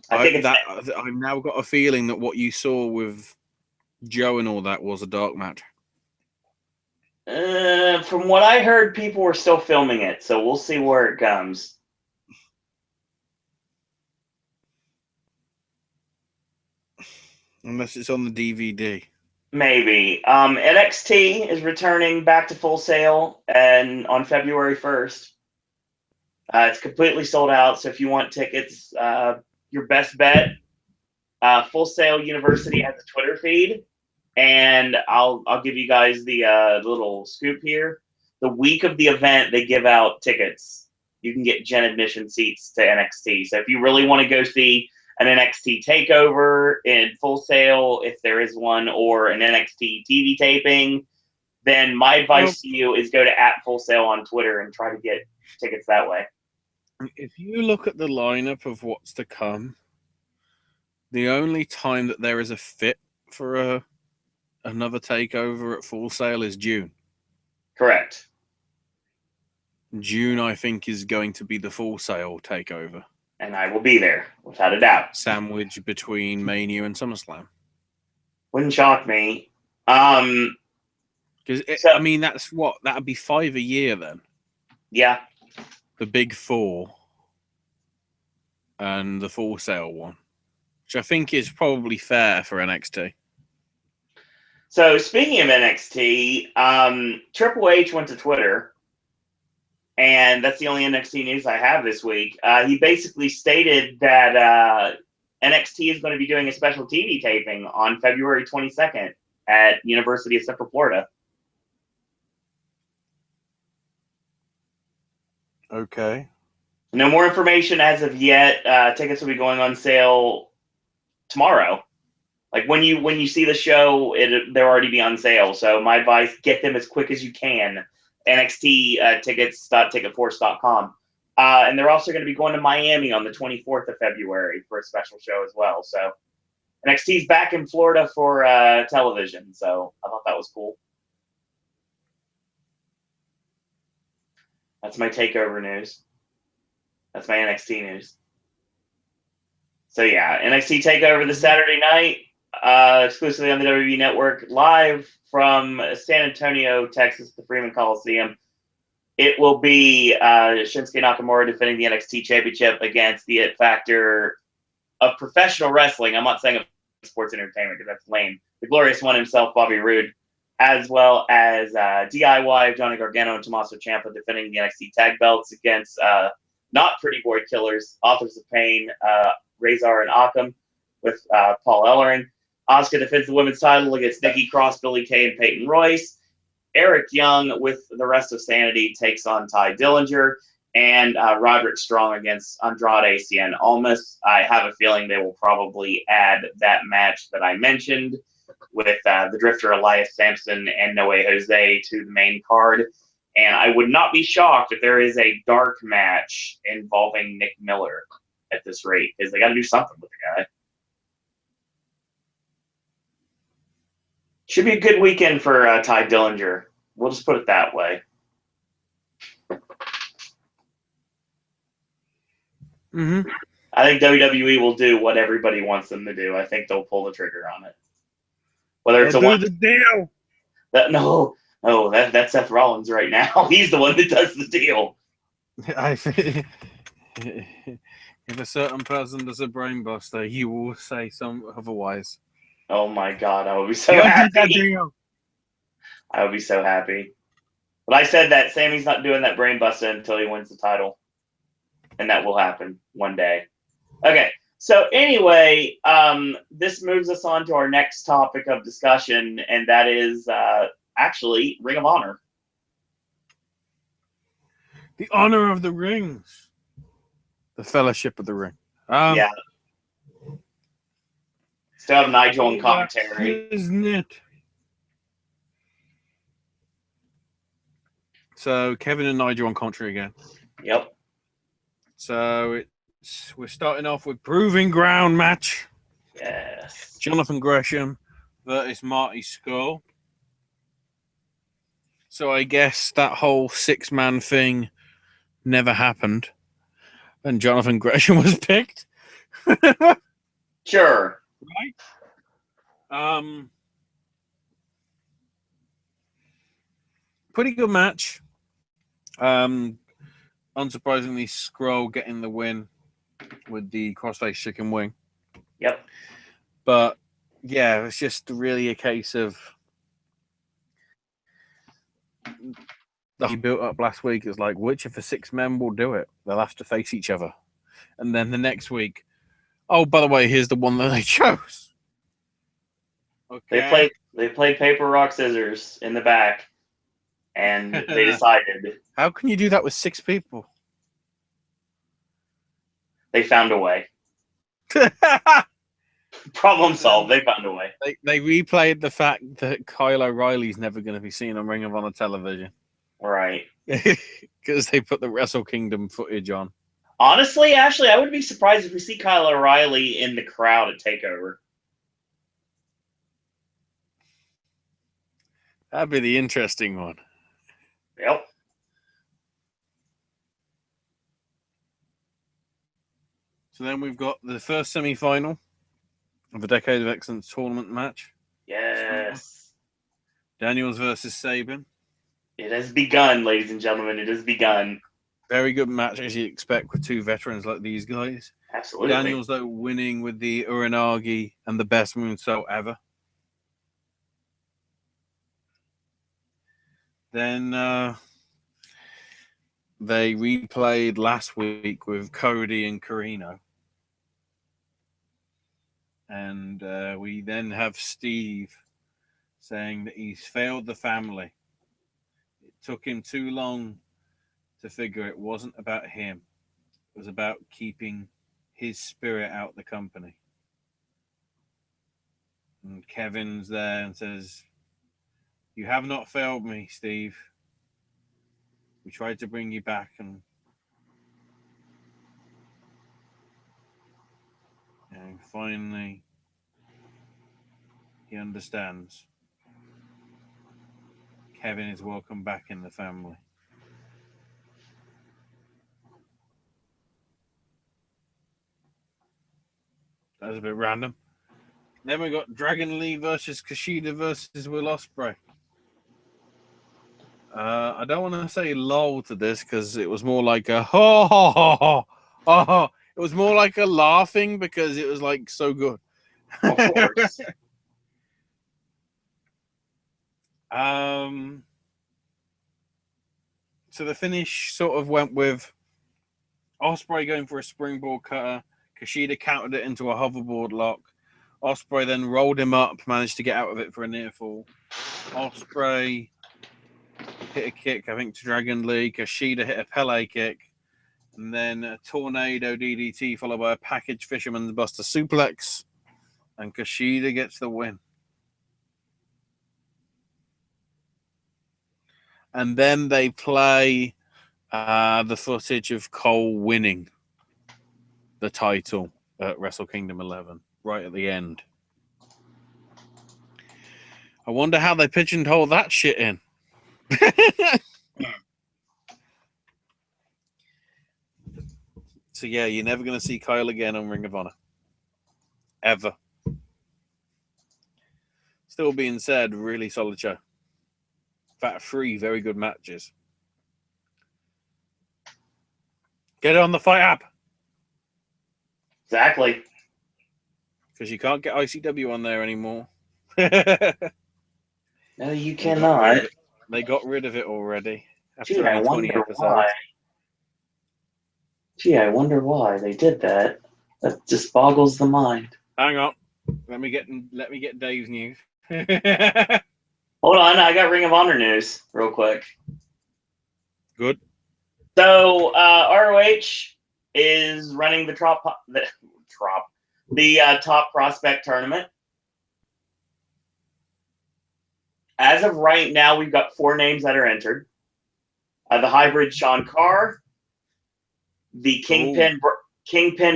I've now got a feeling that what you saw with Joe and all that was a dark match. From what I heard, people were still filming it, so we'll see where it comes. Unless it's on the DVD. Maybe. NXT is returning back to Full Sail and on February 1st. It's completely sold out, so if you want tickets, your best bet, Full Sail University has a Twitter feed, and I'll give you guys the little scoop here. The week of the event, they give out tickets. You can get gen admission seats to NXT. So if you really want to go see an NXT takeover in Full Sail, if there is one, or an NXT TV taping, then my advice to you is go to @FullSail on Twitter and try to get tickets that way. If you look at the lineup of what's to come, the only time that there is a fit for another takeover at Full Sail is June. Correct. June, I think, is going to be the Full Sail takeover. And I will be there, without a doubt. Sandwich between Mania and SummerSlam. Wouldn't shock me. Because I mean, that's what that'd be 5 a year then. Yeah. The big 4 and the Full Sail one, which I think is probably fair for NXT. So speaking of NXT, Triple H went to Twitter, and that's the only NXT news I have this week. He basically stated that NXT is going to be doing a special TV taping on February 22nd at University of Central Florida. Okay. No more information as of yet. Tickets will be going on sale tomorrow. Like when you see the show, they'll already be on sale. So my advice: get them as quick as you can. NXT tickets.ticketforce.com. And they're also going to be going to Miami on the 24th of February for a special show as well. So NXT's back in Florida for television. So I thought that was cool. That's my takeover news. That's my NXT news. So yeah, NXT takeover this Saturday night, exclusively on the WWE Network, live from San Antonio, Texas, the Freeman Coliseum. It will be Shinsuke Nakamura defending the NXT Championship against the It Factor of professional wrestling. I'm not saying of sports entertainment because that's lame. The glorious one himself, Bobby Roode, as well as DIY, Johnny Gargano, and Tommaso Ciampa defending the NXT tag belts against not Pretty Boy Killers, Authors of Pain, Razor and Occam, with Paul Ellering. Asuka defends the women's title against Nikki Cross, Billie Kay, and Peyton Royce. Eric Young, with the rest of Sanity, takes on Ty Dillinger. And Roderick Strong against Andrade Cien Almas. I have a feeling they will probably add that match that I mentioned with the Drifter Elias Sampson and Noe Jose to the main card. And I would not be shocked if there is a dark match involving Nick Miller at this rate, because they got to do something with the guy. Should be a good weekend for Ty Dillinger. We'll just put it that way. Mm-hmm. I think WWE will do what everybody wants them to do. I think they'll pull the trigger on it. Whether it's the deal. That's Seth Rollins right now. He's the one that does the deal. I think if a certain person does a brainbuster, you will say some otherwise. Oh my God, I would be so happy. I would be so happy. But I said that Sammy's not doing that brainbuster until he wins the title. And that will happen one day. Okay, so anyway, this moves us on to our next topic of discussion, and that is actually Ring of Honor. The Honor of the Rings. The Fellowship of the Ring. Yeah. Still have Nigel in commentary. Isn't it? So Kevin and Nigel on commentary again. Yep. So we're starting off with Proving Ground match. Yes. Jonathan Gresham versus Marty Scurll. So I guess that whole 6-man thing never happened. And Jonathan Gresham was picked. Sure. Right? Pretty good match. Unsurprisingly, Scroll getting the win with the crossface chicken wing. Yep. But yeah, it's just really a case of that you built up last week. Is like, which of the 6 men will do it? They'll have to face each other. And then the next week, oh, by the way, here's the one that they chose. Okay. They played paper, rock, scissors in the back, and they decided. How can you do that with 6 people? They found a way. Problem solved. They found a way. They replayed the fact that Kyle O'Reilly's never going to be seen on Ring of Honor television. Right. Because they put the Wrestle Kingdom footage on. Honestly, Ashley, I would be surprised if we see Kyle O'Reilly in the crowd at TakeOver. That'd be the interesting one. Yep. So then we've got the first semi-final of the Decade of Excellence tournament match. Yes. Daniels versus Sabin. It has begun, ladies and gentlemen. It has begun. Very good match, as you expect, with 2 veterans like these guys. Absolutely. Daniels, though, winning with the Uranagi and the best moonsault ever. Then they replayed last week with Cody and Carino. And we then have Steve saying that he's failed the family. It took him too long to figure it wasn't about him. It was about keeping his spirit out the company. And Kevin's there and says, "You have not failed me, Steve. We tried to bring you back, and finally he understands. Kevin is welcome back in the family." That was a bit random. Then we got Dragon Lee versus Kushida versus Will Ospreay. I don't want to say lol to this because it was more like a ho ho ho ho ho. It was more like a laughing because it was like so good. Of course. So the finish sort of went with Ospreay going for a springboard cutter. Kushida countered it into a hoverboard lock. Ospreay then rolled him up, managed to get out of it for a near fall. Ospreay hit a kick, I think, to Dragon Lee. Kushida hit a Pele kick. And then a tornado DDT followed by a package fisherman's buster suplex. And Kushida gets the win. And then they play the footage of Cole winning the title at Wrestle Kingdom 11 right at the end. I wonder how they pigeonhole that shit in. So yeah, you're never going to see Kyle again on Ring of Honor. Ever. Still being said, really solid show. In fact, 3 very good matches. Get it on the Fight app. Exactly. Because you can't get ICW on there anymore. No, you cannot. They got rid of it already. After Gee, I only 20 wonder episodes. why. Gee, I wonder why they did that. That just boggles the mind. Hang on. Let me get Dave's news. Hold on, I got Ring of Honor news real quick. Good. So ROH is running the top prospect tournament. As of right now, we've got 4 names that are entered. The hybrid Sean Carr, the Kingpin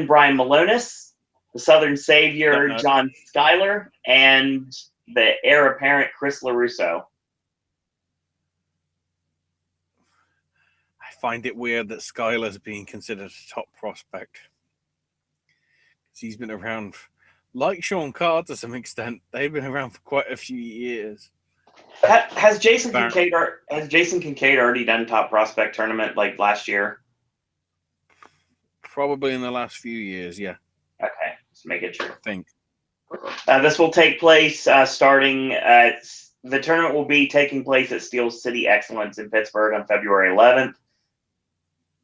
Brian Malonis, the Southern Savior John Schuyler, and the heir apparent Chris LaRusso. I find it weird that Schuyler's being considered a top prospect. He's been around, like Sean Carr to some extent. They've been around for quite a few years. Has Jason Kincaid already done Top Prospect tournament like last year? Probably in the last few years, yeah. Okay, let's make it sure. I think. This will take place starting at the tournament will be taking place at Steel City Excellence in Pittsburgh on February 11th.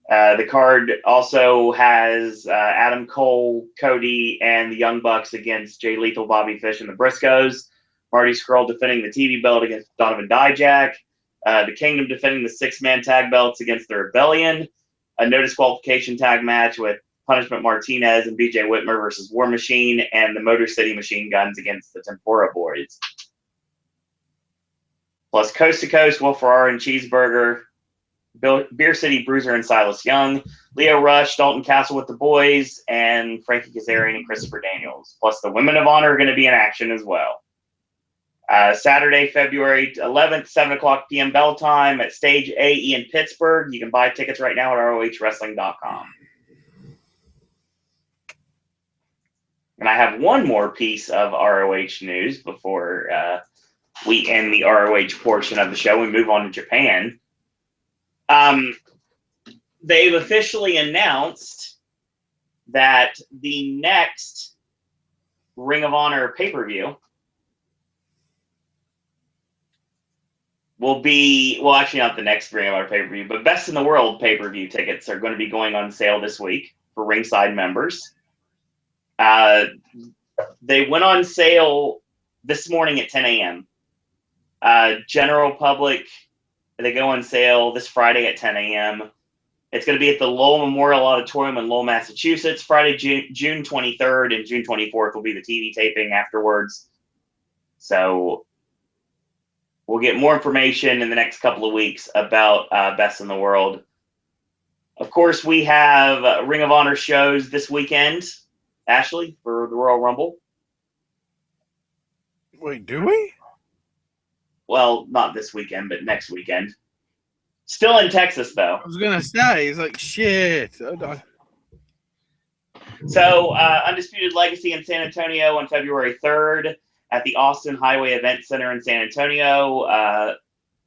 The card also has Adam Cole, Cody, and the Young Bucks against Jay Lethal, Bobby Fish, and the Briscoes. Marty Scurll defending the TV belt against Donovan Dijak. The Kingdom defending the six-man tag belts against the Rebellion. A no disqualification tag match with Punishment Martinez and BJ Whitmer versus War Machine, and the Motor City Machine Guns against the Tempura Boys. Plus Coast to Coast, Will Ferrara and Cheeseburger, Beer City Bruiser and Silas Young, Leo Rush, Dalton Castle with the Boys, and Frankie Kazarian and Christopher Daniels. Plus the Women of Honor are going to be in action as well. Saturday, February 11th, 7 o'clock p.m. bell time at Stage AE in Pittsburgh. You can buy tickets right now at ROHWrestling.com. And I have one more piece of ROH news before we end the ROH portion of the show. We move on to Japan. They've officially announced that the next Ring of Honor pay-per-view will be, well, actually not the next Ring of Honor pay-per-view, but Best in the World pay-per-view tickets are going to be going on sale this week for ringside members. They went on sale this morning at 10 a.m. General public, they go on sale this Friday at 10 a.m. It's going to be at the Lowell Memorial Auditorium in Lowell, Massachusetts. Friday, June 23rd and June 24th will be the TV taping afterwards. So we'll get more information in the next couple of weeks about Best in the World. Of course, we have Ring of Honor shows this weekend, Ashley, for the Royal Rumble. Wait, do we? Well, not this weekend, but next weekend. Still in Texas, though. I was going to say, it's like, shit. So, Undisputed Legacy in San Antonio on February 3rd at the Austin Highway Event Center in San Antonio.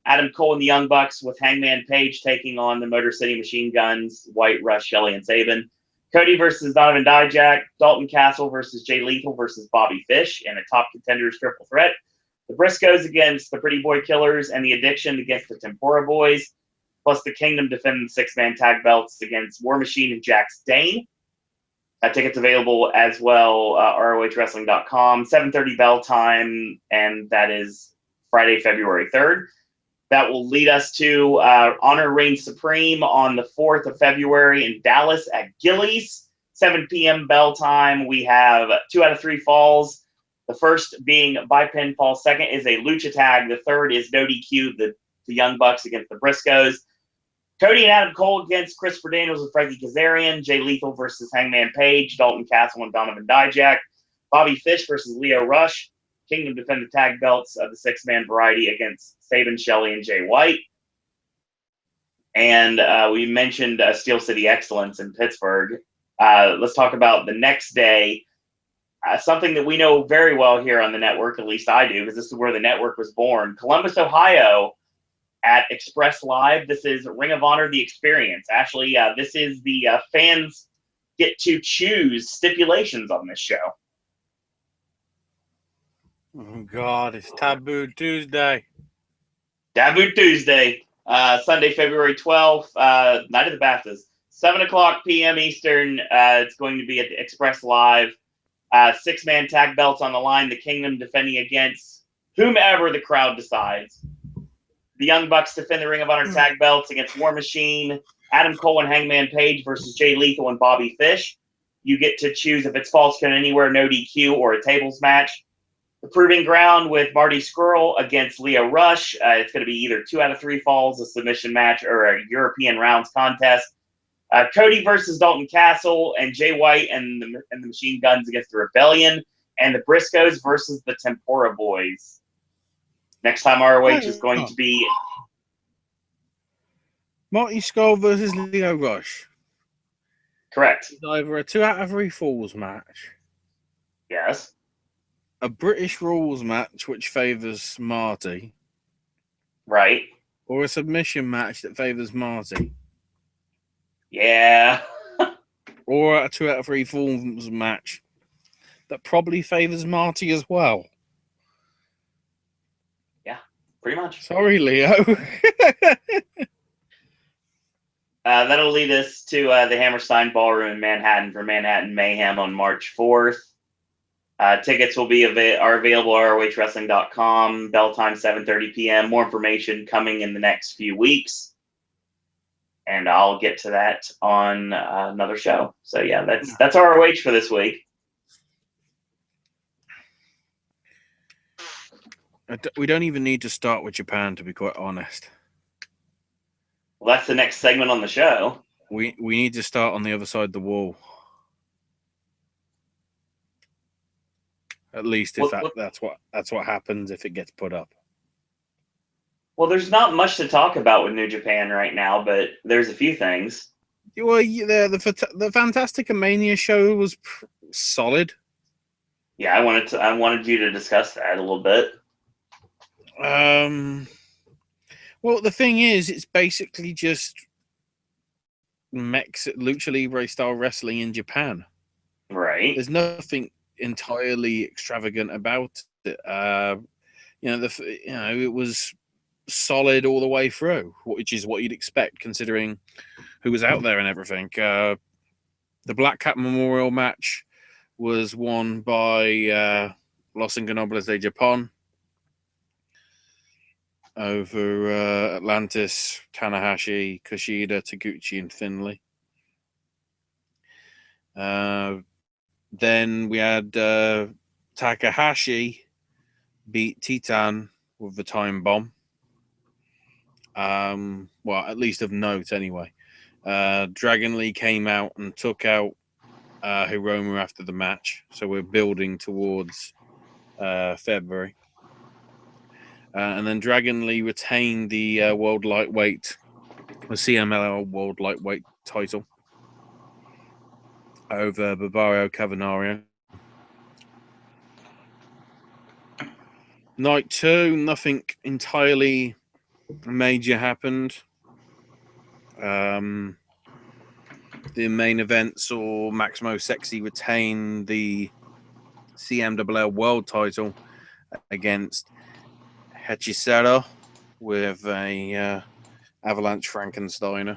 Adam Cole and the Young Bucks with Hangman Page taking on the Motor City Machine Guns, White, Rush, Shelley, and Sabin. Cody versus Donovan Dijak. Dalton Castle versus Jay Lethal versus Bobby Fish in a top contenders triple threat. The Briscoes against the Pretty Boy Killers and the Addiction against the Tempura Boys. Plus the Kingdom defending the six-man tag belts against War Machine and Jax Dane. Tickets available as well, ROHWrestling.com. 7:30 bell time, and that is Friday, February 3rd. That will lead us to Honor Reigns Supreme on the 4th of February in Dallas at Gillies. 7 p.m. bell time. We have 2 out of 3 falls. The first being by pinfall. Second is a lucha tag. The third is no DQ, the Young Bucks against the Briscoes. Cody and Adam Cole against Christopher Daniels and Frankie Kazarian. Jay Lethal versus Hangman Page. Dalton Castle and Donovan Dijak. Bobby Fish versus Leo Rush. Kingdom defend the tag belts of the six-man variety against Sabin, Shelley, and Jay White. And we mentioned Steel City Excellence in Pittsburgh. Let's talk about the next day. Something that we know very well here on the network, at least I do, because this is where the network was born. Columbus, Ohio, at Express Live. This is Ring of Honor, The Experience. Actually, this is the fans get to choose stipulations on this show. Oh, God, it's Taboo Tuesday. Taboo Tuesday, Sunday, February 12th, Night of the Baptists. 7 o'clock p.m. Eastern. It's going to be at the Express Live. Six-man tag belts on the line. The Kingdom defending against whomever the crowd decides. The Young Bucks defend the Ring of Honor tag belts against War Machine, Adam Cole and Hangman Page versus Jay Lethal and Bobby Fish. You get to choose if it's false count anywhere, no DQ, or a tables match. The Proving Ground with Marty Scurll against Leo Rush. It's going to be either 2 out of 3 falls, a submission match, or a European rounds contest. Cody versus Dalton Castle and Jay White and the Machine Guns against the Rebellion. And the Briscoes versus the Tempura Boys. Next time ROH is going to be Marty Scurll versus Leo Rush. Correct. It's either a 2 out of 3 falls match, Yes. a British rules match which favours Marty, Right. or a submission match that favours Marty, Yeah. or a 2 out of 3 falls match that probably favours Marty as well. Yeah, pretty much. Sorry, Leo. That'll lead us to the Hammerstein Ballroom in Manhattan for Manhattan Mayhem on March 4th. Tickets will be are available at ROHWrestling.com. Bell time 7:30 p.m. More information coming in the next few weeks, and I'll get to that on another show. So yeah, that's ROH for this week. We don't even need to start with Japan, to be quite honest. Well, that's the next segment on the show. We need to start on the other side of the wall. At least if that's what happens if it gets put up. Well, there's not much to talk about with New Japan right now, but there's a few things. Well, the Fantastica Mania show was solid. Yeah, I wanted you to discuss that a little bit. Well, the thing is, it's basically just Lucha Libre style wrestling in Japan. Right. There's nothing entirely extravagant about it. It was solid all the way through, which is what you'd expect considering who was out there and everything. The Black Cat Memorial match was won by Los Ingobernables de Japón over Atlantis, Tanahashi, Kushida, Taguchi, and Finlay. Then we had Takahashi beat Titan with the time bomb. Well, at least of note, anyway. Dragon Lee came out and took out Hiromu after the match, so we're building towards February. And then Dragon Lee retained the World Lightweight, the CMLL World Lightweight title over Barbario Cavernario. Night 2, nothing entirely major happened. The main event saw Maximo Sexy retain the CMLL World title against Hechicero with a Avalanche Frankensteiner.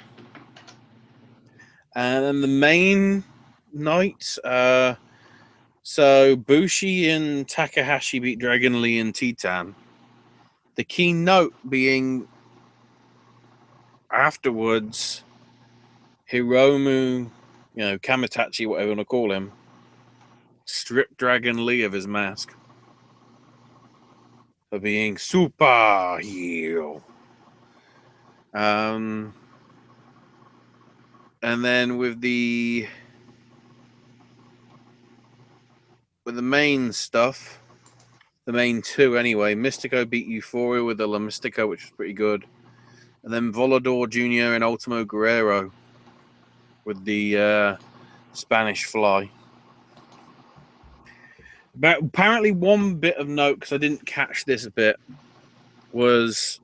And then the main night, so Bushi and Takahashi beat Dragon Lee and Titan. The key note being afterwards, Hiromu, Kamitachi, whatever you want to call him, stripped Dragon Lee of his mask for being super heel. And then with the main stuff, the main two anyway, Mystico beat Euphoria with the La Mystico, which was pretty good. And then Volador Jr. and Ultimo Guerrero with the Spanish Fly. But apparently one bit of note, because I didn't catch this bit, was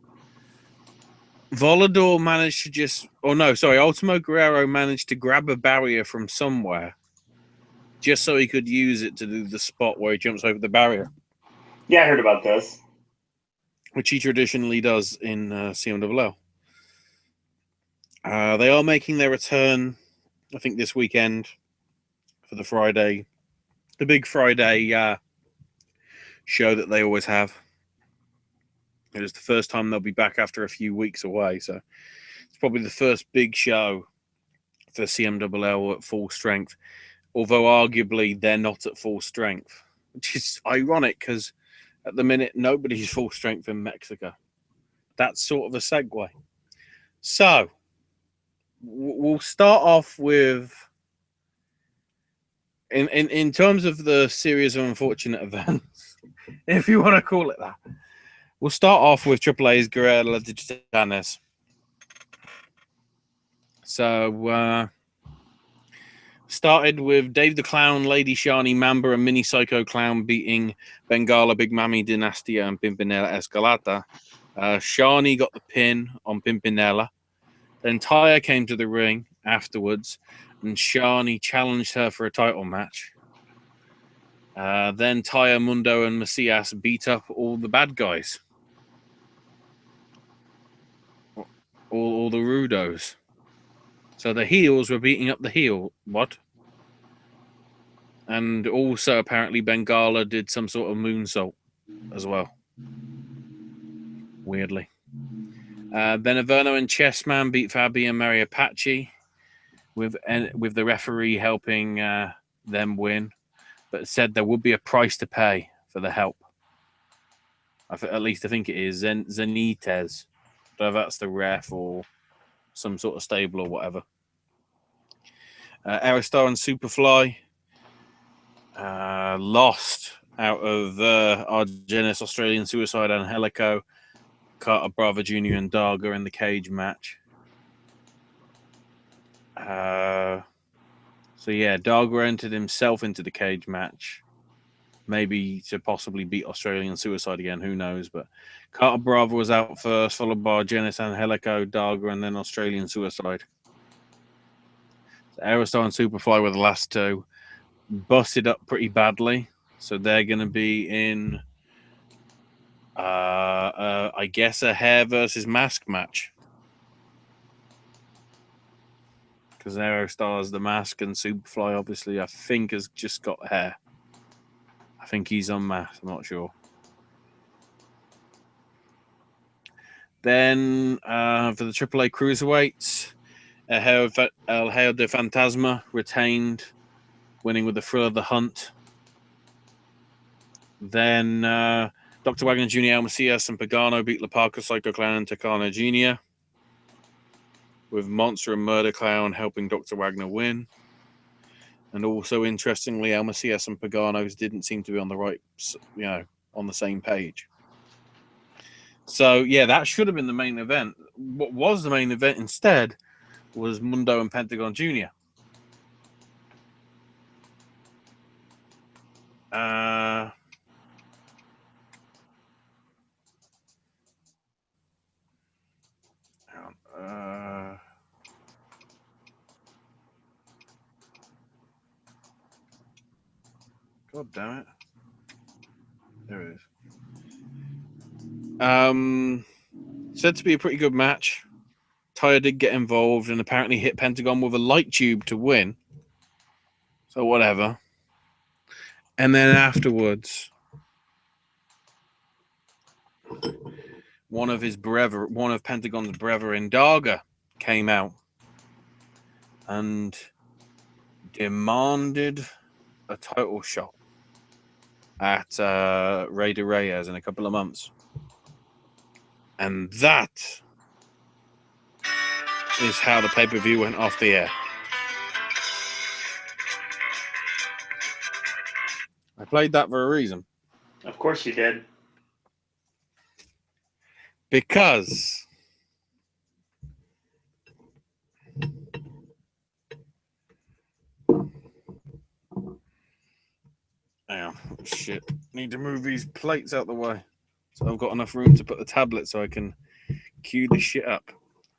Volador managed to Ultimo Guerrero managed to grab a barrier from somewhere just so he could use it to do the spot where he jumps over the barrier. Yeah, I heard about this. Which he traditionally does in CMLL. They are making their return, I think, this weekend for the big Friday show that they always have. It is the first time they'll be back after a few weeks away, so it's probably the first big show for CMLL at full strength, although arguably they're not at full strength, which is ironic because at the minute nobody's full strength in Mexico. That's sort of a segue. So we'll start off with, in terms of the series of unfortunate events, if you want to call it that. We'll start off with AAA's Guerrilla de Titanes. So, Started with Dave the Clown, Lady Shani, Mamba, and Mini Psycho Clown beating Bengala, Big Mami, Dynastia, and Pimpinella Escalata. Shani got the pin on Pimpinella. Then Taya came to the ring afterwards, and Shani challenged her for a title match. Then Taya, Mundo, and Macias beat up all the bad guys. All the Rudos. So the heels were beating up the heel. What? And also, apparently, Bengala did some sort of moonsault as well. Weirdly. Then Averno and Chessman beat Fabi and Mario Apache with the referee helping them win, but said there would be a price to pay for the help. At least I think it is Zenitez. So that's the ref or some sort of stable or whatever. Aerostar and Superfly lost out of Argenis, Australian Suicide, and Helico, Carter Bravo Jr. and Darga in the cage match. So yeah, Darga entered himself into the cage match, maybe to possibly beat Australian Suicide again. Who knows? But Carter Bravo was out first, followed by Argenis and Helico, Darga, and then Australian Suicide. So Aerostar and Superfly were the last two. Busted up pretty badly, so they're going to be in, I guess, a hair versus mask match. Because Aerostar's the mask, and Superfly, obviously, I think has just got hair. I think he's unmasked. I'm not sure. Then for the AAA Cruiserweights, El Hijo de Fantasma retained, winning with the Thrill of the Hunt. Then Dr. Wagner Jr., El Macias, and Pagano beat Laparca, Psycho Clown, and Takano Jr., with Monster and Murder Clown helping Dr. Wagner win. And also, interestingly, El Macias and Paganos didn't seem to be on the right, on the same page. So, yeah, that should have been the main event. What was the main event instead was Mundo and Pentagon Jr. God damn it. There it is. Said to be a pretty good match. Taya did get involved and apparently hit Pentagon with a light tube to win. So whatever. And then afterwards, one of Pentagon's brethren, Darga, came out and demanded a title shot at Rey de Reyes in a couple of months. And that is how the pay-per-view went off the air. I played that for a reason. Of course you did. Because shit. Need to move these plates out the way so I've got enough room to put the tablet so I can cue the shit up.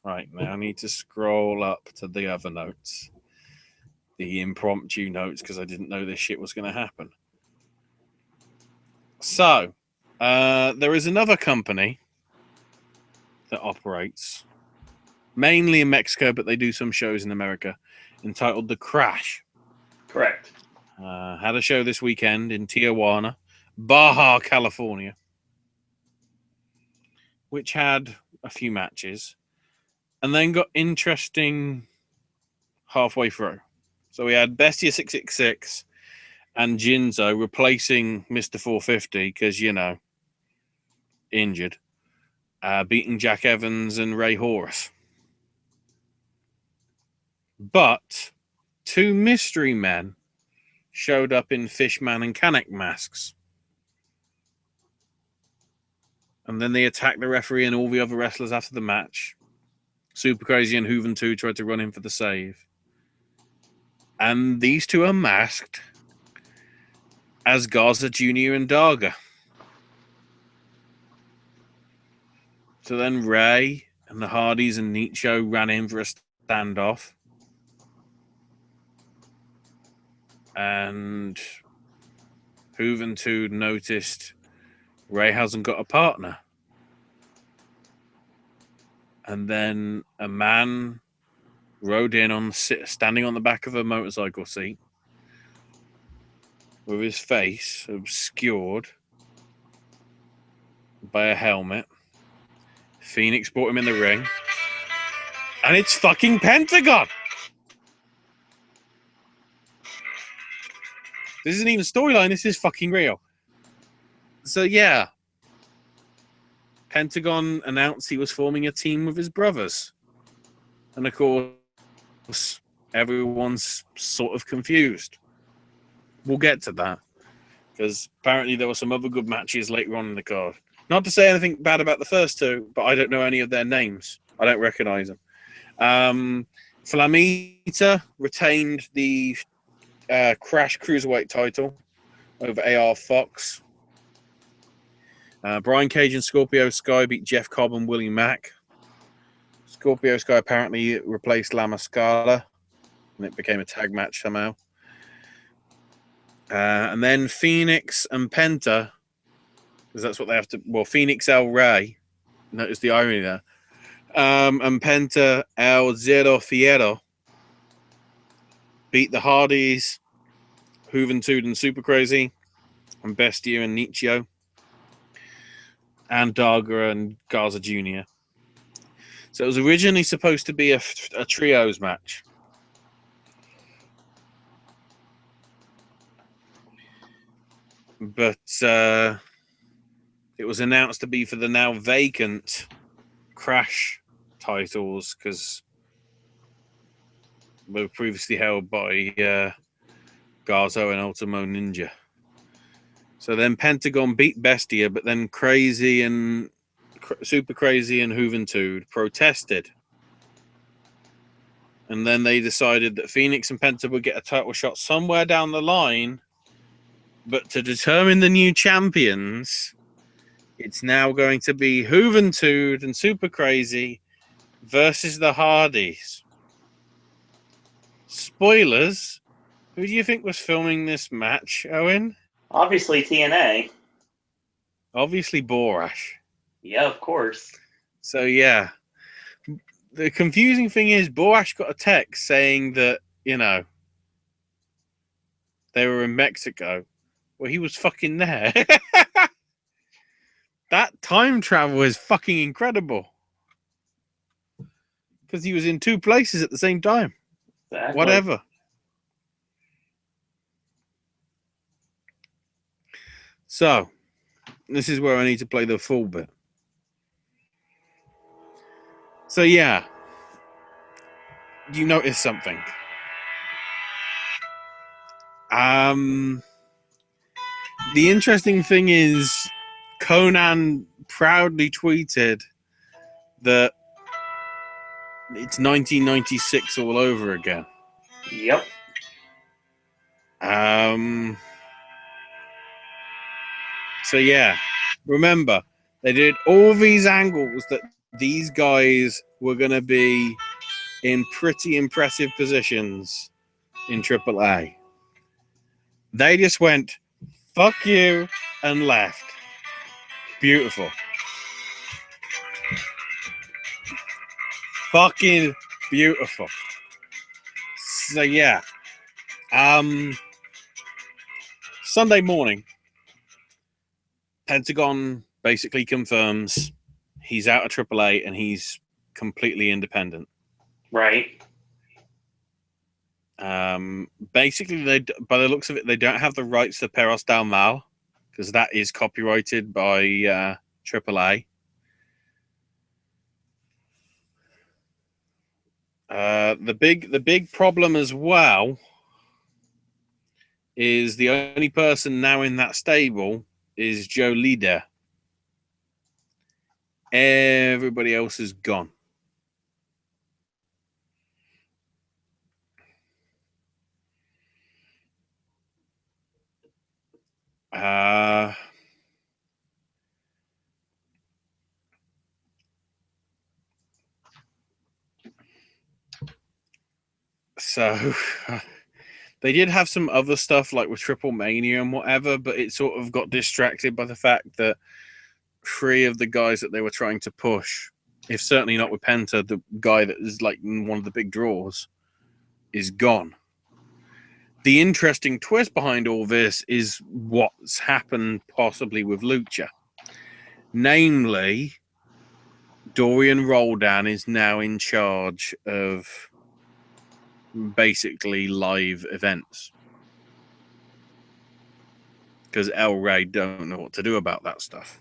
Right, now I need to scroll up to the other notes. The impromptu notes, because I didn't know this shit was going to happen. So, there is another company that operates mainly in Mexico, but they do some shows in America, entitled The Crash. Correct. Had a show this weekend in Tijuana, Baja, California, which had a few matches and then got interesting halfway through. So we had Bestia 666 and Jinzo replacing Mr. 450 because, injured, beating Jack Evans and Ray Horace. But two mystery men showed up in Fishman and Kanek masks. And then they attacked the referee and all the other wrestlers after the match. Super Crazy and Hooven 2 tried to run in for the save. And these two are masked as Garza Jr. and Daga. So then Ray and the Hardys and Nietzsche ran in for a standoff. And Juventud noticed Ray hasn't got a partner. And then a man rode in standing on the back of a motorcycle seat with his face obscured by a helmet. Phoenix brought him in the ring. And it's fucking Pentagon! This isn't even storyline, this is fucking real. So yeah. Pentagon announced he was forming a team with his brothers. And of course, everyone's sort of confused. We'll get to that. Because apparently there were some other good matches later on in the card. Not to say anything bad about the first two, but I don't know any of their names. I don't recognize them. Flamita retained the Crash Cruiserweight title over AR Fox. Brian Cage and Scorpio Sky beat Jeff Cobb and Willie Mack. Scorpio Sky apparently replaced La Mascala, and it became a tag match somehow. And then Phoenix and Penta, because that's what they have to. Well, Phoenix El Rey. Notice the irony there. And Penta El Zero Fierro beat the Hardys, Juventud and Super Crazy, and Bestia and Nietzsche, and Daga and Garza Jr. So it was originally supposed to be a trios match. But it was announced to be for the now vacant Crash titles because they were previously held by Garzo and Ultimo Ninja. So then Pentagon beat Bestia, but then Crazy and Super Crazy and Juventud protested. And then they decided that Phoenix and Penta would get a title shot somewhere down the line. But to determine the new champions, it's now going to be Juventud and Super Crazy versus the Hardys. Spoilers. Who do you think was filming this match, Owen? Obviously TNA. Obviously Borash. Yeah, of course. So yeah. The confusing thing is Borash got a text saying that, you know, they were in Mexico. Well, he was fucking there. That time travel is fucking incredible. Because he was in two places at the same time. Exactly. Whatever. So, this is where I need to play the full bit. So, yeah. You notice something. The interesting thing is Conan proudly tweeted that it's 1996 all over again. Yep. So yeah, remember they did all these angles that these guys were going to be in pretty impressive positions in AAA. They just went, fuck you, and left. Beautiful. Fucking beautiful. So yeah. Sunday morning, Pentagon basically confirms he's out of AAA and he's completely independent. Right. Basically, by the looks of it, they don't have the rights to Perros Del Mal because that is copyrighted by AAA. The big problem as well is the only person now in that stable is Joe Líder. Everybody else is gone. So they did have some other stuff like with Triple Mania and whatever, but it sort of got distracted by the fact that 3 of the guys that they were trying to push, if certainly not with Penta, the guy that is like one of the big draws, is gone. The interesting twist behind all this is what's happened possibly with Lucha. Namely, Dorian Roldan is now in charge of basically live events. Because El Rey don't know what to do about that stuff.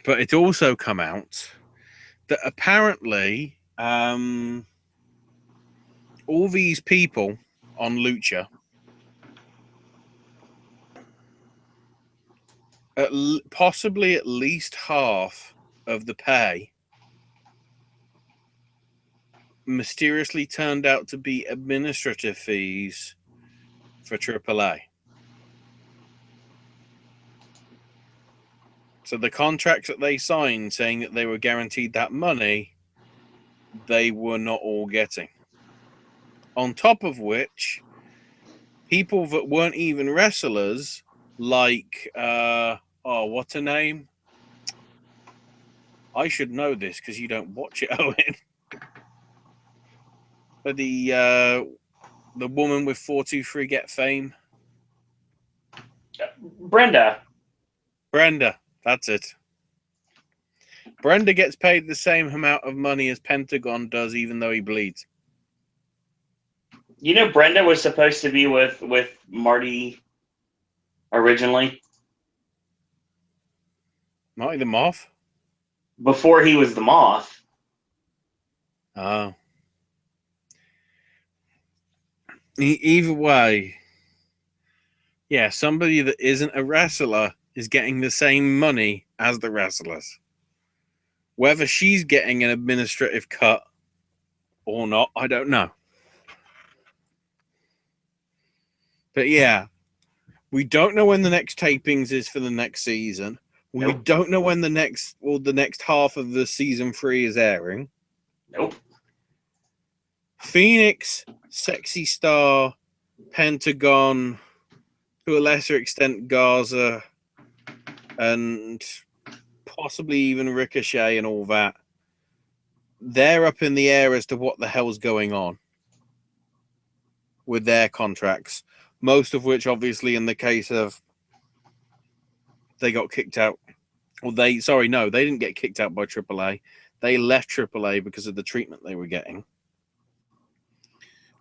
But it also come out that apparently all these people on Lucha, possibly at least half of the pay, mysteriously turned out to be administrative fees for AAA. So the contracts that they signed saying that they were guaranteed that money, they were not all getting. On top of which, people that weren't even wrestlers, like, what's her name? I should know this because you don't watch it, Owen. But the woman with 423 Get Fame. Brenda, that's it. Brenda gets paid the same amount of money as Pentagon does, even though he bleeds. You know, Brenda was supposed to be with Marty originally. Marty the Moth? Before he was the Moth. Oh. Either way, yeah, somebody that isn't a wrestler is getting the same money as the wrestlers. Whether she's getting an administrative cut or not, I don't know. But yeah, we don't know when the next tapings is for the next season. We don't know when the next half of the season 3 is airing. Nope. Phoenix, Sexy Star, Pentagon, to a lesser extent Garza, and possibly even Ricochet and all that. They're up in the air as to what the hell's going on with their contracts. Most of which, obviously, in the case of they got kicked out. Well, they didn't get kicked out by AAA. They left AAA because of the treatment they were getting.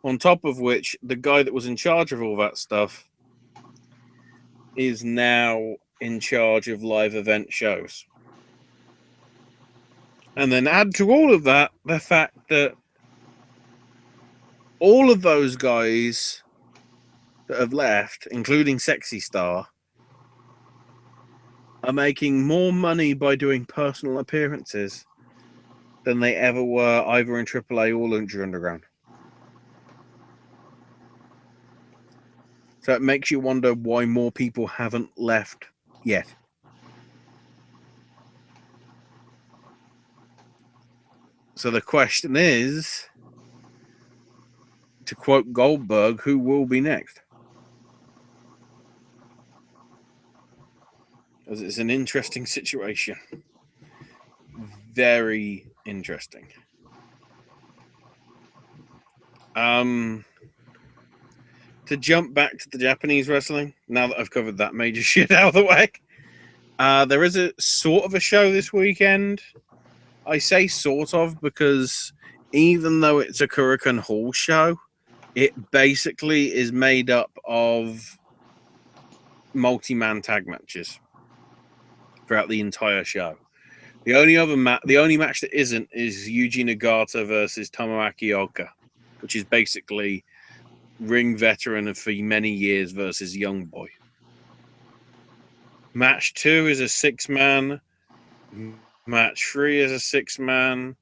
On top of which, the guy that was in charge of all that stuff is now in charge of live event shows. And then add to all of that the fact that all of those guys that have left, including Sexy Star, are making more money by doing personal appearances than they ever were either in AAA or Lucha Underground. So it makes you wonder why more people haven't left yet. So the question is, to quote Goldberg, who will be next? Because it's an interesting situation. Very interesting. To jump back to the Japanese wrestling, now that I've covered that major shit out of the way, there is a sort of a show this weekend. I say sort of because even though it's a Kurikan Hall show, it basically is made up of multi-man tag matches throughout the entire show. The only match that isn't is Yuji Nagata versus Tomoaki Oka, which is basically ring veteran for many years versus young boy. Match 2 is a 6-man. Match 3 is a 6-man.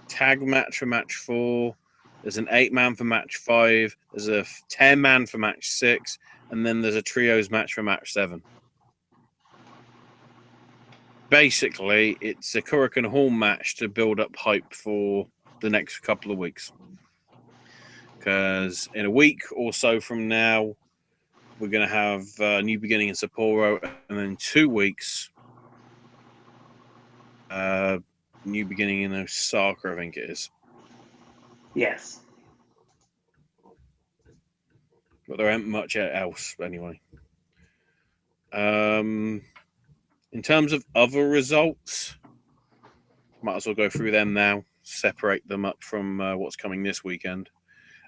Tag match for match 4. There's an 8-man for match 5. There's a 10-man for match 6, and then there's a trios match for match 7. Basically, it's a Hurricane Hall match to build up hype for the next couple of weeks. Because in a week or so from now, we're going to have a New Beginning in Sapporo, and then 2 weeks, New Beginning in Osaka, I think it is. Yes. But there ain't much else anyway. In terms of other results, might as well go through them now, separate them up from what's coming this weekend.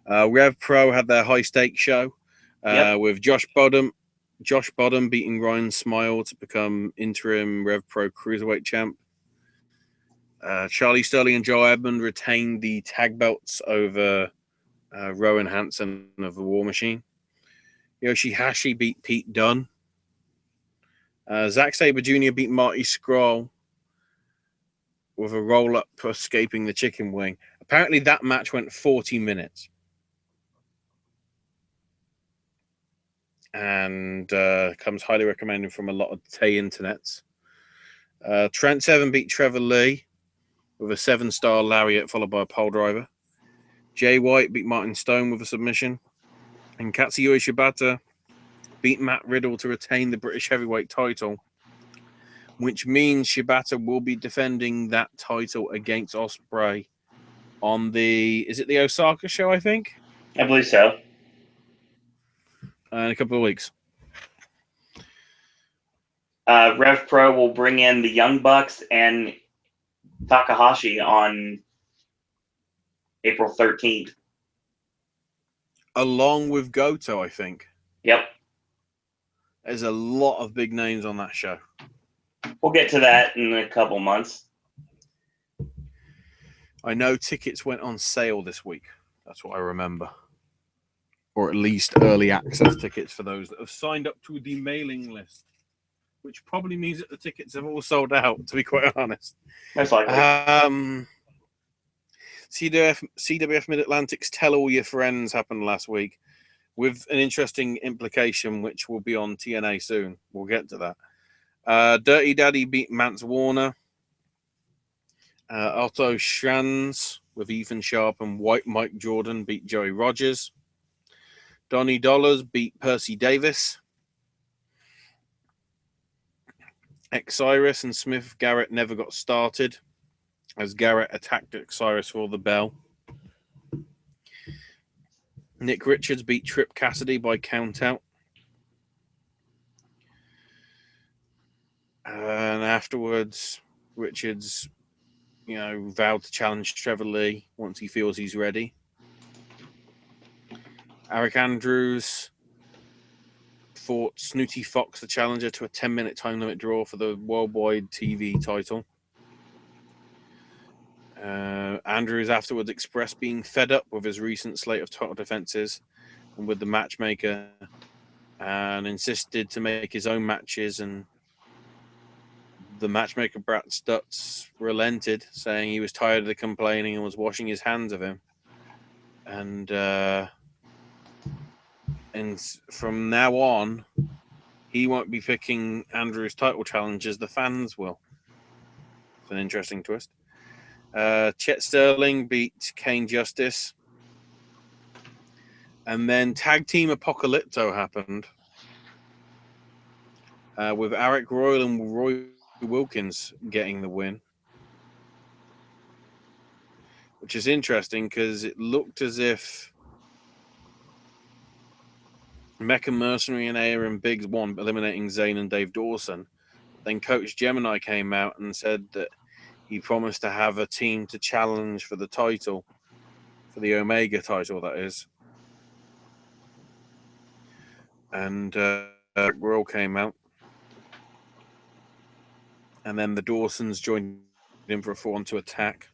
Rev Pro had their high stakes show with Josh Bodom beating Ryan Smile to become interim Rev Pro Cruiserweight champ. Charlie Sterling and Joe Edmond retained the tag belts over Rowan Hansen of the War Machine. Yoshihashi beat Pete Dunne. Zack Sabre Jr. beat Marty Scurll with a roll-up escaping the chicken wing. Apparently that match went 40 minutes. And comes highly recommended from a lot of Tay internets. Trent Seven beat Trevor Lee with a 7-star lariat followed by a pole driver. Jay White beat Martin Stone with a submission. And Katsuyori Shibata beat Matt Riddle to retain the British heavyweight title, which means Shibata will be defending that title against Ospreay on is it the Osaka show, I think? I believe so. In a couple of weeks. Rev Pro will bring in the Young Bucks and Takahashi on April 13th. Along with Goto, I think. Yep. There's a lot of big names on that show. We'll get to that in a couple months. I know tickets went on sale this week. That's what I remember. Or at least early access tickets for those that have signed up to the mailing list. Which probably means that the tickets have all sold out, to be quite honest. Most likely. CWF Mid-Atlantic's Tell All Your Friends happened last week with an interesting implication, which will be on TNA soon. We'll get to that. Dirty Daddy beat Mance Warner. Otto Schanz with Ethan Sharp and White Mike Jordan beat Joey Rogers. Donnie Dollars beat Percy Davis. Osiris and Smith Garrett never got started as Garrett attacked Osiris for the bell. Nick Richards beat Trip Cassidy by countout. And afterwards, Richards, vowed to challenge Trevor Lee once he feels he's ready. Eric Andrews fought Snooty Fox, the challenger, to a 10-minute time limit draw for the worldwide TV title. Andrews afterwards expressed being fed up with his recent slate of title defenses and with the matchmaker, and insisted to make his own matches, and the matchmaker Brad Stutz relented, saying he was tired of the complaining and was washing his hands of him. And from now on, he won't be picking Andrews' title challenges, the fans will. It's an interesting twist. Chet Sterling beat Kane Justice. And then Tag Team Apocalypto happened with Eric Royal and Roy Wilkins getting the win. Which is interesting because it looked as if Mecca Mercenary and Aaron Biggs won, eliminating Zayn and Dave Dawson. Then Coach Gemini came out and said that he promised to have a team to challenge for the title, for the Omega title, that is. And Royal came out. And then the Dawsons joined in for a 4-on-2 attack.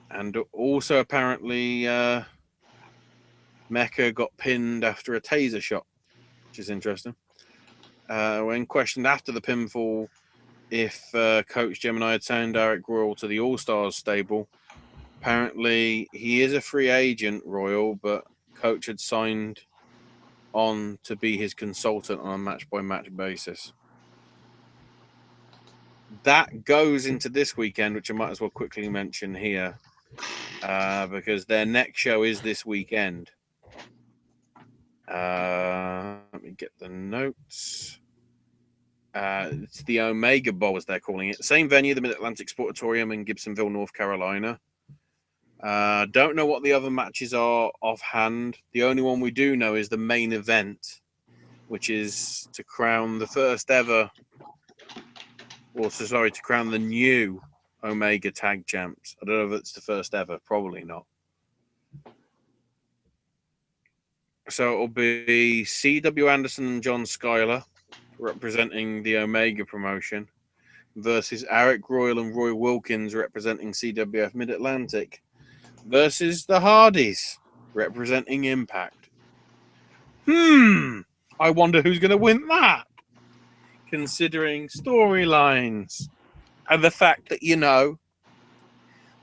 And also apparently Mecca got pinned after a taser shot, which is interesting. When questioned after the pinfall if Coach Gemini had signed Eric Royal to the All-Stars stable, Apparently, he is a free agent, Royal, but Coach had signed on to be his consultant on a match-by-match basis. That goes into this weekend, which I might as well quickly mention here, because their next show is this weekend. Let me get the notes. It's the Omega Bowl, as they're calling it. Same venue, the Mid-Atlantic Sportatorium in Gibsonville, North Carolina. Don't know what the other matches are offhand. The only one we do know is the main event, which is to crown the first ever, to crown the new Omega Tag Champs. I don't know if it's the first ever. Probably not. So it'll be C.W. Anderson and John Schuyler representing the Omega promotion versus Eric Royal and Roy Wilkins representing CWF Mid-Atlantic versus the Hardys representing Impact. I wonder who's going to win that, considering storylines and the fact that,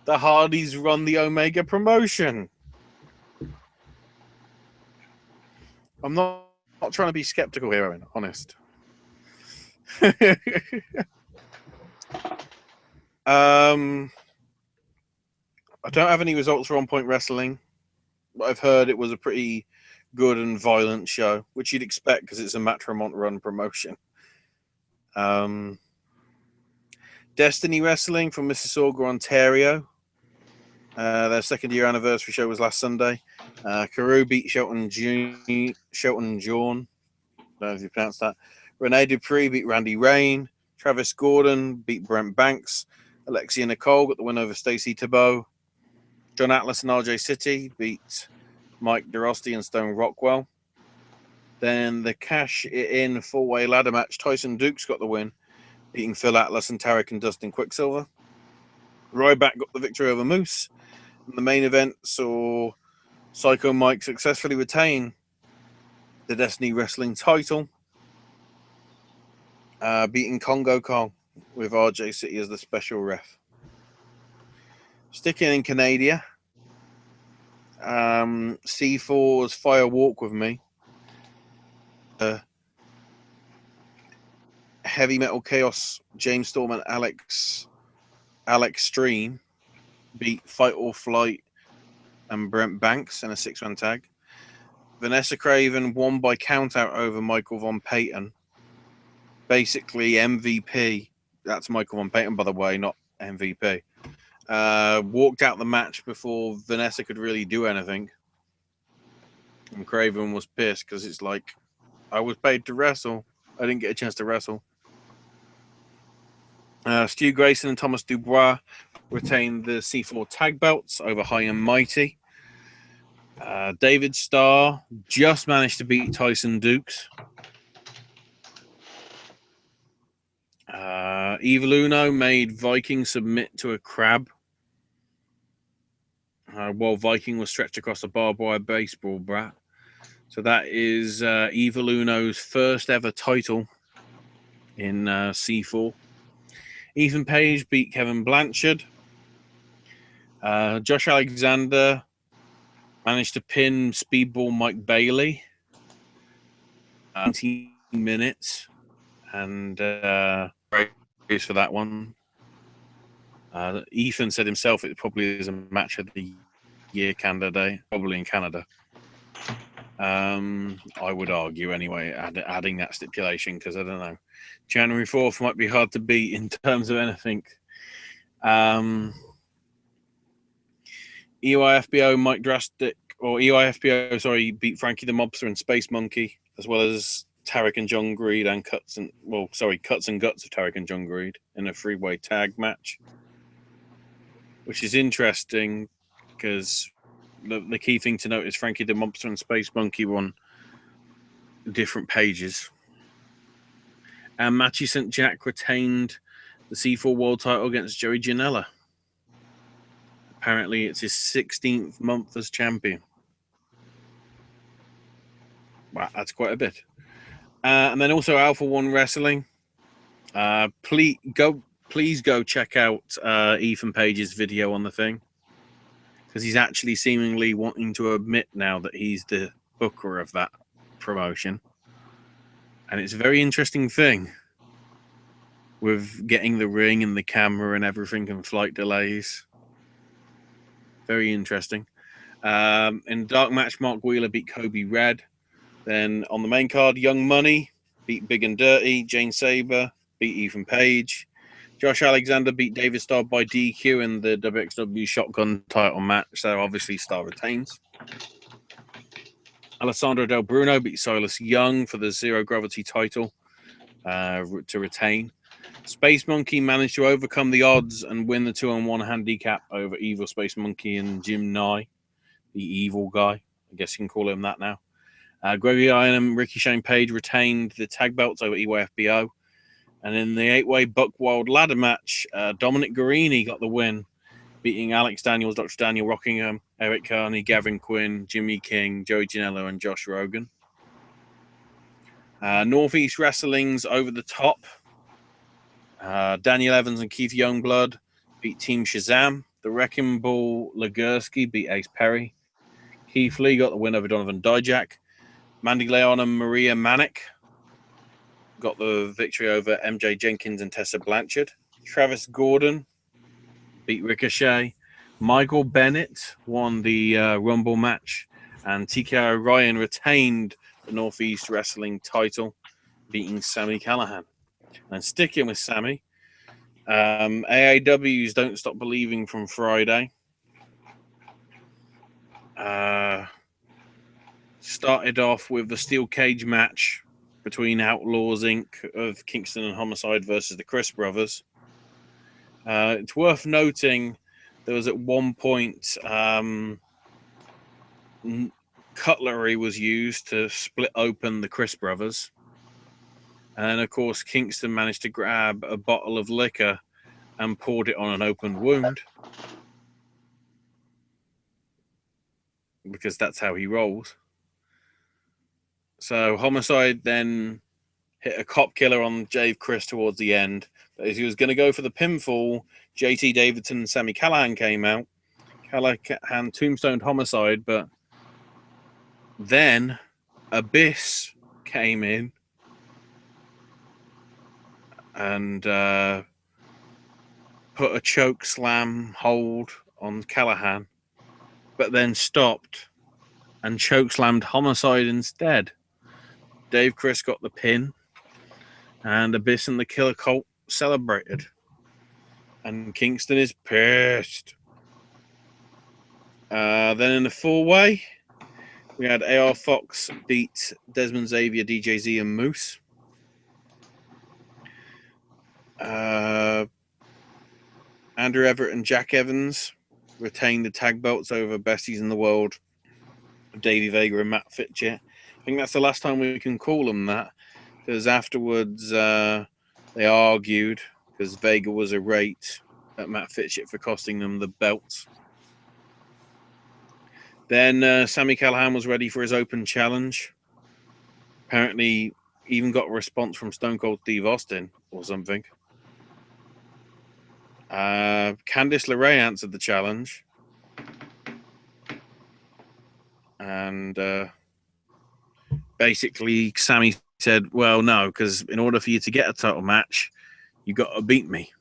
the Hardys run the Omega promotion. I'm not trying to be skeptical here, Owen, honest. I don't have any results for On Point Wrestling, but I've heard it was a pretty good and violent show, which you'd expect because it's a Matrimont run promotion. Destiny Wrestling from Mississauga, Ontario. Their second year anniversary show was last Sunday. Carew beat Shelton Jawn. I don't know if you pronounce that. Rene Dupree beat Randy Rain. Travis Gordon beat Brent Banks. Alexia Nicole got the win over Stacey Thibault. John Atlas and RJ City beat Mike DeRosti and Stone Rockwell. Then the cash-in four-way ladder match, Tyson Dukes got the win, beating Phil Atlas and Tarek and Dustin Quicksilver. Ryback got the victory over Moose. And the main event saw Psycho Mike successfully retain the Destiny Wrestling title, beating Congo Kong with RJ City as the special ref. Sticking in Canada, C4's Fire Walk with Me. Heavy Metal Chaos, James Storm and Alex Stream beat Fight or Flight and Brent Banks in a 6-man tag. Vanessa Craven won by countout over Michael Von Payton. Basically, MVP, that's Michael Von Payton, by the way, not MVP, walked out the match before Vanessa could really do anything. And Craven was pissed because it's like, I was paid to wrestle. I didn't get a chance to wrestle. Stu Grayson and Thomas Dubois retained the C4 tag belts over High and Mighty. David Starr just managed to beat Tyson Dukes. Evil Uno made Viking submit to a crab while Viking was stretched across a barbed wire baseball bat. So that is Evil Uno's first ever title in C4. Ethan Page beat Kevin Blanchard. Josh Alexander managed to pin Speedball Mike Bailey. 19 minutes. And praise for that one. Ethan said himself it probably is a match of the year candidate, probably in Canada. I would argue anyway, adding that stipulation, because I don't know. January 4th might be hard to beat in terms of anything. EYFBO Mike Drastic, or EYFBO, sorry, beat Frankie the Mobster and Space Monkey, as well as Tarek and John Greed and Cuts and Guts of Tarek and John Greed in a three-way tag match, which is interesting because the key thing to note is Frankie the Mobster and Space Monkey were on different pages. And Matchy St. Jack retained the C4 World title against Joey Janela. Apparently, it's his 16th month as champion. Wow, that's quite a bit. And then also Alpha One Wrestling. Please go check out Ethan Page's video on the thing. because he's actually seemingly wanting to admit now that he's the booker of that promotion. And it's a very interesting thing with getting the ring and the camera and everything and flight delays. Very interesting. In dark match, Mark Wheeler beat Kobe Red. Then on the main card, Young Money beat Big and Dirty. Jane Saber beat Ethan Page. Josh Alexander beat David Starr by DQ in the WXW Shotgun title match. So obviously Starr retains. Alessandro Del Bruno beat Silas Young for the Zero Gravity title to retain. Space Monkey managed to overcome the odds and win the 2-on-1 handicap over Evil Space Monkey and Jim Nye, the evil guy. I guess you can call him that now. Gravy Iron and Ricky Shane Page retained the tag belts over EYFBO. And in the 8-way Buck Wild ladder match, Dominic Guarini got the win, beating Alex Daniels, Dr. Daniel Rockingham, Eric Carney, Gavin Quinn, Jimmy King, Joey Janela, and Josh Rogan. Northeast Wrestling's Over the Top. Daniel Evans and Keith Youngblood beat Team Shazam. The Wrecking Ball Legursky beat Ace Perry. Keith Lee got the win over Donovan Dijak. Mandy Leon and Maria Manic got the victory over MJ Jenkins and Tessa Blanchard. Travis Gordon beat Ricochet. Michael Bennett won the Rumble match. And TK O'Ryan retained the Northeast Wrestling title, beating Sami Callihan. And sticking with Sami, AAW's Don't Stop Believing from Friday started off with the steel cage match between Outlaws Inc. of Kingston and Homicide versus the Chris Brothers. It's worth noting there was at one point cutlery was used to split open the Chris Brothers. And of course, Kingston managed to grab a bottle of liquor and poured it on an open wound, because that's how he rolls. So Homicide then hit a cop killer on Dave Chris towards the end. But as he was going to go for the pinfall, JT Davidson and Sami Callihan came out. Callihan tombstoned Homicide, but then Abyss came in and put a choke slam hold on Callihan, but then stopped and choke slammed Homicide instead. Dave Chris got the pin, and Abyss and the Killer Cult celebrated. And Kingston is pissed. Then in the 4-way, we had AR Fox beat Desmond Xavier, DJZ, and Moose. Andrew Everett and Jack Evans retained the tag belts over Besties in the World, Davey Vega and Matt Fitchett. I think that's the last time we can call them that, because afterwards they argued because Vega was irate at Matt Fitchett for costing them the belts. Then Sami Callihan was ready for his open challenge. Apparently even got a response from Stone Cold Steve Austin or something. Candice LeRae answered the challenge. And basically Sami said, well, no, because in order for you to get a title match, you got to beat me.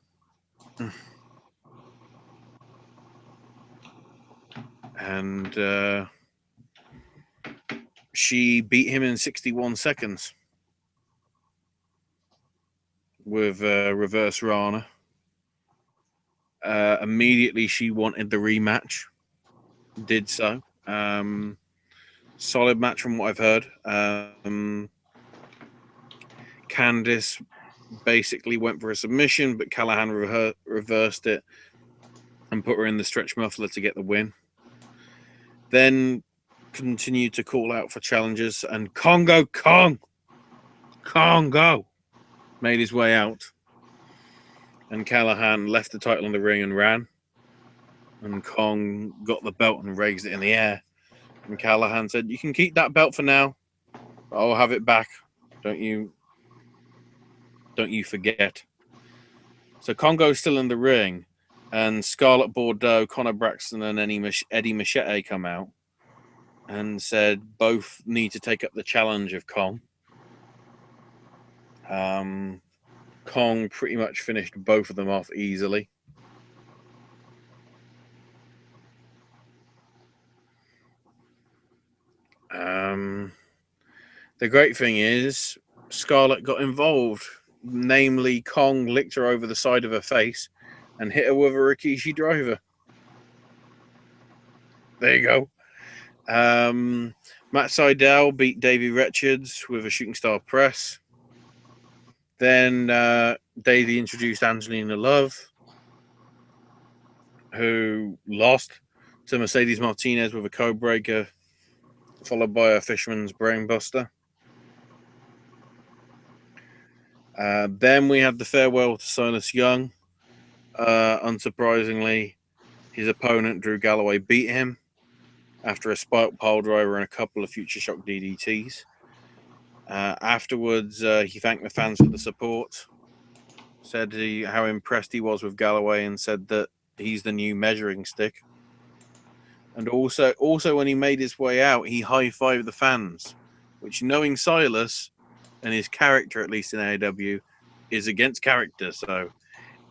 And she beat him in 61 seconds with reverse Rana. Immediately she wanted the rematch. Did so. Solid match from what I've heard. Candice basically went for a submission, but Callihan reversed it and put her in the stretch muffler to get the win. Then continued to call out for challenges, and Congo made his way out. And Callihan left the title in the ring and ran. And Kong got the belt and raised it in the air. And Callihan said, you can keep that belt for now. I'll have it back. Don't you forget. So Congo's still in the ring, and Scarlett Bordeaux, Connor Braxton, and Eddie Machete come out and said both need to take up the challenge of Kong. Kong pretty much finished both of them off easily. The great thing is Scarlett got involved. Namely, Kong licked her over the side of her face and hit her with a Rikishi driver. There you go. Matt Sydal beat Davey Richards with a shooting star press. Then Davey introduced Angelina Love, who lost to Mercedes Martinez with a code breaker, followed by a Fisherman's Brainbuster. Then we had the farewell to Silas Young. Unsurprisingly, his opponent, Drew Galloway, beat him after a spike pile driver and a couple of Future Shock DDTs. Afterwards, he thanked the fans for the support, said how impressed he was with Galloway, and said that he's the new measuring stick. And also when he made his way out, he high-fived the fans, which, knowing Silas and his character, at least in AEW, is against character, so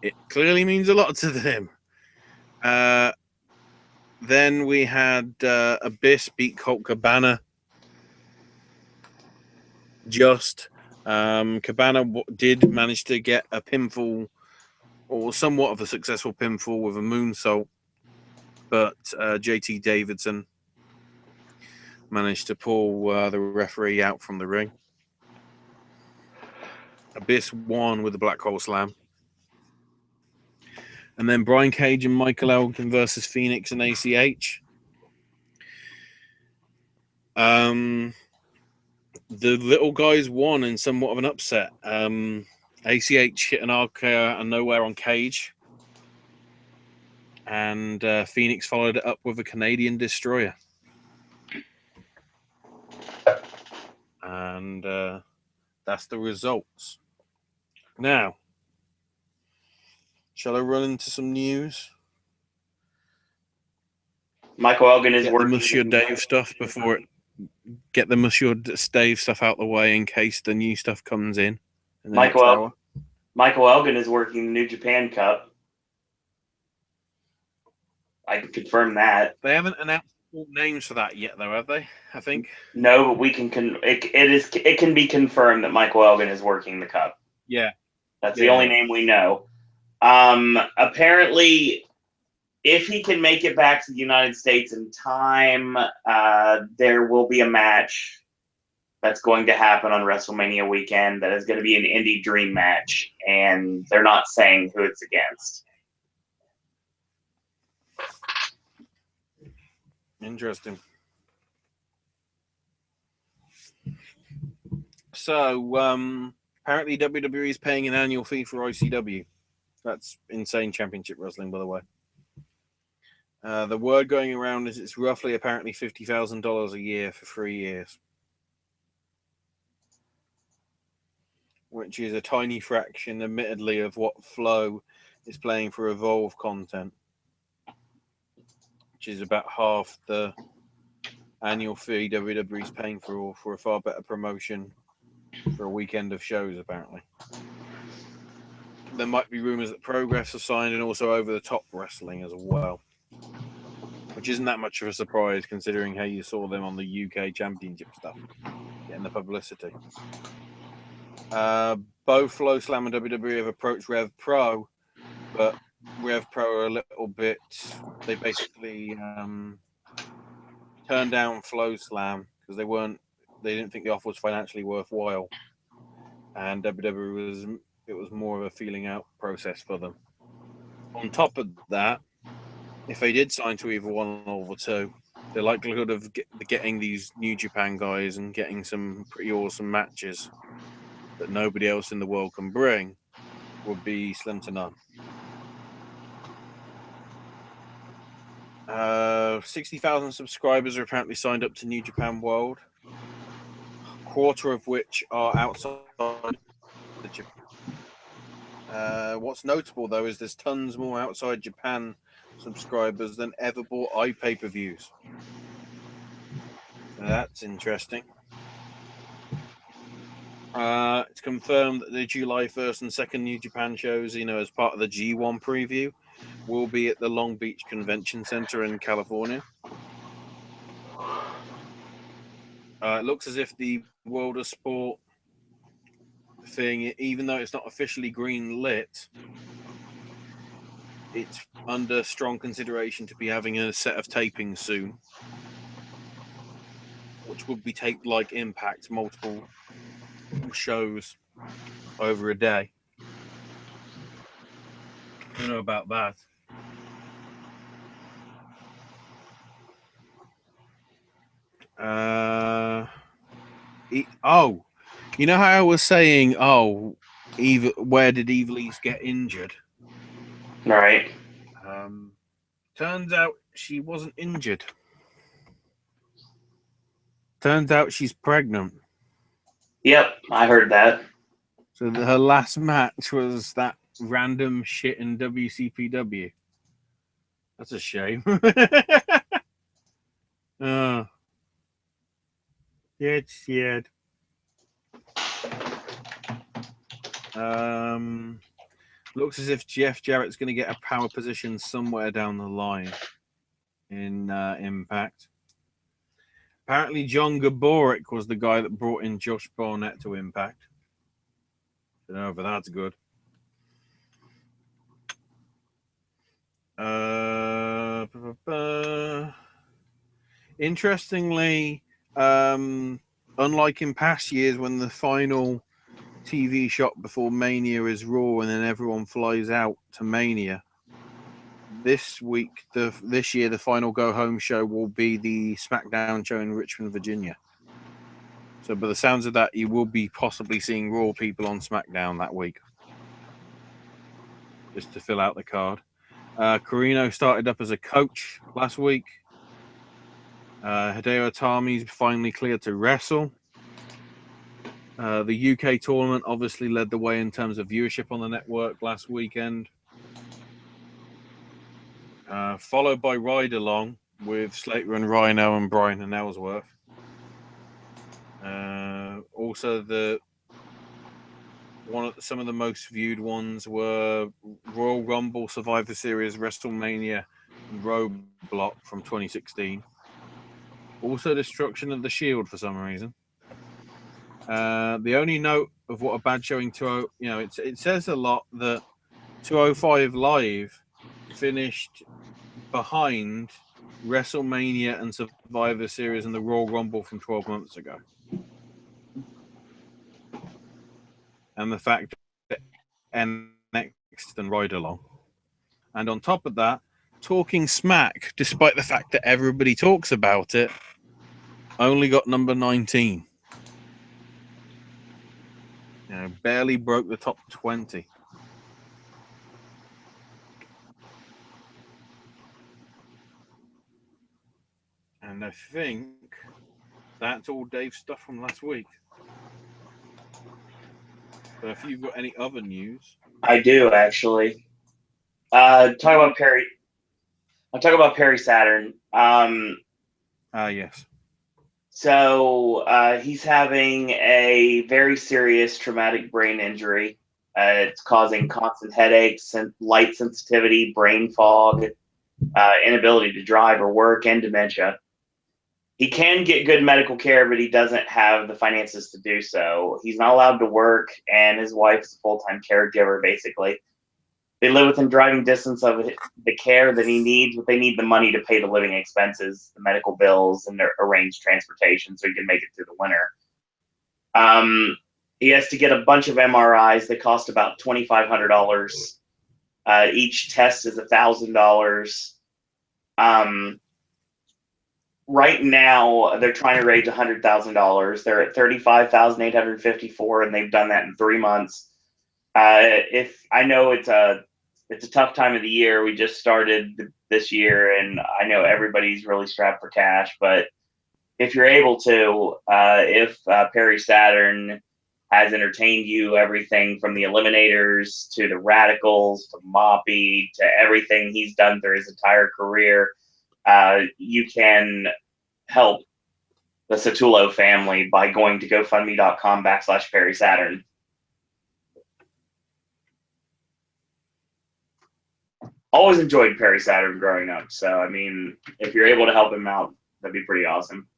it clearly means a lot to them. Then we had Abyss beat Colt Cabana. Cabana did manage to get a pinfall, or somewhat of a successful pinfall, with a moonsault, but JT Davidson managed to pull the referee out from the ring. Abyss won with the Black Hole Slam. And then Brian Cage and Michael Elgin versus Phoenix and ACH. The little guys won in somewhat of an upset. ACH hit an RKO out of nowhere on Cage. And Phoenix followed it up with a Canadian Destroyer. And that's the results. Now, shall I run into some news? Michael Elgin is working. The Monsieur Dave stuff before it. Get the Monsieur Dave stuff out the way in case the new stuff comes in. Michael Elgin is working the New Japan Cup. I can confirm that. They haven't announced full names for that yet, though, have they? I think. No, but we can. It can be confirmed that Michael Elgin is working the cup. Yeah, that's the only name we know. Apparently, if he can make it back to the United States in time, there will be a match that's going to happen on WrestleMania weekend that is going to be an Indie Dream match, and they're not saying who it's against. Interesting. So, apparently WWE is paying an annual fee for ICW. That's insane championship wrestling, by the way. The word going around is it's roughly apparently $50,000 a year for 3 years, which is a tiny fraction, admittedly, of what Flow is playing for Evolve content, which is about half the annual fee WWE is paying for a far better promotion for a weekend of shows, apparently. There might be rumors that Progress are signed and also Over the Top Wrestling as well, which isn't that much of a surprise considering how you saw them on the UK Championship stuff, getting the publicity. Both Flow Slam and WWE have approached Rev Pro, but Rev Pro are a little bit. They basically turned down Flow Slam because they didn't think the offer was financially worthwhile, and WWE was more of a feeling out process for them. On top of that, if they did sign to either one or the two, the likelihood of getting these New Japan guys and getting some pretty awesome matches that nobody else in the world can bring would be slim to none. 60,000 subscribers are apparently signed up to New Japan World, a quarter of which are outside of Japan. What's notable, though, is there's tons more outside Japan subscribers than ever bought iPay-per-views. So that's interesting. It's confirmed that the July 1st and 2nd New Japan shows, as part of the G1 preview, will be at the Long Beach Convention Center in California. It looks as if the World of Sport thing, even though it's not officially green lit, it's under strong consideration to be having a set of tapings soon, which would be taped like Impact, multiple shows over a day. I don't know about that. You know how I was saying, where did Evil East get injured? Right. Turns out she wasn't injured. Turns out she's pregnant. Yep, I heard that. So her last match was that random shit in WCPW. That's a shame. Yeah, it's sad. Looks as if Jeff Jarrett's going to get a power position somewhere down the line in Impact. Apparently, John Gaborick was the guy that brought in Josh Barnett to Impact. Don't know if that's good. Interestingly, unlike in past years when the final TV shot before Mania is Raw and then everyone flies out to Mania, this year the final go home show will be the Smackdown show in Richmond, Virginia. So by the sounds of that, you will be possibly seeing Raw people on Smackdown that week, just to fill out the card. Carino started up as a coach last week. Hideo Itami's finally cleared to wrestle. The UK tournament obviously led the way in terms of viewership on the network last weekend. Followed by Ride Along with Slater and Rhino and Brian and Ellsworth. Also, some of the most viewed ones were Royal Rumble, Survivor Series, WrestleMania, and Roadblock from 2016. Also, Destruction of the Shield for some reason. The only note of what a bad showing it says a lot that 205 Live finished behind WrestleMania and Survivor Series and the Royal Rumble from 12 months ago. And the fact that NXT and Ride Along. And on top of that, Talking Smack, despite the fact that everybody talks about it, only got number 19. Barely broke the top 20. And I think that's all Dave's stuff from last week. So if you've got any other news. I do, actually. Talk about Perry. I'll talk about Perry Saturn. Yes. So he's having a very serious traumatic brain injury. It's causing constant headaches, light sensitivity, brain fog, inability to drive or work, and dementia. He can get good medical care, but he doesn't have the finances to do so. He's not allowed to work, and his wife is a full-time caregiver, basically. They live within driving distance of the care that he needs, but they need the money to pay the living expenses, the medical bills, and their arranged transportation so he can make it through the winter. He has to get a bunch of MRIs that cost about $2,500. Each test is $1,000. Right now, they're trying to raise $100,000. They're at $35,854, and they've done that in 3 months. If I know it's a tough time of the year. We just started this year, and I know everybody's really strapped for cash. But if you're able to, if Perry Saturn has entertained you, everything from the Eliminators to the Radicals to Moppy to everything he's done through his entire career. You can help the Satullo family by going to GoFundMe.com/Perry Saturn. Always enjoyed Perry Saturn growing up. So, I mean, if you're able to help him out, that'd be pretty awesome.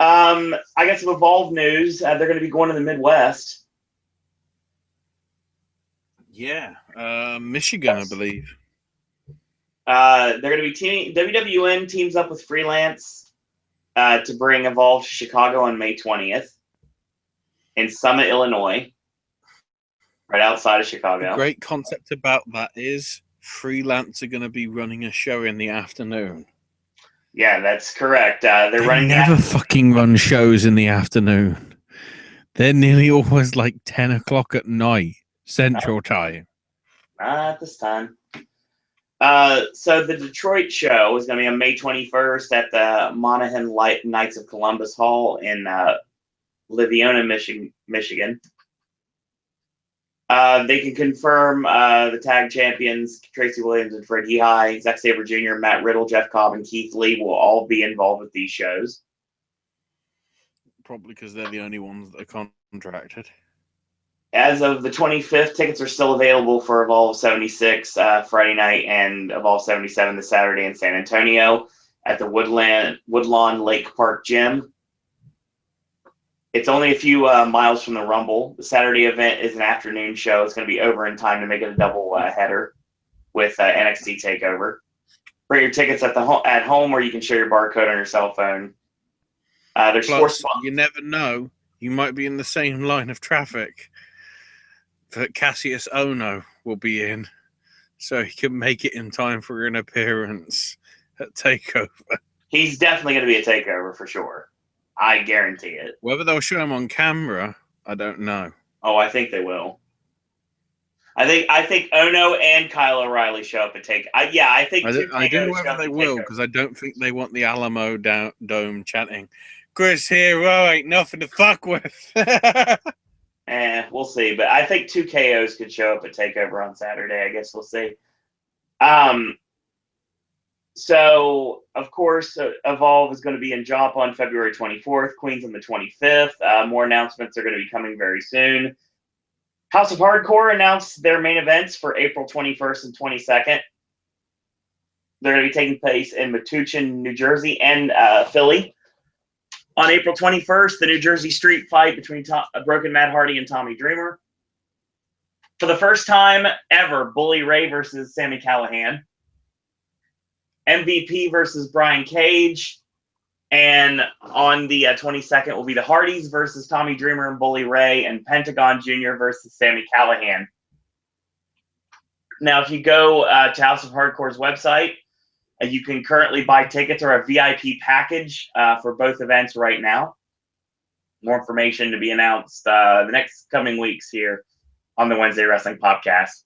I guess some Evolve news. They're going to be going to the Midwest. Yeah. Michigan, yes. I believe. They're going to be teaming. WWN teams up with Freelance to bring Evolve to Chicago on May 20th in Summit, Illinois, right outside of Chicago. The great concept about that is Freelance are going to be running a show in the afternoon. Yeah, that's correct. They never fucking run shows in the afternoon. They're nearly always like 10 o'clock at night, Central Time. Not this time. So the Detroit show is going to be on May 21st at the Monahan Knights of Columbus Hall in Livonia, Michigan. They can confirm the tag champions, Tracy Williams and Fred High, Zack Sabre Jr., Matt Riddle, Jeff Cobb, and Keith Lee will all be involved with these shows. Probably because they're the only ones that are contracted. As of the 25th, tickets are still available for Evolve 76 Friday night and Evolve 77 this Saturday in San Antonio at the Woodlawn Lake Park Gym. It's only a few miles from the Rumble. The Saturday event is an afternoon show. It's going to be over in time to make it a double header with NXT TakeOver. Bring your tickets at home, or you can share your barcode on your cell phone. There's Plus, 4 spots. You never know. You might be in the same line of traffic that Cassius Ono will be in, so he can make it in time for an appearance at TakeOver. He's definitely going to be a TakeOver for sure. I guarantee it. Whether they'll show him on camera, I don't know. Oh, I think they will. I think Ono and Kyle O'Reilly show up at TakeOver. I think I don't know whether they will, because I don't think they want the Alamo Dome chanting, "Chris Hero ain't nothing to fuck with." We'll see. But I think 2 KOs could show up at TakeOver on Saturday. I guess we'll see. So, of course, Evolve is going to be in Jop on February 24th, Queens on the 25th. More announcements are going to be coming very soon. House of Hardcore announced their main events for April 21st and 22nd. They're going to be taking place in Metuchen, New Jersey, and Philly. On April 21st, the New Jersey Street fight between Broken Matt Hardy and Tommy Dreamer. For the first time ever, Bully Ray versus Sami Callihan. MVP versus Brian Cage. And on the 22nd will be the Hardys versus Tommy Dreamer and Bully Ray, and Pentagon Jr. versus Sami Callihan. Now, if you go to House of Hardcore's website, you can currently buy tickets or a VIP package for both events right now. More information to be announced the next coming weeks here on the Wednesday Wrestling Popcast.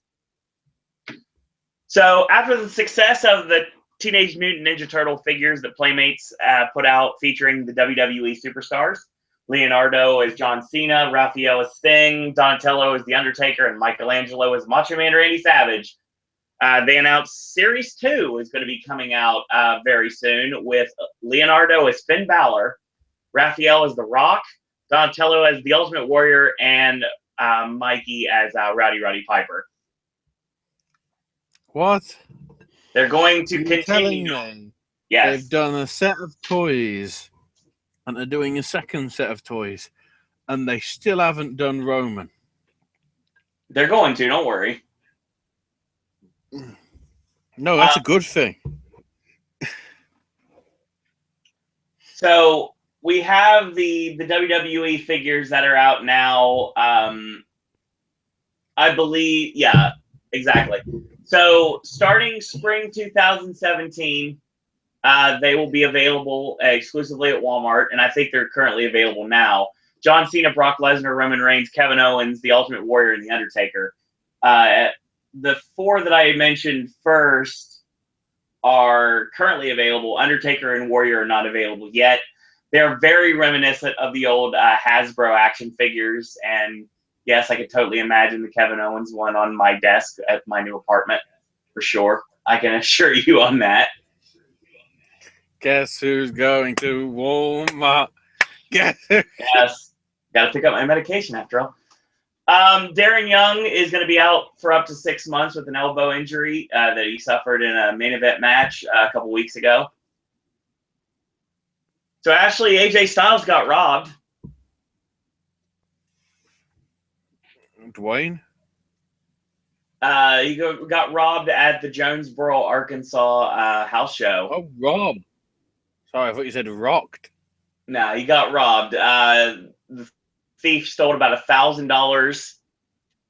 So after the success of the Teenage Mutant Ninja Turtle figures that Playmates put out featuring the WWE superstars, Leonardo as John Cena, Raphael as Sting, Donatello as The Undertaker, and Michelangelo as Macho Man Randy Savage, they announced Series 2 is going to be coming out very soon, with Leonardo as Finn Balor, Raphael as The Rock, Donatello as The Ultimate Warrior, and Mikey as Rowdy Piper. What? They're going to continue. Yes. They've done a set of toys, and they're doing a second set of toys, and they still haven't done Roman. They're going to, don't worry. No, that's a good thing. So we have the WWE figures that are out now. I believe, yeah, exactly. So starting spring 2017, they will be available exclusively at Walmart, and I think they're currently available now. John Cena, Brock Lesnar, Roman Reigns, Kevin Owens, The Ultimate Warrior, and The Undertaker. The 4 that I mentioned first are currently available. Undertaker and Warrior are not available yet. They're very reminiscent of the old Hasbro action figures, and yes, I could totally imagine the Kevin Owens one on my desk at my new apartment for sure. I can assure you on that. Guess who's going to Walmart? Guess who? Yes, got to pick up my medication after all. Darren Young is going to be out for up to 6 months with an elbow injury that he suffered in a main event match a couple weeks ago. So actually, AJ Styles got robbed. Dwayne? He got robbed at the Jonesboro, Arkansas house show. Oh, Rob. Sorry, I thought you said rocked. No, he got robbed. The thief stole about $1,000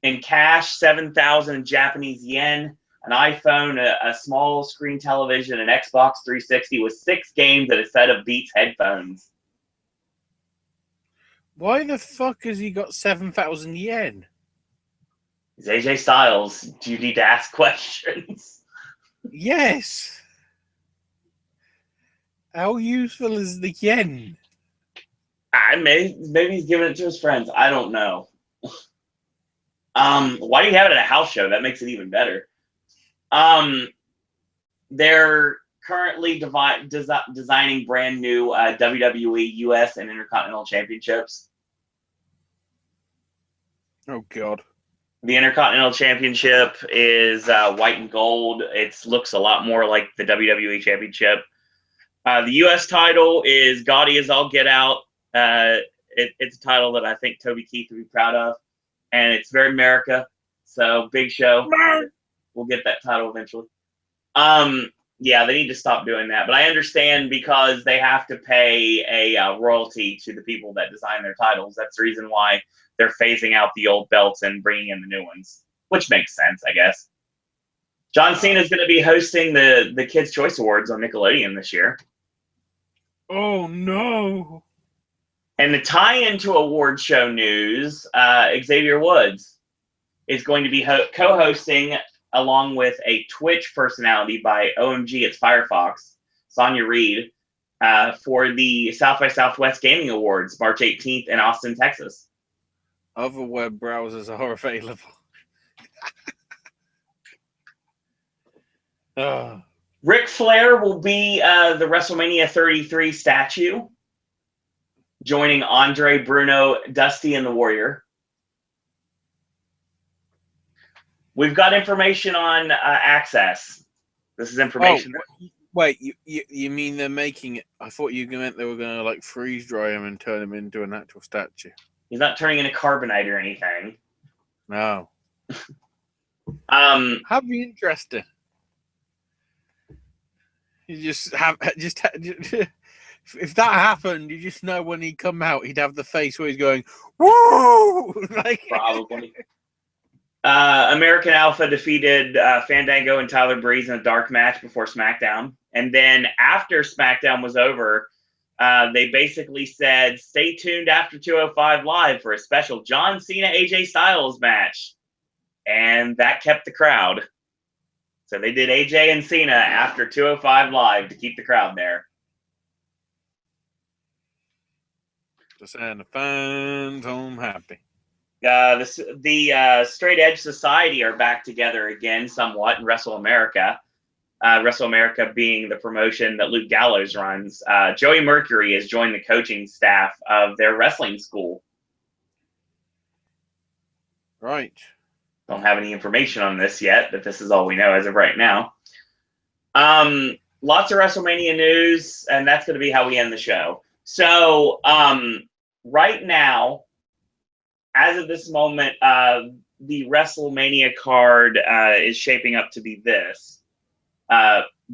in cash, 7,000 Japanese yen, an iPhone, a small screen television, an Xbox 360 with 6 games, and a set of Beats headphones. Why the fuck has he got 7,000 yen? It's AJ Styles. Do you need to ask questions? Yes. How useful is the yen? Maybe he's giving it to his friends. I don't know. Why do you have it at a house show? That makes it even better. They're currently designing brand new WWE US and Intercontinental Championships. Oh, God. The Intercontinental Championship is white and gold. It looks a lot more like the WWE Championship. The U.S. title is gaudy as all get out. It's a title that I think Toby Keith would be proud of, and it's very America. So big show. We'll get that title eventually. Yeah, they need to stop doing that. But I understand because they have to pay a royalty to the people that design their titles. That's the reason why they're phasing out the old belts and bringing in the new ones, which makes sense, I guess. John Cena is going to be hosting the Kids' Choice Awards on Nickelodeon this year. Oh, no. And the tie-in to award show news, Xavier Woods is going to be co-hosting along with a Twitch personality by OMG, it's Firefox, Sonia Reed, for the South by Southwest Gaming Awards, March 18th in Austin, Texas. Other web browsers are available. Ric Flair will be the WrestleMania 33 statue, joining Andre, Bruno, Dusty, and the Warrior. We've got information on Access. This is information. Oh, wait, you mean they're making it? I thought you meant they were going to like freeze dry him and turn him into an actual statue. He's not turning into carbonite or anything. No. That'd be interesting. You just if that happened, you just know when he'd come out, he'd have the face where he's going, woo! Like probably. American Alpha defeated Fandango and Tyler Breeze in a dark match before SmackDown. And then after SmackDown was over, they basically said, stay tuned after 205 Live for a special John Cena AJ Styles match. And that kept the crowd. So they did AJ and Cena after 205 Live to keep the crowd there. Just saying the fans home happy. The Straight Edge Society are back together again somewhat in Wrestle America. Wrestle America being the promotion that Luke Gallows runs. Joey Mercury has joined the coaching staff of their wrestling school. Right. Don't have any information on this yet, but this is all we know as of right now. Lots of WrestleMania news, and that's going to be how we end the show. So right now, as of this moment, the WrestleMania card is shaping up to be this.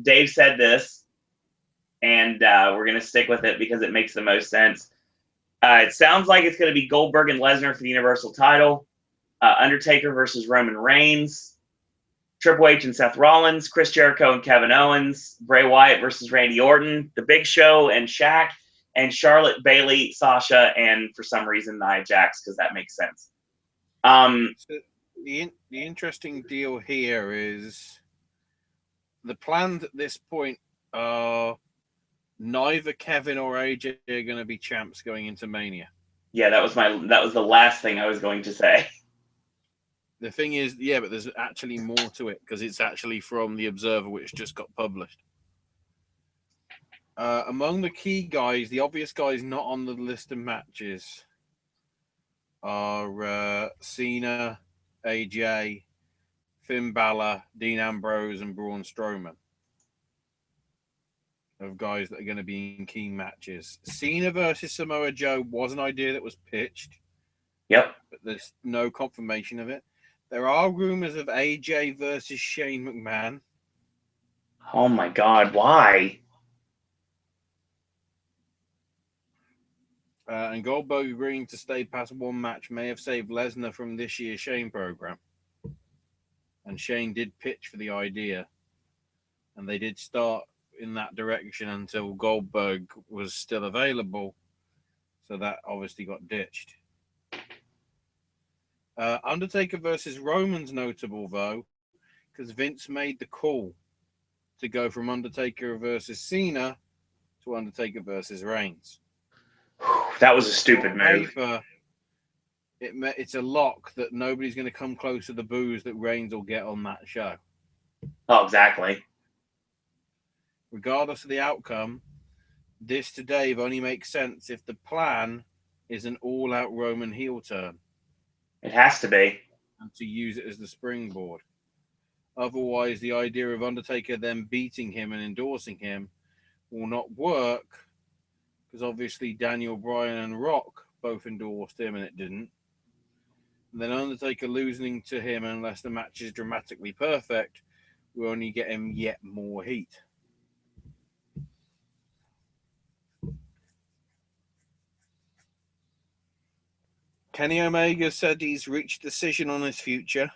Dave said this, and we're going to stick with it because it makes the most sense. It sounds like it's going to be Goldberg and Lesnar for the Universal title, Undertaker versus Roman Reigns, Triple H and Seth Rollins, Chris Jericho and Kevin Owens, Bray Wyatt versus Randy Orton, The Big Show and Shaq, and Charlotte, Bayley, Sasha, and for some reason Nia Jax, because that makes sense. So the interesting deal here is the plans at this point are neither Kevin or AJ are going to be champs going into Mania. Yeah, that was the last thing I was going to say. The thing is, yeah, but there's actually more to it because it's actually from the Observer, which just got published. Among the key guys, the obvious guys not on the list of matches are Cena, AJ, Finn Balor, Dean Ambrose, and Braun Strowman. Of guys that are going to be in key matches. Cena versus Samoa Joe was an idea that was pitched. Yep. But there's no confirmation of it. There are rumors of AJ versus Shane McMahon. Oh my God, why? And Goldberg agreeing to stay past one match may have saved Lesnar from this year's Shane program. And Shane did pitch for the idea. And they did start in that direction until Goldberg was still available. So that obviously got ditched. Undertaker versus Roman's notable, though, because Vince made the call to go from Undertaker versus Cena to Undertaker versus Reigns. That was a stupid On move. paper, it's a lock that nobody's going to come close to the boos that Reigns will get on that show. Oh, exactly. Regardless of the outcome, this to Dave only makes sense if the plan is an all-out Roman heel turn. It has to be. And to use it as the springboard. Otherwise, the idea of Undertaker then beating him and endorsing him will not work because obviously Daniel Bryan and Rock both endorsed him and it didn't. And then Undertaker losing to him unless the match is dramatically perfect will only get him yet more heat. Kenny Omega said he's reached a decision on his future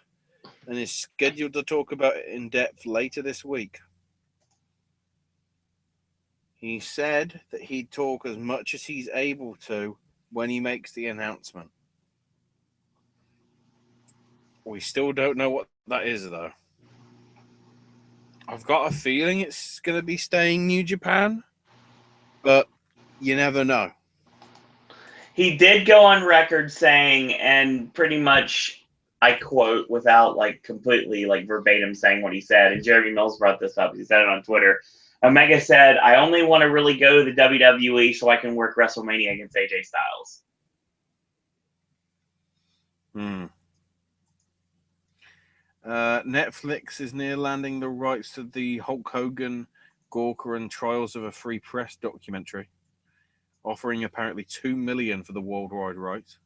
and is scheduled to talk about it in depth later this week. He said that he'd talk as much as he's able to when he makes the announcement. We still don't know what that is, though. I've got a feeling it's going to be staying New Japan, but you never know. He did go on record saying, and pretty much I quote without like completely like verbatim saying what he said, and Jeremy Mills brought this up. He said it on Twitter. Omega said, "I only want to really go to the WWE so I can work WrestleMania against AJ Styles." Netflix is near landing the rights to the Hulk Hogan, Gawker, and Trials of a Free Press documentary, offering apparently $2 million for the worldwide rights.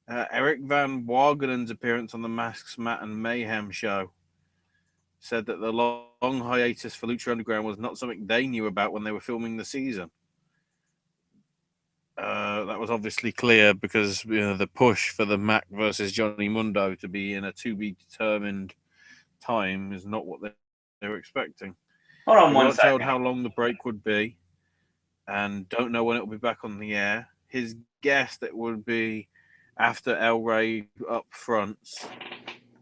Eric Van Wagenen's appearance on the Masks, Matt and Mayhem show said that the long hiatus for Lucha Underground was not something they knew about when they were filming the season. That was obviously clear because the push for the Mac versus Johnny Mundo to be in a to-be-determined time is not what they were expecting. Hold on We're one not second. told how long the break would be and don't know when it will be back on the air. His guess that would be after El Rey up fronts,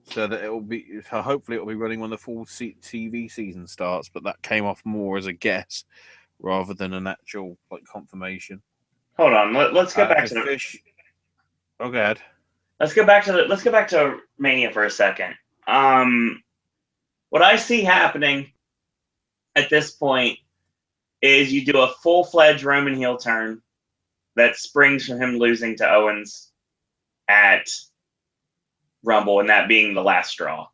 so that it will be hopefully it will be running when the full TV season starts. But that came off more as a guess rather than an actual confirmation. Hold on. Let's go back to the fish. Oh, go ahead. Let's go back to Mania for a second. What I see happening at this point is you do a full-fledged Roman heel turn that springs from him losing to Owens at Rumble, and that being the last straw.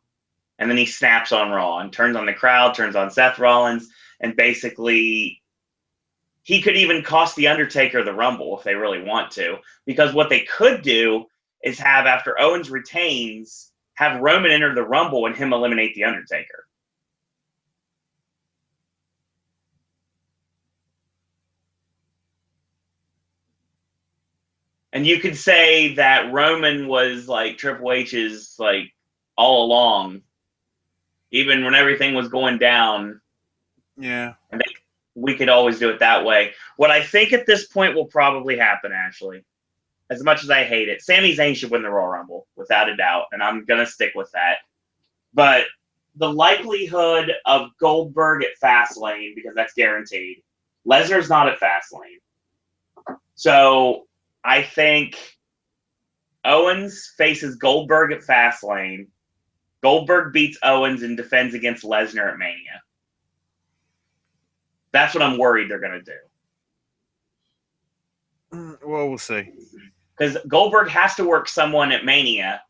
And then he snaps on Raw and turns on the crowd, turns on Seth Rollins, and basically he could even cost The Undertaker the Rumble if they really want to. Because what they could do is have, after Owens retains, have Roman enter the Rumble and him eliminate The Undertaker. And you could say that Roman was like Triple H's like all along, even when everything was going down. Yeah. And we could always do it that way. What I think at this point will probably happen, Ashley, as much as I hate it, Sami Zayn should win the Royal Rumble, without a doubt, and I'm going to stick with that. But the likelihood of Goldberg at Fastlane, because that's guaranteed. Lesnar's not at Fastlane. So I think Owens faces Goldberg at Fastlane. Goldberg beats Owens and defends against Lesnar at Mania. That's what I'm worried they're going to do. Well, we'll see. Because Goldberg has to work someone at Mania.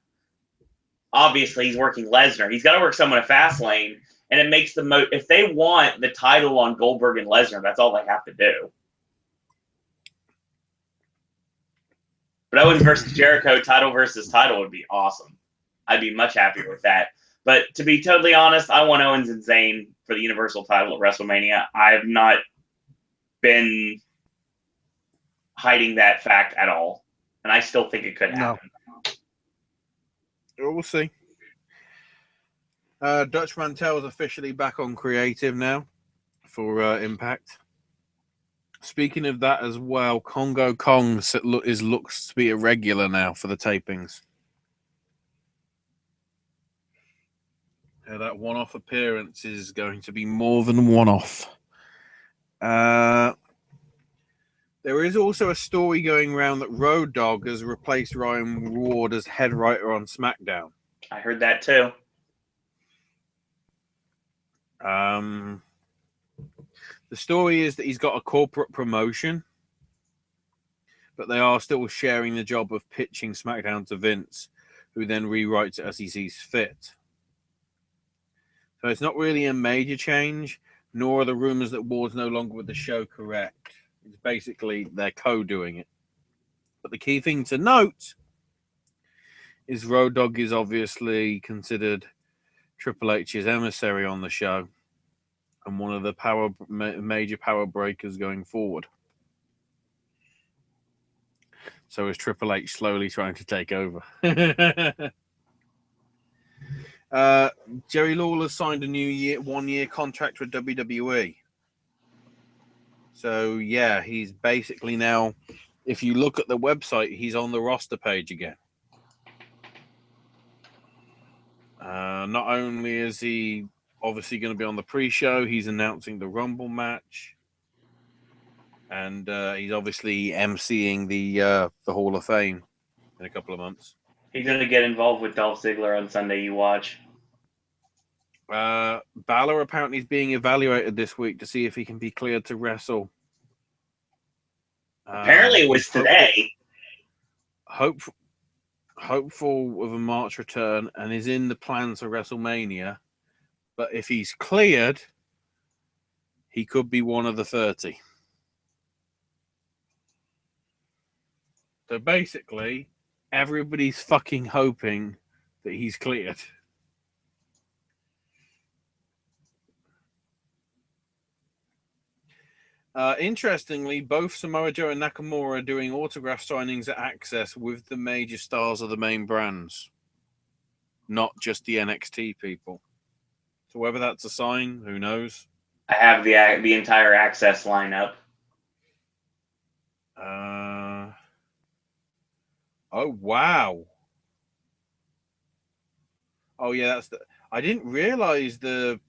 Obviously, he's working Lesnar. He's got to work someone at Fastlane, and it makes the most. If they want the title on Goldberg and Lesnar, that's all they have to do. But Owens versus Jericho, title versus title would be awesome. I'd be much happier with that. But to be totally honest, I want Owens and Zayn for the Universal title at WrestleMania. I have not been hiding that fact at all. And I still think it could happen. No. We'll see. Dutch Mantel is officially back on creative now for Impact. Speaking of that as well, Congo Kong looks to be a regular now for the tapings. That one-off appearance is going to be more than one-off. There is also a story going around that Road Dogg has replaced Ryan Ward as head writer on SmackDown. I heard that too. The story is that he's got a corporate promotion, but they are still sharing the job of pitching SmackDown to Vince, who then rewrites it as he sees fit. So it's not really a major change, nor are the rumors that Ward's no longer with the show correct. It's basically they're co-doing it. But the key thing to note is Road Dogg is obviously considered Triple H's emissary on the show and one of the major power breakers going forward. So is Triple H slowly trying to take over. Jerry Lawler signed a new one-year contract with WWE. So, yeah, he's basically now, if you look at the website, he's on the roster page again. Not only is he obviously going to be on the pre-show, he's announcing the Rumble match. And he's obviously emceeing the Hall of Fame in a couple of months. He's going to get involved with Dolph Ziggler on Sunday You Watch. Balor apparently is being evaluated this week to see if he can be cleared to wrestle. Apparently it was today. Hopeful of a March return and is in the plans for WrestleMania. But if he's cleared, he could be one of the 30. So basically, everybody's fucking hoping that he's cleared. Interestingly, both Samoa Joe and Nakamura are doing autograph signings at Access with the major stars of the main brands, not just the NXT people. So whether that's a sign, who knows? I have the entire Access lineup. Oh wow! Oh yeah, that's the. I didn't realize the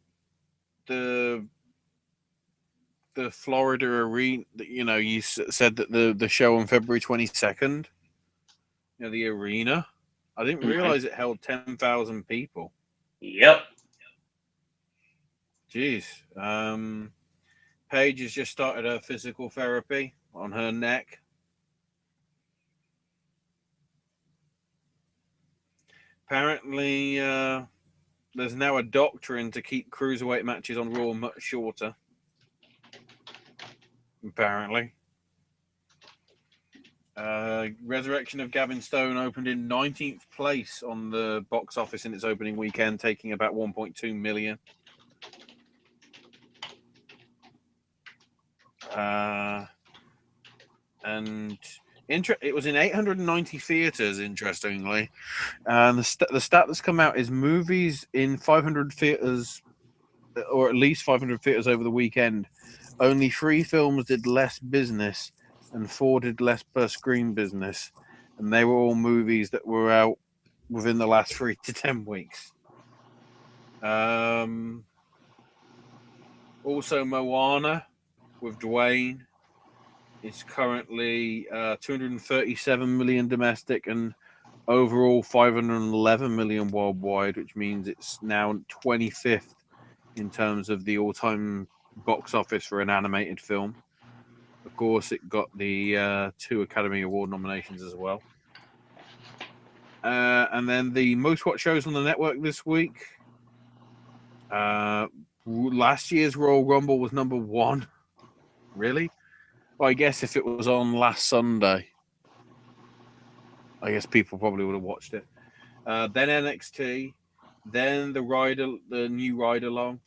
Florida arena. You know, you said that the show on February 22nd. You know, the arena. I didn't realize it held 10,000 people. Yep. Jeez. Paige has just started her physical therapy on her neck. Apparently, there's now a doctrine to keep cruiserweight matches on Raw much shorter. Apparently. Resurrection of Gavin Stone opened in 19th place on the box office in its opening weekend, taking about 1.2 million. And it was in 890 theaters, interestingly. And the stat that's come out is movies in 500 theaters, or at least 500 theaters over the weekend. Only 3 films did less business and 4 did less per screen business. And they were all movies that were out within the last 3 to 10 weeks. Also, Moana with Dwayne is currently 237 million domestic and overall 511 million worldwide, which means it's now 25th in terms of the all-time box office for an animated film. Of course, it got the 2 Academy Award nominations as well. And then the most watched shows on the network this week. Last year's Royal Rumble was number 1. Really? Well, I guess if it was on last Sunday, I guess people probably would have watched it. Then NXT, then the new Ride Along,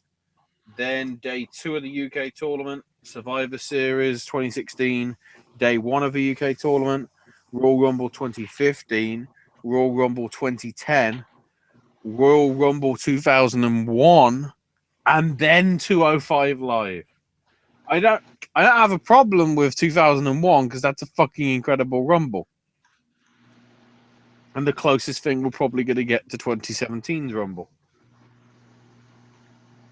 then day 2 of the UK tournament, Survivor Series 2016, day 1 of the UK tournament, Royal Rumble 2015, Royal Rumble 2010, Royal Rumble 2001, and then 205 Live. I don't have a problem with 2001 because that's a fucking incredible Rumble. And the closest thing we're probably going to get to 2017's Rumble.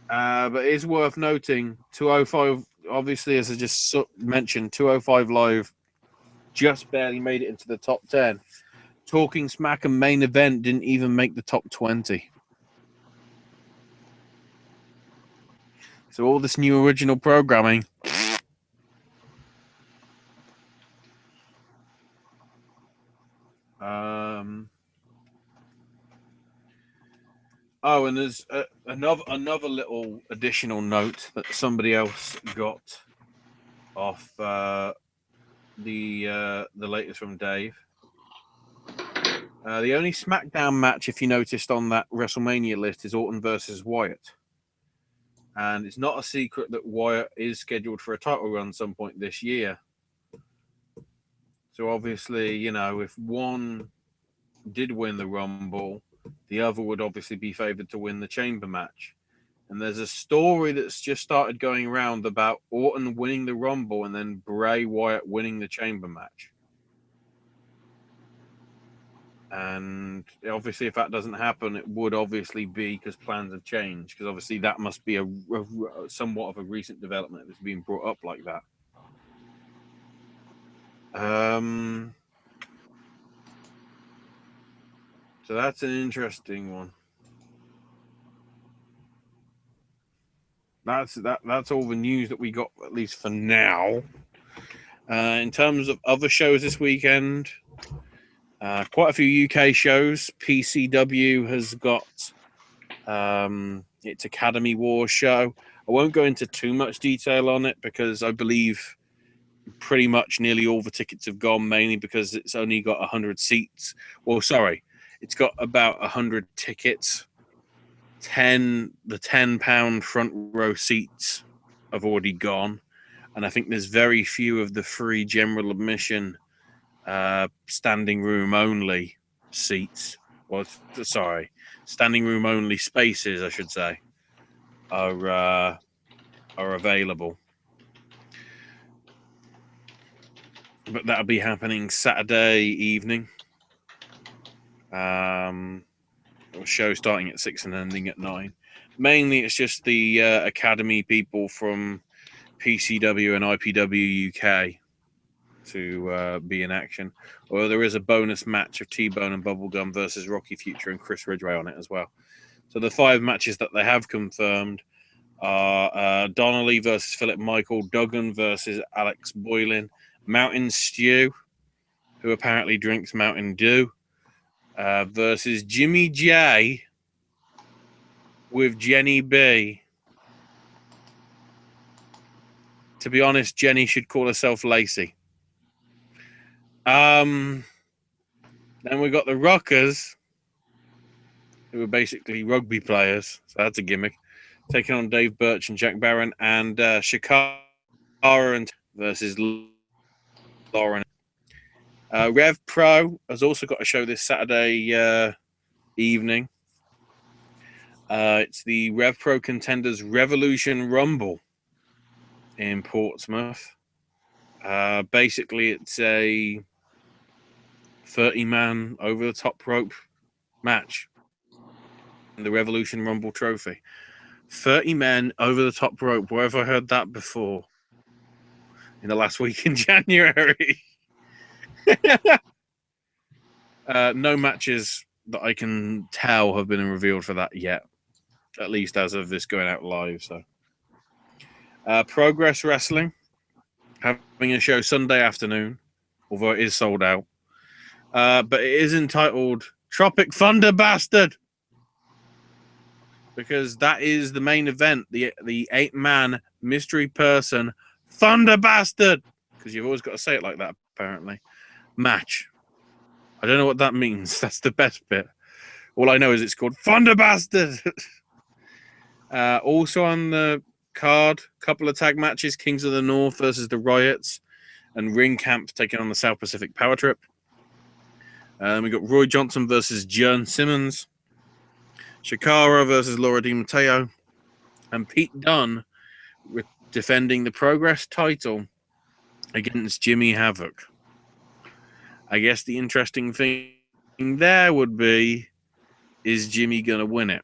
But it's worth noting, 205, obviously, as I just mentioned, 205 Live just barely made it into the top 10. Talking Smack and Main Event didn't even make the top 20. So all this new original programming. Oh, and there's another little additional note that somebody else got off the latest from Dave. The only Smackdown match, if you noticed on that WrestleMania list, is Orton versus Wyatt. And it's not a secret that Wyatt is scheduled for a title run some point this year. So obviously, you know, if one did win the Rumble, the other would obviously be favored to win the Chamber match. And there's a story that's just started going around about Orton winning the Rumble and then Bray Wyatt winning the Chamber match. And obviously, if that doesn't happen, it would obviously be because plans have changed. Because obviously, that must be a somewhat of a recent development that's being brought up like that. So that's an interesting one. That's all the news that we got, at least for now. In terms of other shows this weekend, quite a few UK shows. PCW has got its Academy Wars show. I won't go into too much detail on it because I believe pretty much nearly all the tickets have gone, mainly because it's only got 100 seats. Well, sorry, it's got about 100 tickets. The £10 front row seats have already gone, and I think there's very few of the free general admission standing room only seats. Well, sorry, standing room only spaces, I should say, are available. But that'll be happening Saturday evening. Show starting at 6 and ending at 9. Mainly, it's just the Academy people from PCW and IPW UK to be in action. Or there is a bonus match of T-Bone and Bubblegum versus Rocky Future and Chris Ridgway on it as well. So the 5 matches that they have confirmed are Donnelly versus Philip Michael, Duggan versus Alex Boylan, Mountain Stew, who apparently drinks Mountain Dew, versus Jimmy J with Jenny B. To be honest, Jenny should call herself Lacey. Then we got the Rockers, who are basically rugby players, so that's a gimmick, taking on Dave Birch and Jack Barron, and Shakara and versus Lauren. Rev Pro has also got a show this Saturday evening. It's the Rev Pro Contenders Revolution Rumble in Portsmouth. Basically, it's a 30-man over the top rope match. the Revolution Rumble Trophy. 30 men over the top rope. Where have I heard that before? In the last week in January. No matches that I can tell have been revealed for that yet. At least as of this going out live. So, Progress Wrestling having a show Sunday afternoon, although it is sold out. But it is entitled Tropic Thunder Bastard, because that is the main event, the 8-man mystery person Thunder Bastard, because you've always got to say it like that, apparently. Match. I don't know what that means. That's the best bit. All I know is it's called Thunder Bastard. Also on the card, couple of tag matches: Kings of the North versus the Riots, and Ring Camp taking on the South Pacific Power Trip. We got Roy Johnson versus Jern Simmons, Shakara versus Laura Di Matteo, and Pete Dunne defending the Progress title against Jimmy Havoc. I guess the interesting thing there would be, is Jimmy going to win it?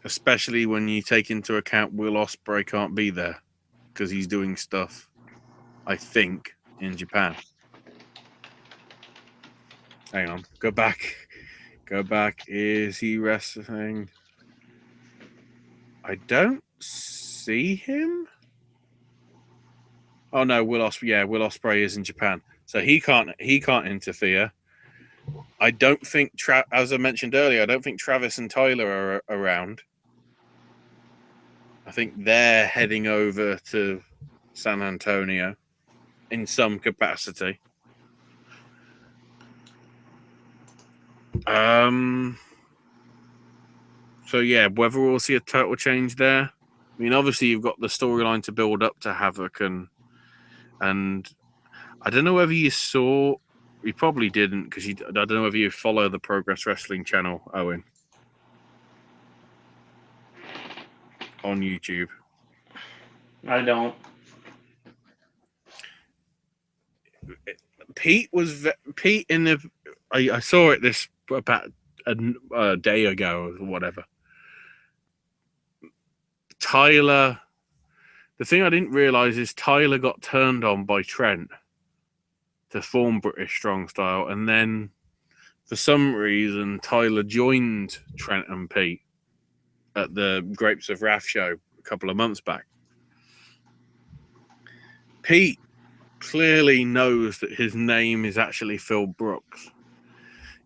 Especially when you take into account Will Ospreay can't be there because he's doing stuff, I think, in Japan. Hang on. Go back. Is he wrestling? I don't see him. Oh no, Will Ospreay. Yeah, Will Ospreay is in Japan, so he can't interfere. I don't think, as I mentioned earlier, I don't think Travis and Tyler are around. I think they're heading over to San Antonio in some capacity. So yeah, whether we'll see a total change there. I mean, obviously you've got the storyline to build up to Havoc, and I don't know whether you saw. You probably didn't, because I don't know whether you follow the Progress Wrestling channel, Owen, on YouTube. I don't. Pete in the. I saw it this about a day ago or whatever. Tyler. The thing I didn't realize is Tyler got turned on by Trent to form British Strong Style, and then for some reason Tyler joined Trent and Pete at the Grapes of Wrath show a couple of months back. Pete clearly knows that his name is actually Phil Brooks,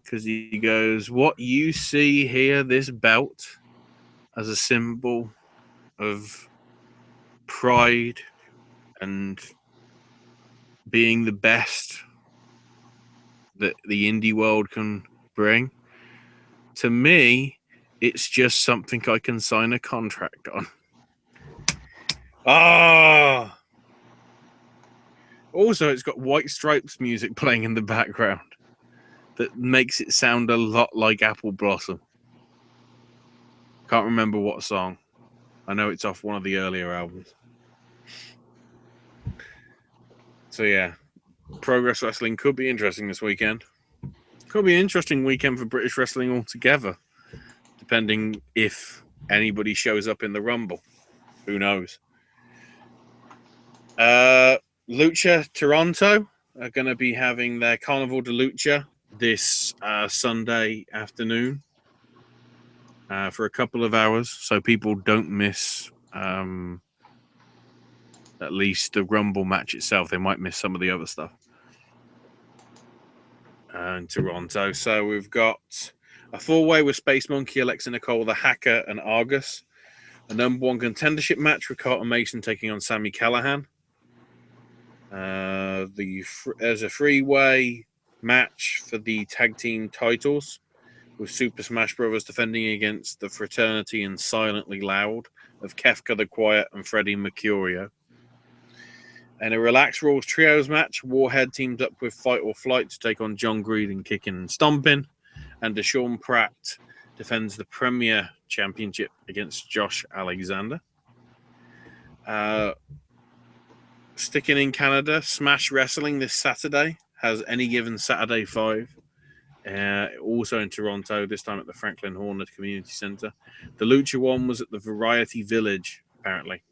because he goes, "What you see here, this belt, as a symbol of pride and being the best that the indie world can bring, to me, it's just something I can sign a contract on." Ah! Also, it's got White Stripes music playing in the background that makes it sound a lot like Apple Blossom. Can't remember what song. I know it's off one of the earlier albums. So yeah, Progress Wrestling could be interesting this weekend. Could be an interesting weekend for British wrestling altogether, depending if anybody shows up in the Rumble. Who knows? Lucha Toronto are going to be having their Carnival de Lucha this Sunday afternoon for a couple of hours, so people don't miss at least the Rumble match itself. They might miss some of the other stuff in Toronto. So we've got a 4-way with Space Monkey, Alexa Nicole, the Hacker, and Argus. A number 1 contendership match with Carter Mason taking on Sami Callihan. There's a 3-way match for the tag team titles, with Super Smash Brothers defending against the Fraternity and Silently Loud of Kefka the Quiet and Freddie Mercurio. And a Relaxed Rules Trios match, Warhead teamed up with Fight or Flight to take on John Greed and Kicking and Stomping. And Deshaun Pratt defends the Premier Championship against Josh Alexander. Sticking in Canada, Smash Wrestling this Saturday has Any Given Saturday 5 Also in Toronto, this time at the Franklin Hornet Community Center. The Lucha one was at the Variety Village, apparently.